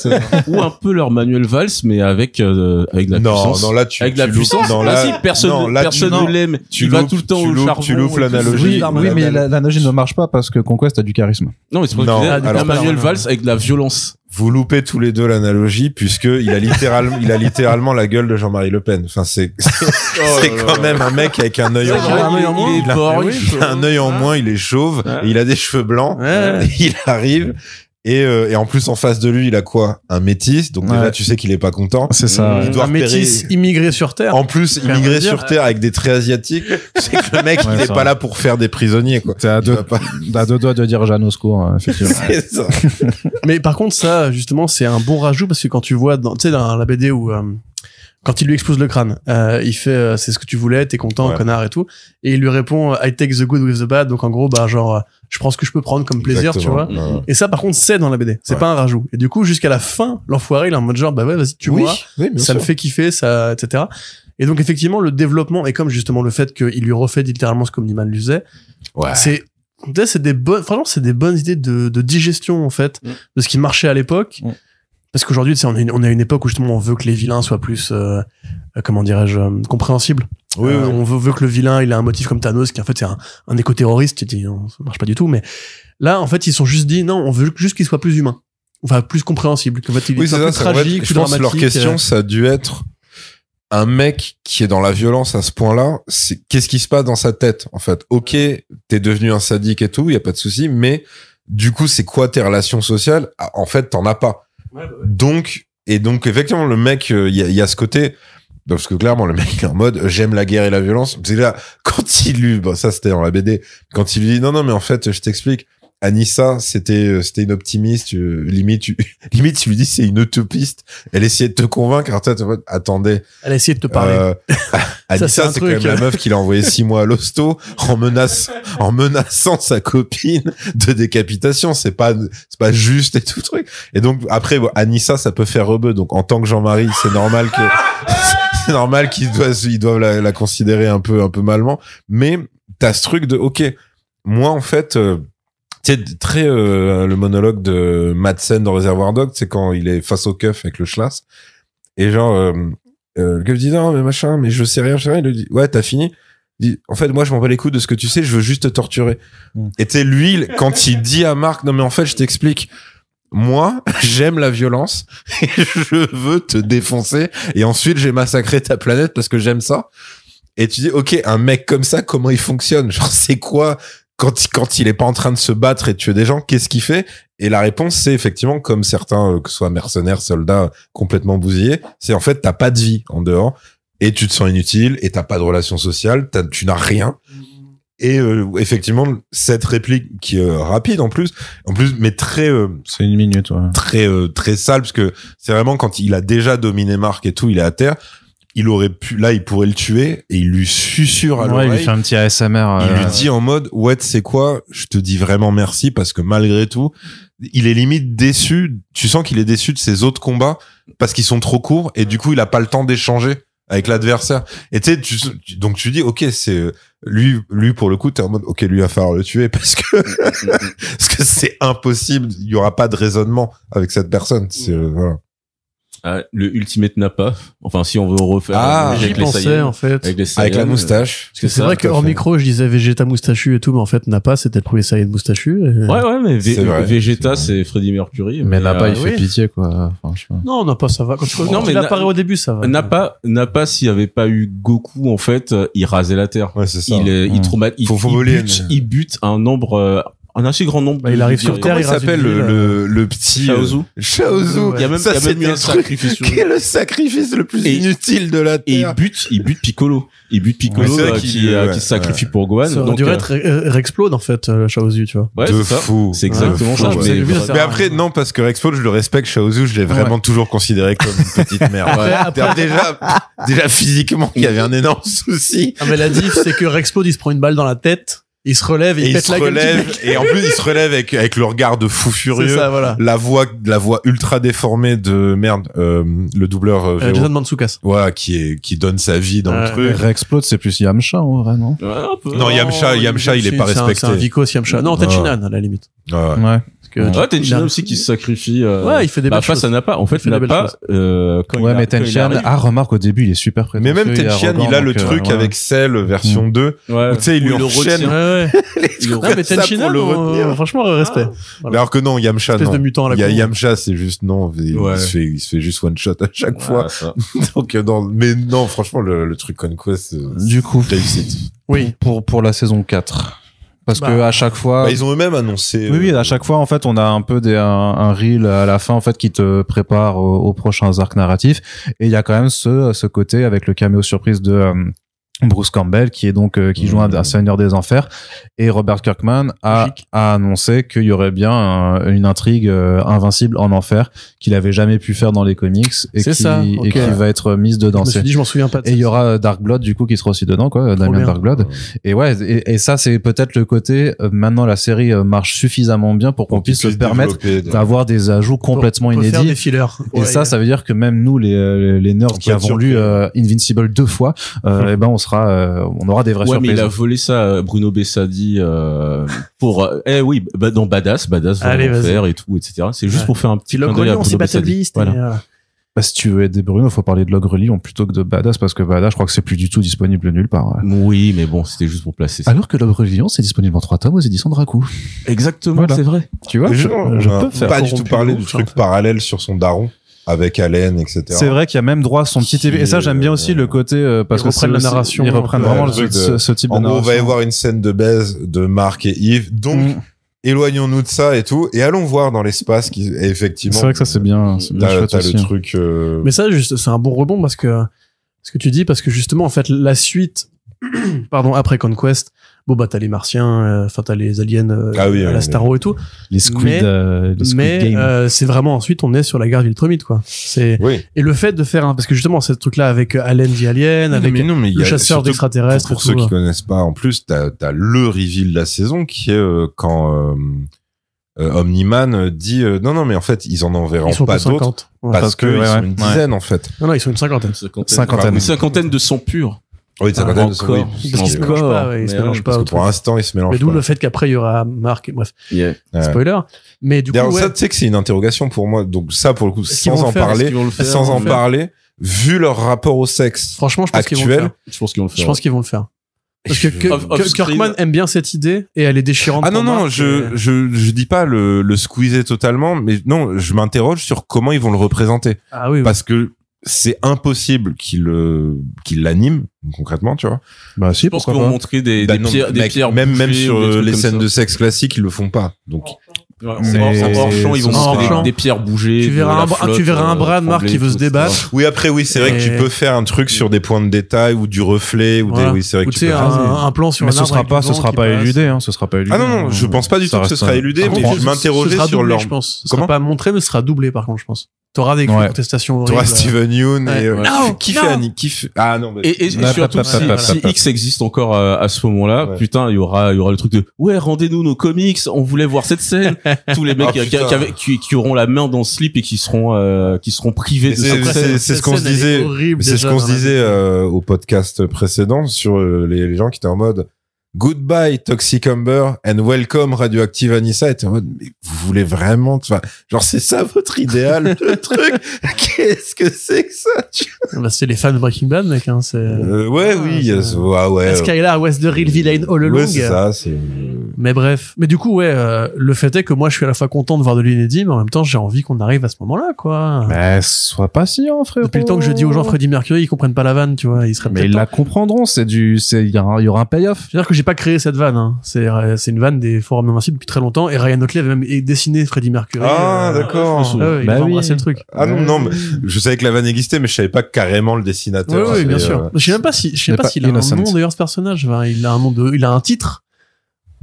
Ou un peu leur Manuel Valls, mais avec de la puissance. Non, là, avec la puissance. Si personne ne l'aime. Tu vas tout le temps au charbon. Tu loupes l'analogie. Oui, mais l'analogie ne marche pas parce que Conquest a du charisme. Non, mais c'est pas un Manuel Valls avec de la violence. Vous loupez tous les deux l'analogie puisque il a littéralement la gueule de Jean-Marie Le Pen. Enfin, c'est quand même un mec avec un œil en moins. Il a un œil en moins, il est chauve, et il a des cheveux blancs. Et il arrive. Et en plus, en face de lui, il a quoi? Un métis. Donc déjà, tu sais qu'il est pas content. C'est ça. Il doit un métis immigré sur Terre. En plus, immigré sur Terre avec des traits asiatiques. C'est que le mec, il est pas là pour faire des prisonniers, quoi. T'es à deux doigts de dire Jeanne au secours, effectivement. C'est ça. Mais par contre, ça, justement, c'est un bon rajout parce que quand tu vois dans la BD où quand il lui explose le crâne, il fait c'est ce que tu voulais, t'es content, connard et tout, et il lui répond I take the good with the bad, donc en gros genre je prends ce que je peux prendre comme plaisir, Exactement. tu vois. Et ça par contre c'est dans la BD, c'est pas un rajout. Et du coup jusqu'à la fin, l'enfoiré il est en mode genre bah ouais vas-y tue-moi, ça me fait kiffer, ça etc. Et donc effectivement le développement et comme justement le fait qu'il lui refait littéralement ce qu'Omniman lui faisait, c'est des bonnes idées de digestion en fait de ce qui marchait à l'époque. Parce qu'aujourd'hui, tu sais, on a une époque où justement on veut que les vilains soient plus, comment dirais-je, compréhensibles. On veut que le vilain, il a un motif comme Thanos, qui en fait c'est un éco-terroriste. Tu dis, non, ça marche pas du tout. Mais là, en fait, ils sont juste dit, non, on veut juste qu'il soit plus humain. Enfin, plus compréhensible. Qu'en fait, il est plus tragique, plus dramatique. Je pense que leur question, ça a dû être un mec qui est dans la violence à ce point-là. Qu'est-ce qui se passe dans sa tête, en fait? Ok, t'es devenu un sadique et tout, y a pas de souci, mais du coup, c'est quoi tes relations sociales? En fait, t'en as pas. Donc effectivement le mec il y a ce côté parce que clairement le mec est en mode j'aime la guerre et la violence. C'est là quand il lui ça c'était dans la BD quand il lui dit non mais en fait je t'explique Anissa c'était une optimiste limite tu lui dis c'est une utopiste, elle essayait de te convaincre attendez, elle a essayé de te parler. Anissa c'est quand même la meuf qui l'a envoyé 6 mois à l'hosto en menaçant sa copine de décapitation, c'est pas juste et tout truc. Et donc après Anissa ça peut faire rebeu, donc en tant que Jean-Marie c'est normal qu'ils doivent la considérer un peu malement, mais t'as ce truc de ok moi en fait c'est très le monologue de Madsen dans Reservoir Dogs, c'est quand il est face au keuf avec le Schlass et genre le keuf dit non mais machin mais je sais rien, il lui dit ouais t'as fini, il dit en fait moi je m'en bats les couilles de ce que tu sais, je veux juste te torturer. Et tu sais lui quand il dit à Marc non mais en fait je t'explique, moi j'aime la violence et je veux te défoncer et ensuite j'ai massacré ta planète parce que j'aime ça. Et tu dis ok un mec comme ça comment il fonctionne, genre c'est quoi quand il est pas en train de se battre et de tuer des gens, qu'est-ce qu'il fait? Et la réponse, c'est effectivement, comme certains, que ce soit mercenaires, soldats, complètement bousillés, c'est en fait, t'as pas de vie en dehors, et tu te sens inutile, et t'as pas de relation sociale, tu n'as rien. Et effectivement, cette réplique qui est rapide en plus, mais très... c'est 1 minute, ouais. Très sale, parce que c'est vraiment quand il a déjà dominé Marc et tout, il est à terre, il aurait pu, là, il pourrait le tuer et il lui susurre à l'oreille. Il lui fait un petit ASMR. Il lui dit en mode, ouais, tu sais quoi, je te dis vraiment merci parce que malgré tout, il est limite déçu. Tu sens qu'il est déçu de ses autres combats parce qu'ils sont trop courts et du coup, il a pas le temps d'échanger avec l'adversaire. Et tu sais, donc tu dis, ok, c'est, lui, pour le coup, t'es en mode, ok, lui, il va falloir le tuer parce que c'est impossible. Il y aura pas de raisonnement avec cette personne. C'est, voilà. Le Ultimate Nappa. Enfin, si on veut refaire. J'y pensais, en fait. Avec la moustache. Parce que c'est vrai qu'en micro, je disais Vegeta moustachu et tout, mais en fait, Nappa, c'était le premier Saiyan moustachu. Ouais, mais Vegeta, c'est Freddie Mercury. Mais Nappa, il fait pitié, quoi. Franchement. Non, Nappa, ça va. Quand il apparaît au début, ça va. Nappa, s'il y avait pas eu Goku, en fait, il rasait la Terre. Ouais, c'est ça. Il bute un nombre, un assez grand nombre. Il arrive sur Terre, il s'appelle le petit Shaozu. Il y a même eu un sacrifice. Quel est le sacrifice le plus inutile de la Terre? Et il bute Piccolo. Il bute Piccolo qui se sacrifie pour Gohan. Ça aurait dû être Rexplode en fait, Shaozu, tu vois. Ouais, de fou. C'est exactement ça. Mais après non, parce que Rexplode, je le respecte, Shaozu, je l'ai vraiment toujours considéré comme une petite merde. Déjà physiquement, il y avait un énorme souci. Mais la diff, c'est que Rexplode, il se prend une balle dans la tête. Il se relève et il pète la gueule. Et en plus, il se relève avec le regard de fou furieux. C'est ça, voilà. La voix ultra déformée de le doubleur Jason Mantzoukas. Ouais, qui donne sa vie dans le truc. Rexplode, c'est plus Yamcha, en vrai, non? Non, Yamcha, il est pas respecté. C'est un Vikos Yamcha. Non, Tenchinan, à la limite. Ouais. Tenchinan aussi qui se sacrifie. Ouais, il fait des belles choses. Face à Nappa. En fait, Nappa, mais Tenchinan, remarque, au début, il est super prétentieux. Mais même Tenchinan, il a le truc avec Cell version 2. Ouais. Tu sais, il lui enchaîne. Mais Tenchinan, franchement, respect. Alors que non, Yamcha, non. De mutant à la Yamcha, c'est juste, non, il se fait juste one shot à chaque fois. Donc, mais non, franchement, le truc Conquest, du coup, réussite. Oui. Pour la saison 4. Parce que à chaque fois, ils ont eux-mêmes annoncé. Oui, à chaque fois, en fait, on a un peu un reel à la fin, en fait, qui te prépare aux prochains arcs narratifs. Et il y a quand même ce côté avec le caméo surprise de Bruce Campbell, qui est donc qui joue un Seigneur des Enfers, et Robert Kirkman a annoncé qu'il y aurait bien une intrigue invincible en enfer qu'il avait jamais pu faire dans les comics et qui va être mise dedans. Je m'en souviens pas. Et il y aura Dark Blood du coup qui sera aussi dedans, quoi, Damien Dark Blood. Et ouais, et ça c'est peut-être le côté maintenant la série marche suffisamment bien pour qu'on puisse se permettre d'avoir des ajouts complètement inédits. Faire des fillers. Et ça veut dire que même nous les nerds qui avons lu Invincible 2 fois, et ben on aura des vraies surprises. Mais il a volé ça, Bruno Bessadi, pour, dans Badass va en faire et tout, etc. C'est juste pour faire un petit clin d'œil à Bruno Bessadi. Voilà. Bah, si tu veux aider Bruno, faut parler de Logre plutôt que de Badass, parce que Badass, je crois que c'est plus du tout disponible nulle part. Oui, mais bon, c'était juste pour placer ça. Alors que Logre c'est disponible en 3 tomes aux éditions Dracou. Exactement, voilà. C'est vrai. Tu vois, je peux faire. Pas du tout parler du truc parallèle sur son daron. Avec Allen, etc. C'est vrai qu'il y a même droit à son petit TV. Et ça, j'aime bien aussi le côté, parce que reprennent la narration. Ils reprennent vraiment ce type de narration. En gros, on va y avoir une scène de baise de Mark et Yves. Donc, éloignons-nous de ça et tout. Et allons voir dans l'espace qui, effectivement. C'est vrai que ça, c'est bien. T'as le truc, Mais ça, juste, c'est un bon rebond parce que, ce que tu dis, parce que justement, en fait, la suite, après Conquest, bon, bah, t'as les Martiens, t'as les aliens, à la Starro et tout. Les Squid Game. C'est vraiment ensuite, on est sur la guerre d'Ultramid, quoi. Et le fait de faire parce que justement, ce truc-là avec Allen the Alien, avec le chasseur d'extraterrestres. Pour ceux qui connaissent pas, en plus, t'as le reveal de la saison qui est, quand, Omni-Man dit, non, mais en fait, ils en enverront pas d'autres. Parce que ils sont une dizaine, en fait. Non, ils sont une cinquantaine. Une cinquantaine de sang pur. Oui, ça quand même de son ils se mélangent pas. Pour l'instant, ils se mélangent pas. Mais d'où le fait qu'après, il y aura Marc, bref. Spoiler. Mais du coup, ça, tu sais que c'est une interrogation pour moi. Donc ça, pour le coup, sans en parler, vu leur rapport au sexe. Franchement, je pense qu'ils vont le faire. Je pense qu'ils vont le faire. Parce que Kirkman aime bien cette idée et elle est déchirante. Ah non, je dis pas le squeezer totalement, mais non, je m'interroge sur comment ils vont le représenter. Ah oui. Parce que c'est impossible qu'il l'anime concrètement, tu vois. Bah si, je pense qu'ils vont montrer des pierres même sur les scènes de sexe classiques, ils le font pas. Donc hors champ, ils vont montrer des pierres bouger. Tu verras un bras de Marc qui veut se débattre. Oui, après c'est vrai que tu peux faire un truc sur des points de détail ou du reflet ou c'est vrai que tu peux un plan sur un arbre. Mais ce sera pas éludé, hein, ce sera pas éludé. Ah non, je pense pas du tout que ce sera éludé, mais je m'interrogeais sur leur. Je pense. Ce sera pas montré, mais ce sera doublé par contre, je pense. T'auras des contestations horribles. T'auras Steven Yeun et qui fait Annie, ah non. Et surtout si X existe encore à ce moment-là, putain, il y aura le truc de rendez-nous nos comics, on voulait voir cette scène. Tous les mecs qui auront la main dans le slip et qui seront privés de cette scène. C'est ce qu'on se disait. C'est ce qu'on se disait au podcast précédent sur les gens qui étaient en mode Goodbye Toxic Amber and welcome Radioactive Anissa. Et t'es en mode, mais vous voulez vraiment, genre c'est ça votre idéal, le truc. Qu'est-ce que c'est que ça? Bah, c'est les fans de Breaking Bad, mec, hein, c'est. Skylar West the Real Villain all along. Ouais, c'est ça, Mais bref. Mais du coup, le fait est que moi, je suis à la fois content de voir de l'inédit, mais en même temps, j'ai envie qu'on arrive à ce moment-là, quoi. Mais sois patient, frère. Depuis le temps que je dis aux gens Freddie Mercury, ils comprennent pas la vanne, tu vois, ils seraient mais ils la comprendront, il y aura un payoff. C'est-à-dire que j'ai pas créé cette vanne, hein. C'est une vanne des forums invincibles depuis très longtemps, et Ryan Otley avait même dessiné Freddie Mercury. Ah, d'accord. Il a embrassé le truc. Ah non, mais je savais que la vanne existait, mais je savais pas carrément le dessinateur. Oui, bien sûr. Je sais même pas s'il a un nom d'ailleurs, ce personnage. Enfin, il a un titre.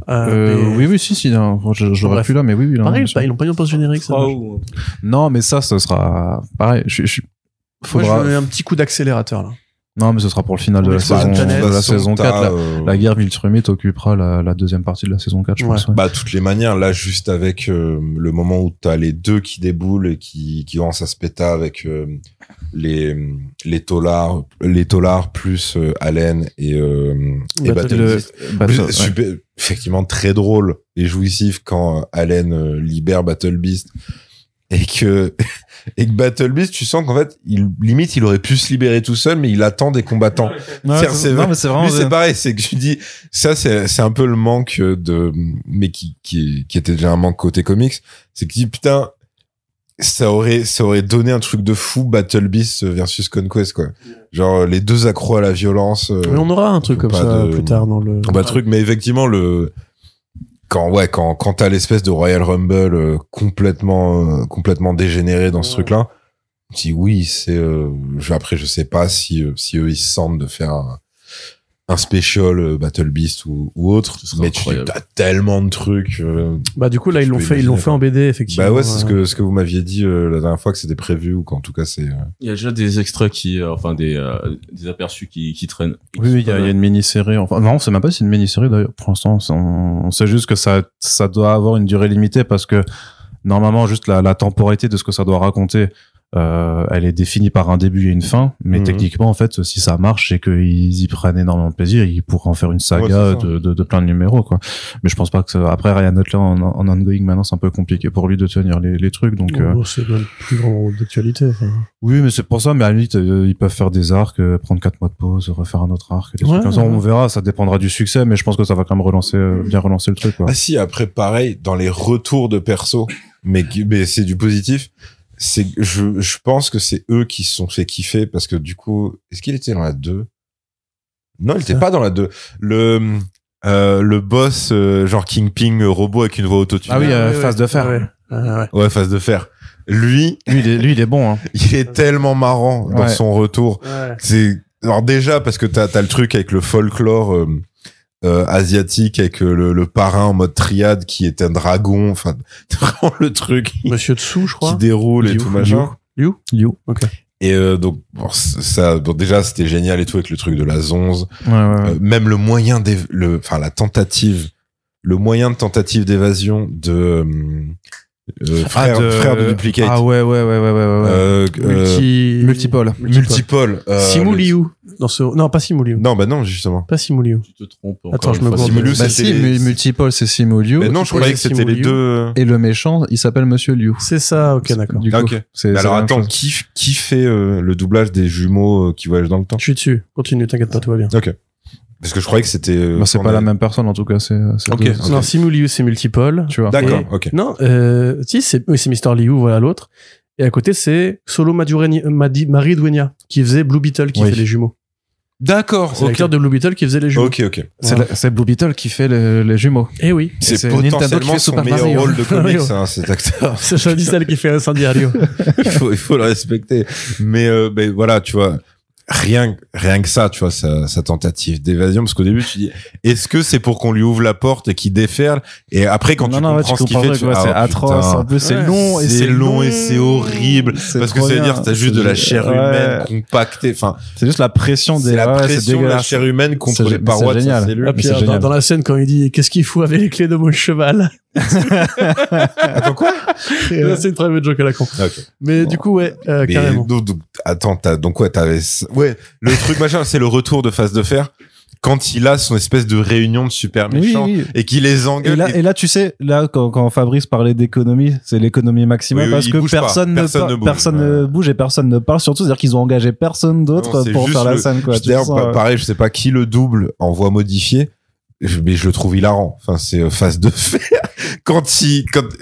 Oui, si, je l'aurais plus là, mais oui, pareil, ils l'ont pas mis en post-générique, ça. Non, mais ça sera pareil. Moi, je mets un petit coup d'accélérateur, là. Non, mais ce sera pour le final de la saison 4. La guerre Viltrumite occupera la deuxième partie de la saison 4, je pense. Bah, toutes les manières, là, juste avec le moment où t'as les deux qui déboulent et qui commencent à se péter avec les Tollars plus Allen et Battle Beast. Super, effectivement, très drôle et jouissif quand Allen libère Battle Beast et que Battle Beast, tu sens qu'en fait, il aurait pu se libérer tout seul, mais il attend des combattants. Non, mais c'est vraiment. Lui, c'est pareil, c'est que tu dis, ça, c'est un peu le manque mais qui était déjà un manque côté comics. C'est que tu dis, putain, ça aurait donné un truc de fou, Battle Beast versus Conquest, quoi. Genre, les deux accros à la violence. Mais on aura un truc comme ça plus tard dans le. Mais effectivement, quand t'as l'espèce de Royal Rumble complètement dégénéré dans ce truc-là, si oui, après je sais pas si eux ils se sentent de faire un special Battle Beast ou autre, mais t'as tellement de trucs. Bah du coup là ils l'ont fait en BD effectivement. Bah ouais, c'est ce que vous m'aviez dit la dernière fois, que c'était prévu, ou qu'en tout cas c'est. Il y a déjà des extraits enfin des aperçus qui traînent. Oui, il y a une mini-série. Enfin non, on sait même pas si c'est une mini-série d'ailleurs. Pour l'instant, on sait juste que ça doit avoir une durée limitée, parce que normalement juste la temporalité de ce que ça doit raconter. Elle est définie par un début et une fin, mais techniquement en fait si ça marche et qu'ils y prennent énormément de plaisir, ils pourraient en faire une saga de plein de numéros quoi. Mais je pense pas que après Ryan Hutler en ongoing maintenant c'est un peu compliqué pour lui de tenir les trucs, donc c'est même plus grand d'actualité. Enfin. Oui, mais c'est pour ça, mais à la limite ils peuvent faire des arcs, prendre 4 mois de pause, refaire un autre arc, des trucs comme ça, on verra, ça dépendra du succès, mais je pense que ça va quand même bien relancer le truc quoi. Ah si, après pareil dans les retours de perso, mais c'est du positif. Je pense que c'est eux qui se sont fait kiffer, parce que du coup, est-ce qu'il était dans la 2? Non, il était pas dans la 2. Le boss, genre Kingpin robot avec une voix autotune. Ah oui, Face de fer. Ouais, Face de fer. Lui, il est bon, hein. Il est tellement marrant dans son retour. Ouais. Alors déjà, parce que t'as le truc avec le folklore, asiatique, avec le parrain en mode triade qui est un dragon, enfin vraiment le truc Monsieur Dessous, je crois, qui déroule et tout machin. Liu, ok. Et donc déjà c'était génial et tout, avec le truc de la zonze. Même le moyen la tentative, le moyen de tentative d'évasion de frère de Duplicate. Ah ouais. Multipole. Simu Liu. Non, pas Simu Liu. Non, bah non, justement. Pas Simu Liu. Tu te trompes. Attends, je me gourde. Simu Liu, Multipole, c'est Simu Liu. Mais non, je croyais que c'était les deux. Et le méchant, il s'appelle Monsieur Liu. C'est ça, ok, d'accord. Ok. Alors attends, qui fait le doublage des jumeaux qui voyagent dans le temps? Je suis dessus. Continue, t'inquiète pas, tout va bien. Ok. Parce que je croyais que c'était. C'est pas la même personne en tout cas. Ok. Non, Simu Liu, c'est Multipole. Tu vois. D'accord. Ok. Non, si c'est Mr. Liu, voilà l'autre. Et à côté c'est Solo Maridueña qui faisait Blue Beetle, qui fait les jumeaux. D'accord. C'est l'acteur de Blue Beetle qui faisait les jumeaux. Ok. C'est Blue Beetle qui fait les jumeaux. Eh oui. C'est potentiellement son meilleur rôle de comics, hein, cet acteur. C'est Sean Diesel qui fait Incendiario. il faut le respecter. Mais voilà, tu vois. Rien que ça, tu vois, sa tentative d'évasion, parce qu'au début tu dis, est-ce que c'est pour qu'on lui ouvre la porte et qu'il déferle, et après quand tu comprends ce qu'il fait, tu c'est atroce, en plus c'est long, et c'est horrible, parce que ça veut dire que t'as juste de la chair humaine compactée, enfin c'est juste la pression de la chair humaine contre les parois de sa cellule. Ah, puis dans la scène quand il dit qu'est-ce qu'il faut avec les clés de mon cheval. Attends, quoi? C'est une très bonne joke à la con. Okay. Mais du coup, carrément. Attends, le truc machin, c'est le retour de Face de Fer. Quand il a son espèce de réunion de super méchants et qu'il les engueule. Et là, tu sais, quand Fabrice parlait d'économie, c'est l'économie maximale, parce que personne ne bouge et personne ne parle, surtout, c'est-à-dire qu'ils ont engagé personne d'autre pour faire la scène, quoi. D'ailleurs, pareil, je sais pas qui le double en voix modifiée, mais je le trouve hilarant. Enfin, c'est Face de Fer.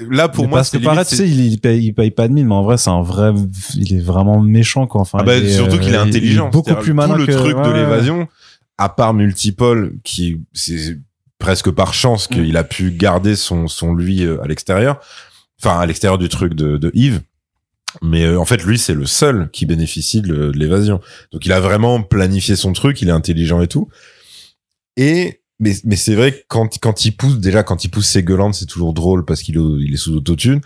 Là, pour moi, parce que pareil, tu sais, il paye pas de mine, mais en vrai, il est vraiment méchant, quoi. Enfin, surtout qu'il est intelligent. Il est beaucoup plus malin tout le truc de l'évasion, à part Multipole, c'est presque par chance qu'il a pu garder son lui à l'extérieur. Enfin, à l'extérieur du truc de Yves. Mais en fait, lui, c'est le seul qui bénéficie de l'évasion. Donc, il a vraiment planifié son truc, il est intelligent et tout. Mais c'est vrai que quand il pousse ses gueulantes, c'est toujours drôle parce qu'il est sous autotune.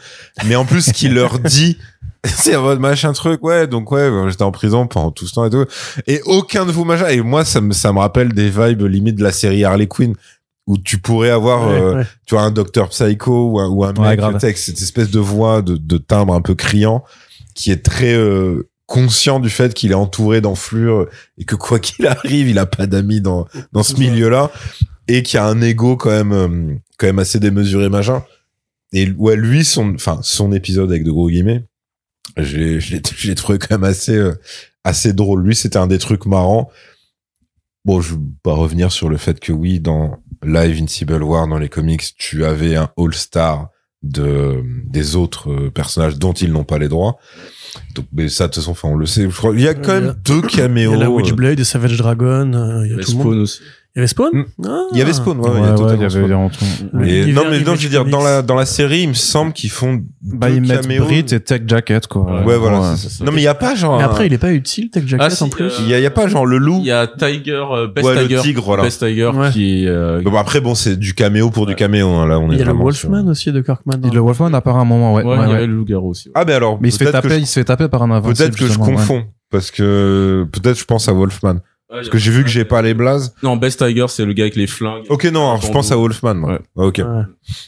Mais en plus, ce qu'il leur dit, c'est votre machin truc, j'étais en prison pendant tout ce temps et tout. Et aucun de vous machin. Et moi, ça me rappelle des vibes limite de la série Harley Quinn, où tu pourrais avoir, tu vois, un Dr Psycho ou un mec avec cette espèce de voix, de timbre un peu criant, qui est très, conscient du fait qu'il est entouré d'enflures et que quoi qu'il arrive, il a pas d'amis dans ce milieu-là, et qu'il a un ego quand même assez démesuré machin. Et ouais, lui, son épisode avec de gros guillemets, je l'ai trouvé quand même assez drôle. Lui, c'était un des trucs marrants. Bon, je vais pas revenir sur le fait que oui, dans Live Invincible War, dans les comics, tu avais un all-star des autres personnages dont ils n'ont pas les droits. Donc, mais ça, de toute façon, on le sait. Je crois, il y a quand même 2 caméos. Il y a la Witchblade et Savage Dragon. Il y a tout le monde. Aussi. Il y avait Spawn? Il y avait Spawn, il y avait non, mais non, je veux dire, dans la série, il me semble qu'ils font ils mettent Brit et Tech Jacket, quoi. Ouais, voilà. Non, mais il y a pas genre. Mais après, il est pas utile, Tech Jacket, en plus. Il y a pas genre le loup. Il y a Tiger, le tigre, voilà. Best Tiger qui Bon, après, bon, c'est du caméo pour du caméo, hein. Là, on est. Il y a le Wolfman aussi de Kirkman. Le Wolfman apparaît à un moment, il y avait le loup-garou aussi. Ah, ben alors. Mais il se fait taper par un invincible. Peut-être que je confonds. Parce que, peut-être je pense à Wolfman. Parce que j'ai vu que j'ai pas les blazes. Non, Best Tiger, c'est le gars avec les flingues. Ok, non, alors, je pense à Wolfman, moi. Ouais. Ok. Ouais.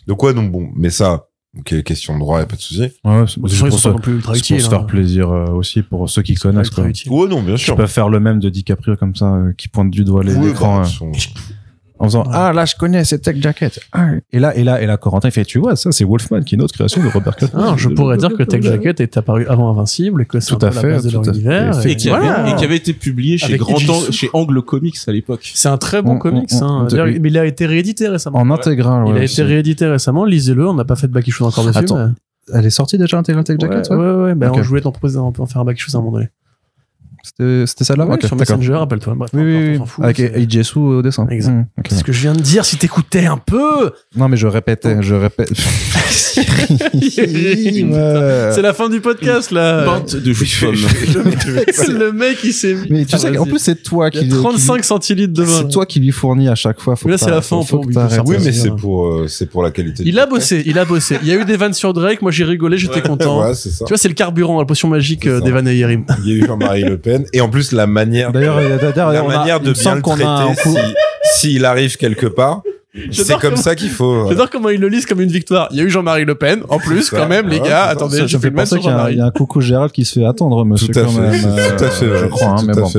Donc, ouais, donc bon, mais ça, ok, question de droit, y a pas de souci. Ouais, c'est pour se faire hein. plaisir aussi pour ceux qui connaissent, quoi. Ouais, non, bien sûr. Tu peux faire le même de DiCaprio comme ça, qui pointe du doigt l'écran. En faisant, là, je connais, c'est Tech Jacket. Et là, Corentin, il fait, tu vois, ça, c'est Wolfman, qui est une autre création de Robert Kirkman. Je pourrais dire que Tech Jacket est apparu avant Invincible et que c'est la base de leur univers. Et qui avait été publié chez Angle Comics à l'époque. C'est un très bon comics, hein. Mais il a été réédité récemment. En intégral, Il a été réédité récemment, lisez-le, on n'a pas fait de back-issue encore dessus. Attends, elle est sortie déjà intégrale Tech Jacket? Ouais, on voulait t'en proposer, on peut en faire un back-issue à un moment donné. C'était celle-là? Ouais, sur Messenger, rappelle-toi. Bref, oui. Avec AJ au dessin. Exact. C'est ce que je viens de dire, si t'écoutais un peu. Non, mais je répète. C'est la fin du podcast, là. Bande de fummes. Le mec, il s'est mis. Mais tu sais qu'en plus, c'est toi qui... 35 centilitres de vin. C'est toi qui lui fournis à chaque fois. Là, c'est la fin. Oui, mais c'est pour la qualité. Il a bossé. Il y a eu des vannes sur Drake. Moi, j'ai rigolé, j'étais content. Ouais, c'est ça. Tu vois, c'est le carburant, la potion magique d'Evan et Yerim. Il y a eu Jean-Marie Le Pen. Et en plus, la manière de bien le traiter s'il arrive quelque part. C'est comme ça qu'il faut. J'adore comment ils le lisent comme une victoire. Il y a eu Jean-Marie Le Pen. En plus, quand même, les gars, attendez, je fais le même sur Jean-Marie. Il y a un coucou Gérald qui se fait attendre, monsieur, quand même. Tout à fait, je crois, mais bon.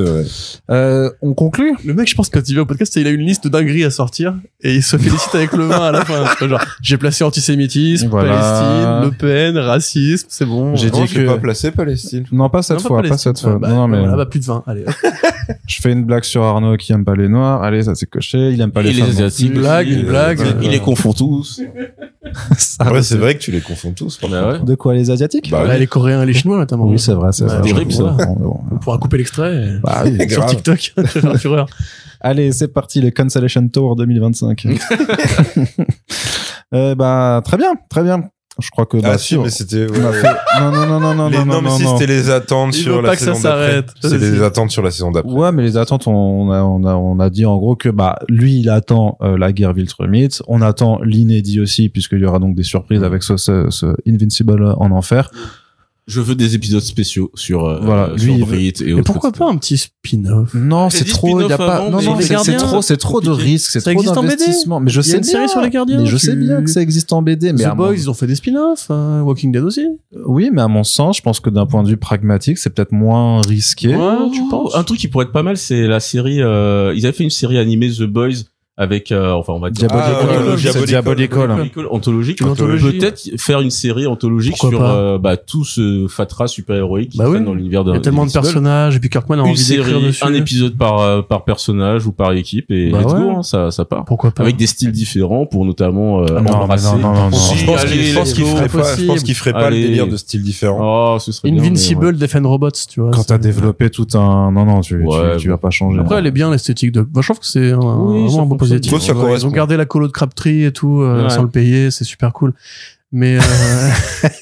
On conclut? Le mec, je pense que quand il vient au podcast, il a une liste de dingueries à sortir et il se félicite avec le vin à la fin. Genre, j'ai placé antisémitisme, Palestine, Le Pen, racisme, c'est bon. J'ai dit que pas placé Palestine. Non, pas cette fois, pas cette fois. Non, mais plus de 20. Allez. Je fais une blague sur Arnaud qui aime pas les noirs. Allez, ça c'est coché. Il aime pas les femmes. Asiatiques. Une blague. Il les confond tous. Après, c'est vrai que tu les confonds tous. De quoi, les Asiatiques? Les Coréens et les Chinois, notamment. Oui, c'est vrai, c'est terrible, ça. On pourra couper l'extrait. Sur TikTok. Tu vas faire fureur. Allez, c'est parti, le Cancellation Tour 2025. Très bien. Je crois que mais c'était non, mais si c'était les attentes sur la saison d'après. C'est les attentes sur la saison d'après. Ouais, mais les attentes, on a dit en gros que lui il attend la guerre Viltrumite, on attend l'inédit aussi puisqu'il y aura donc des surprises avec ce Invincible en enfer. Je veux des épisodes spéciaux sur Brit et autres. Pourquoi pas un petit spin-off? Non, c'est trop, il y a pas, non, c'est trop de risques, c'est trop d'investissement. Mais je sais bien. Il y a une série sur les gardiens. Mais je sais bien que ça existe en BD, mais The Boys, ils ont fait des spin-offs, Walking Dead aussi. Oui, mais à mon sens, je pense que d'un point de vue pragmatique, c'est peut-être moins risqué. Ouais, tu penses? Un truc qui pourrait être pas mal, c'est la série, ils avaient fait une série animée The Boys avec on va dire Diabolical anthologique. Peut-être faire une série anthologique sur tout ce fatras super-héroïque qui traîne dans l'univers de... Il y a tellement de personnages et puis Kirkman a envie d'écrire dessus. Un épisode par personnage ou par équipe et let's go, ça part. Pourquoi pas? Avec des styles différents pour notamment embrasser. Non. Je pense qu'il ferait pas le délire de styles différents. Oh, ce serait Invincible, Defend Robots, tu vois. Quand t'as développé tout un... Non, tu vas pas changer. Après, elle est bien, l'esthétique de... je trouve que c'est vraiment un beau positif. Ils ont gardé la colo de Crabtree et tout sans le payer, c'est super cool. Mais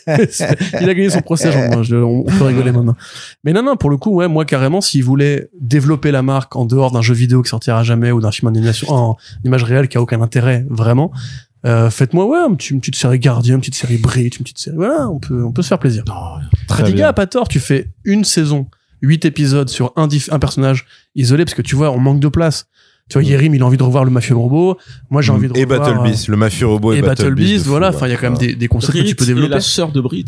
il a gagné son procès, on peut rigoler maintenant. Mais non, pour le coup, moi carrément, s'ils voulaient développer la marque en dehors d'un jeu vidéo qui sortira jamais ou d'un film d'animation en image réelle qui a aucun intérêt vraiment, faites-moi une petite série Guardian, une petite série Brit, une petite série, voilà, on peut se faire plaisir. Radiga a pas tort, tu fais une saison, 8 épisodes sur un personnage isolé parce que tu vois, on manque de place. Tu vois, Yerim, il a envie de revoir le mafieux robot. Moi, j'ai envie de revoir... Et Battle Beast, le mafieux robot et Battle Beast, voilà. Enfin, il y a quand même des concepts que tu peux développer. Et la sœur de Brit.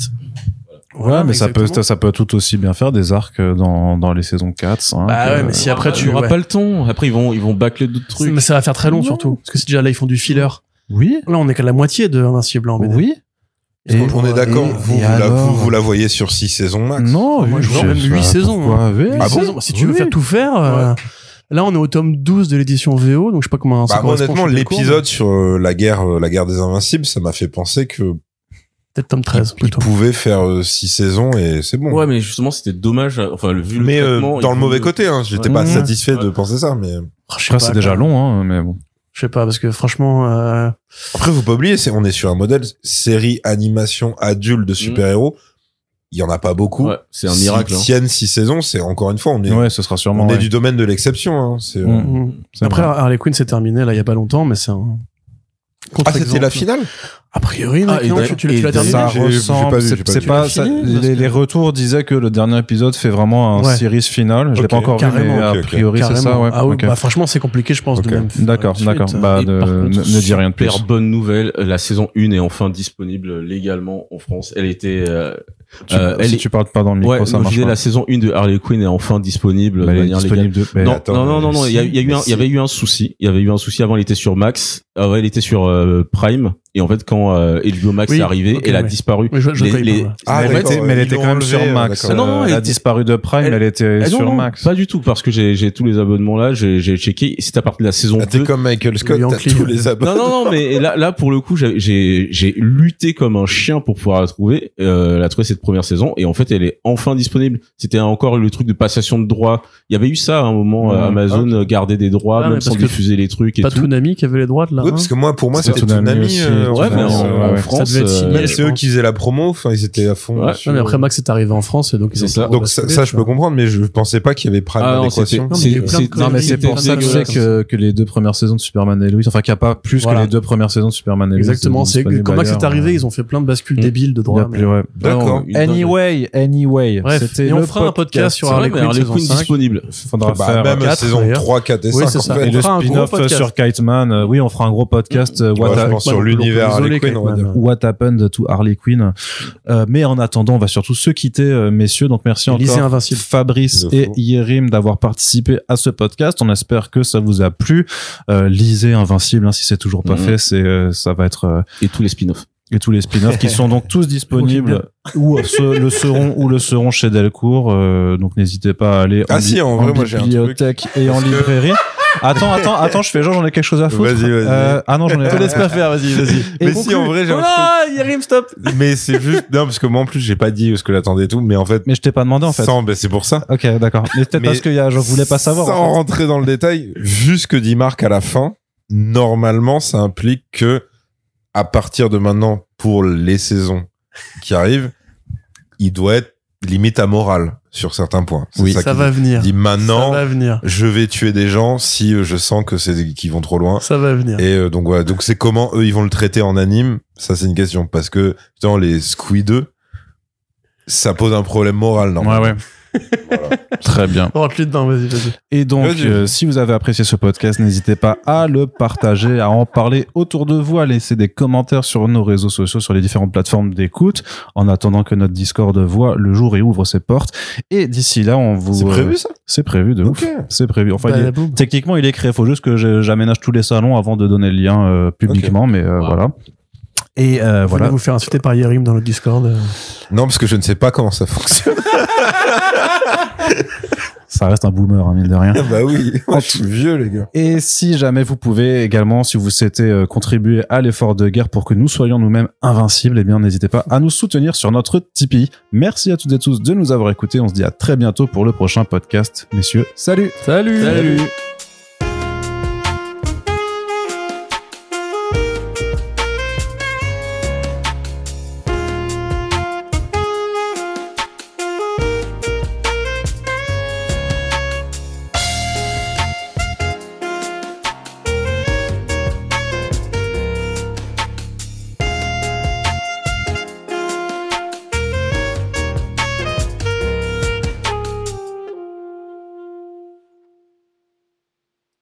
Voilà, mais ça peut tout aussi bien faire des arcs dans les saisons 4, 5. Mais si après tu n'auras pas le temps. Après, ils vont bâcler d'autres trucs. Mais ça va faire très long, surtout. Parce que c'est déjà là, ils font du filler. Oui. Là, on est qu'à la moitié de Invincible en BD. Oui. Et on est d'accord, vous la voyez sur 6 saisons max. Non, moi, je vois même 8 saisons. Ah bon? Si tu veux faire tout faire, là, on est au tome 12 de l'édition VO, donc je sais pas comment ça correspond. Honnêtement, l'épisode sur la guerre des Invincibles, ça m'a fait penser que peut-être tome 13 plutôt. Ils pouvaient faire 6 saisons et c'est bon. Ouais, mais justement, c'était dommage, vu mais le traitement, dans le mauvais côté, j'étais pas satisfait de penser ça, mais Après, c'est déjà long, hein, mais bon. Je sais pas, parce que franchement... Après, faut pas oublier, on est sur un modèle série animation adulte de super-héros. Il y en a pas beaucoup. Ouais, c'est un miracle. S'ils tiennent 6 saisons, c'est encore une fois, ouais, ce sera sûrement. On est du domaine de l'exception. Hein. Après, Harley Quinn s'est terminé là il y a pas longtemps, mais c'est un. C'était la finale. A priori, non, tu l'as terminé. Ça ressemble. C'est pas. Les retours disaient que le dernier épisode fait vraiment un series final. Je l'ai pas encore vu, mais a priori c'est ça. Ouais. Ah oui, bah franchement, c'est compliqué, je pense. D'accord. Bah, ne dis rien de plus. Super bonne nouvelle. La saison 1 est enfin disponible légalement en France. Elle était. Si tu parles pas dans le micro, ça marche pas. La saison 1 de Harley Quinn est enfin disponible de manière légale. Non. Il y avait eu un souci. Il y avait eu un souci avant. Elle était sur Max. Elle était sur Prime. Et en fait, quand HBO Max est arrivé, elle a disparu. Mais elle était quand même sur Max. Non, elle a disparu de Prime, elle était sur Max. Pas du tout, parce que j'ai tous les abonnements là, j'ai checké. C'est à partir de la saison 2. T'es comme Michael Scott, t'as tous les abonnements. Non, mais là, pour le coup, j'ai lutté comme un chien pour pouvoir la trouver cette première saison. Et en fait, elle est enfin disponible. C'était encore le truc de passation de droits. Il y avait eu ça à un moment, Amazon gardait des droits, même sans diffuser les trucs et tout. Pas Toonami qui avait les droits de là. Oui, parce que pour moi, c'était Toonami. Ouais, mais en France, ça devait être signé. C'est eux qui faisaient la promo, enfin, ils étaient à fond. Ouais, mais après, Max est arrivé en France, et donc ils ont ça. Donc ça, je peux comprendre, mais je pensais pas qu'il y avait Prime dans l'équation. Non, mais c'est pour ça que je sais que les 2 premières saisons de Superman et Lois, enfin, qu'il n'y a pas plus que les 2 premières saisons de Superman et Lois. Exactement, c'est quand Max est arrivé, ils ont fait plein de bascules débiles de droit. D'accord. Anyway. C'était on fera un podcast sur Harley Quinn disponible. Faudra faire même saison 3, 4 et 5. Et le spin-off sur Kiteman. Oui, on fera un gros podcast sur l'univers Harley Quinn, on va dire. What Happened to Harley Quinn. Mais en attendant, on va surtout se quitter, messieurs. Donc merci encore Fabrice et Yérim d'avoir participé à ce podcast. On espère que ça vous a plu. Lisez Invincible, si c'est toujours pas fait, ça va être et tous les spin-offs. Et tous les spin-offs qui sont donc tous disponibles ou le seront chez Delcourt. Donc n'hésitez pas à aller en bibliothèque et en librairie. Attends, je fais genre j'en ai quelque chose à foutre. Vas-y. Ah non, j'en ai te laisse pas faire, vas-y. Mais si, en vrai, j'ai un truc. Yérim, stop. Mais c'est juste, non, parce que moi, en plus, j'ai pas dit ce que j'attendais et tout, mais en fait. Mais je t'ai pas demandé, en fait. C'est pour ça. Ok, d'accord. Mais peut-être parce que je voulais pas savoir. Sans rentrer dans le détail, vu ce que dit Marc à la fin, normalement, ça implique que, à partir de maintenant, pour les saisons qui arrivent, il doit être limite amoral sur certains points. Oui, ça va venir. Dit maintenant, je vais tuer des gens si je sens que qu'ils vont trop loin. Ça va venir. Et donc voilà, donc c'est comment eux ils vont le traiter en anime. Ça c'est une question parce que dans les Squid, ça pose un problème moral normalement. Ouais. Voilà. Très bien. Rentre-lui dedans, vas-y. Et donc, si vous avez apprécié ce podcast, n'hésitez pas à le partager, à en parler autour de vous, à laisser des commentaires sur nos réseaux sociaux, sur les différentes plateformes d'écoute, en attendant que notre Discord voit le jour et ouvre ses portes. Et d'ici là, on vous... C'est prévu, ça? C'est prévu, de ouf. C'est prévu. Enfin, techniquement, il est créé. Faut juste que j'aménage tous les salons avant de donner le lien publiquement, mais voilà. Et voilà. Vous faire insulter par Yérim dans le Discord. Non, parce que je ne sais pas comment ça fonctionne. Ça reste un boomer, mine de rien. Bah oui, moi, je suis vieux, les gars. Et si jamais vous pouvez également, si vous souhaitez contribuer à l'effort de guerre pour que nous soyons nous-mêmes invincibles, eh bien, n'hésitez pas à nous soutenir sur notre Tipeee. Merci à toutes et tous de nous avoir écoutés. On se dit à très bientôt pour le prochain podcast. Messieurs, salut! Salut!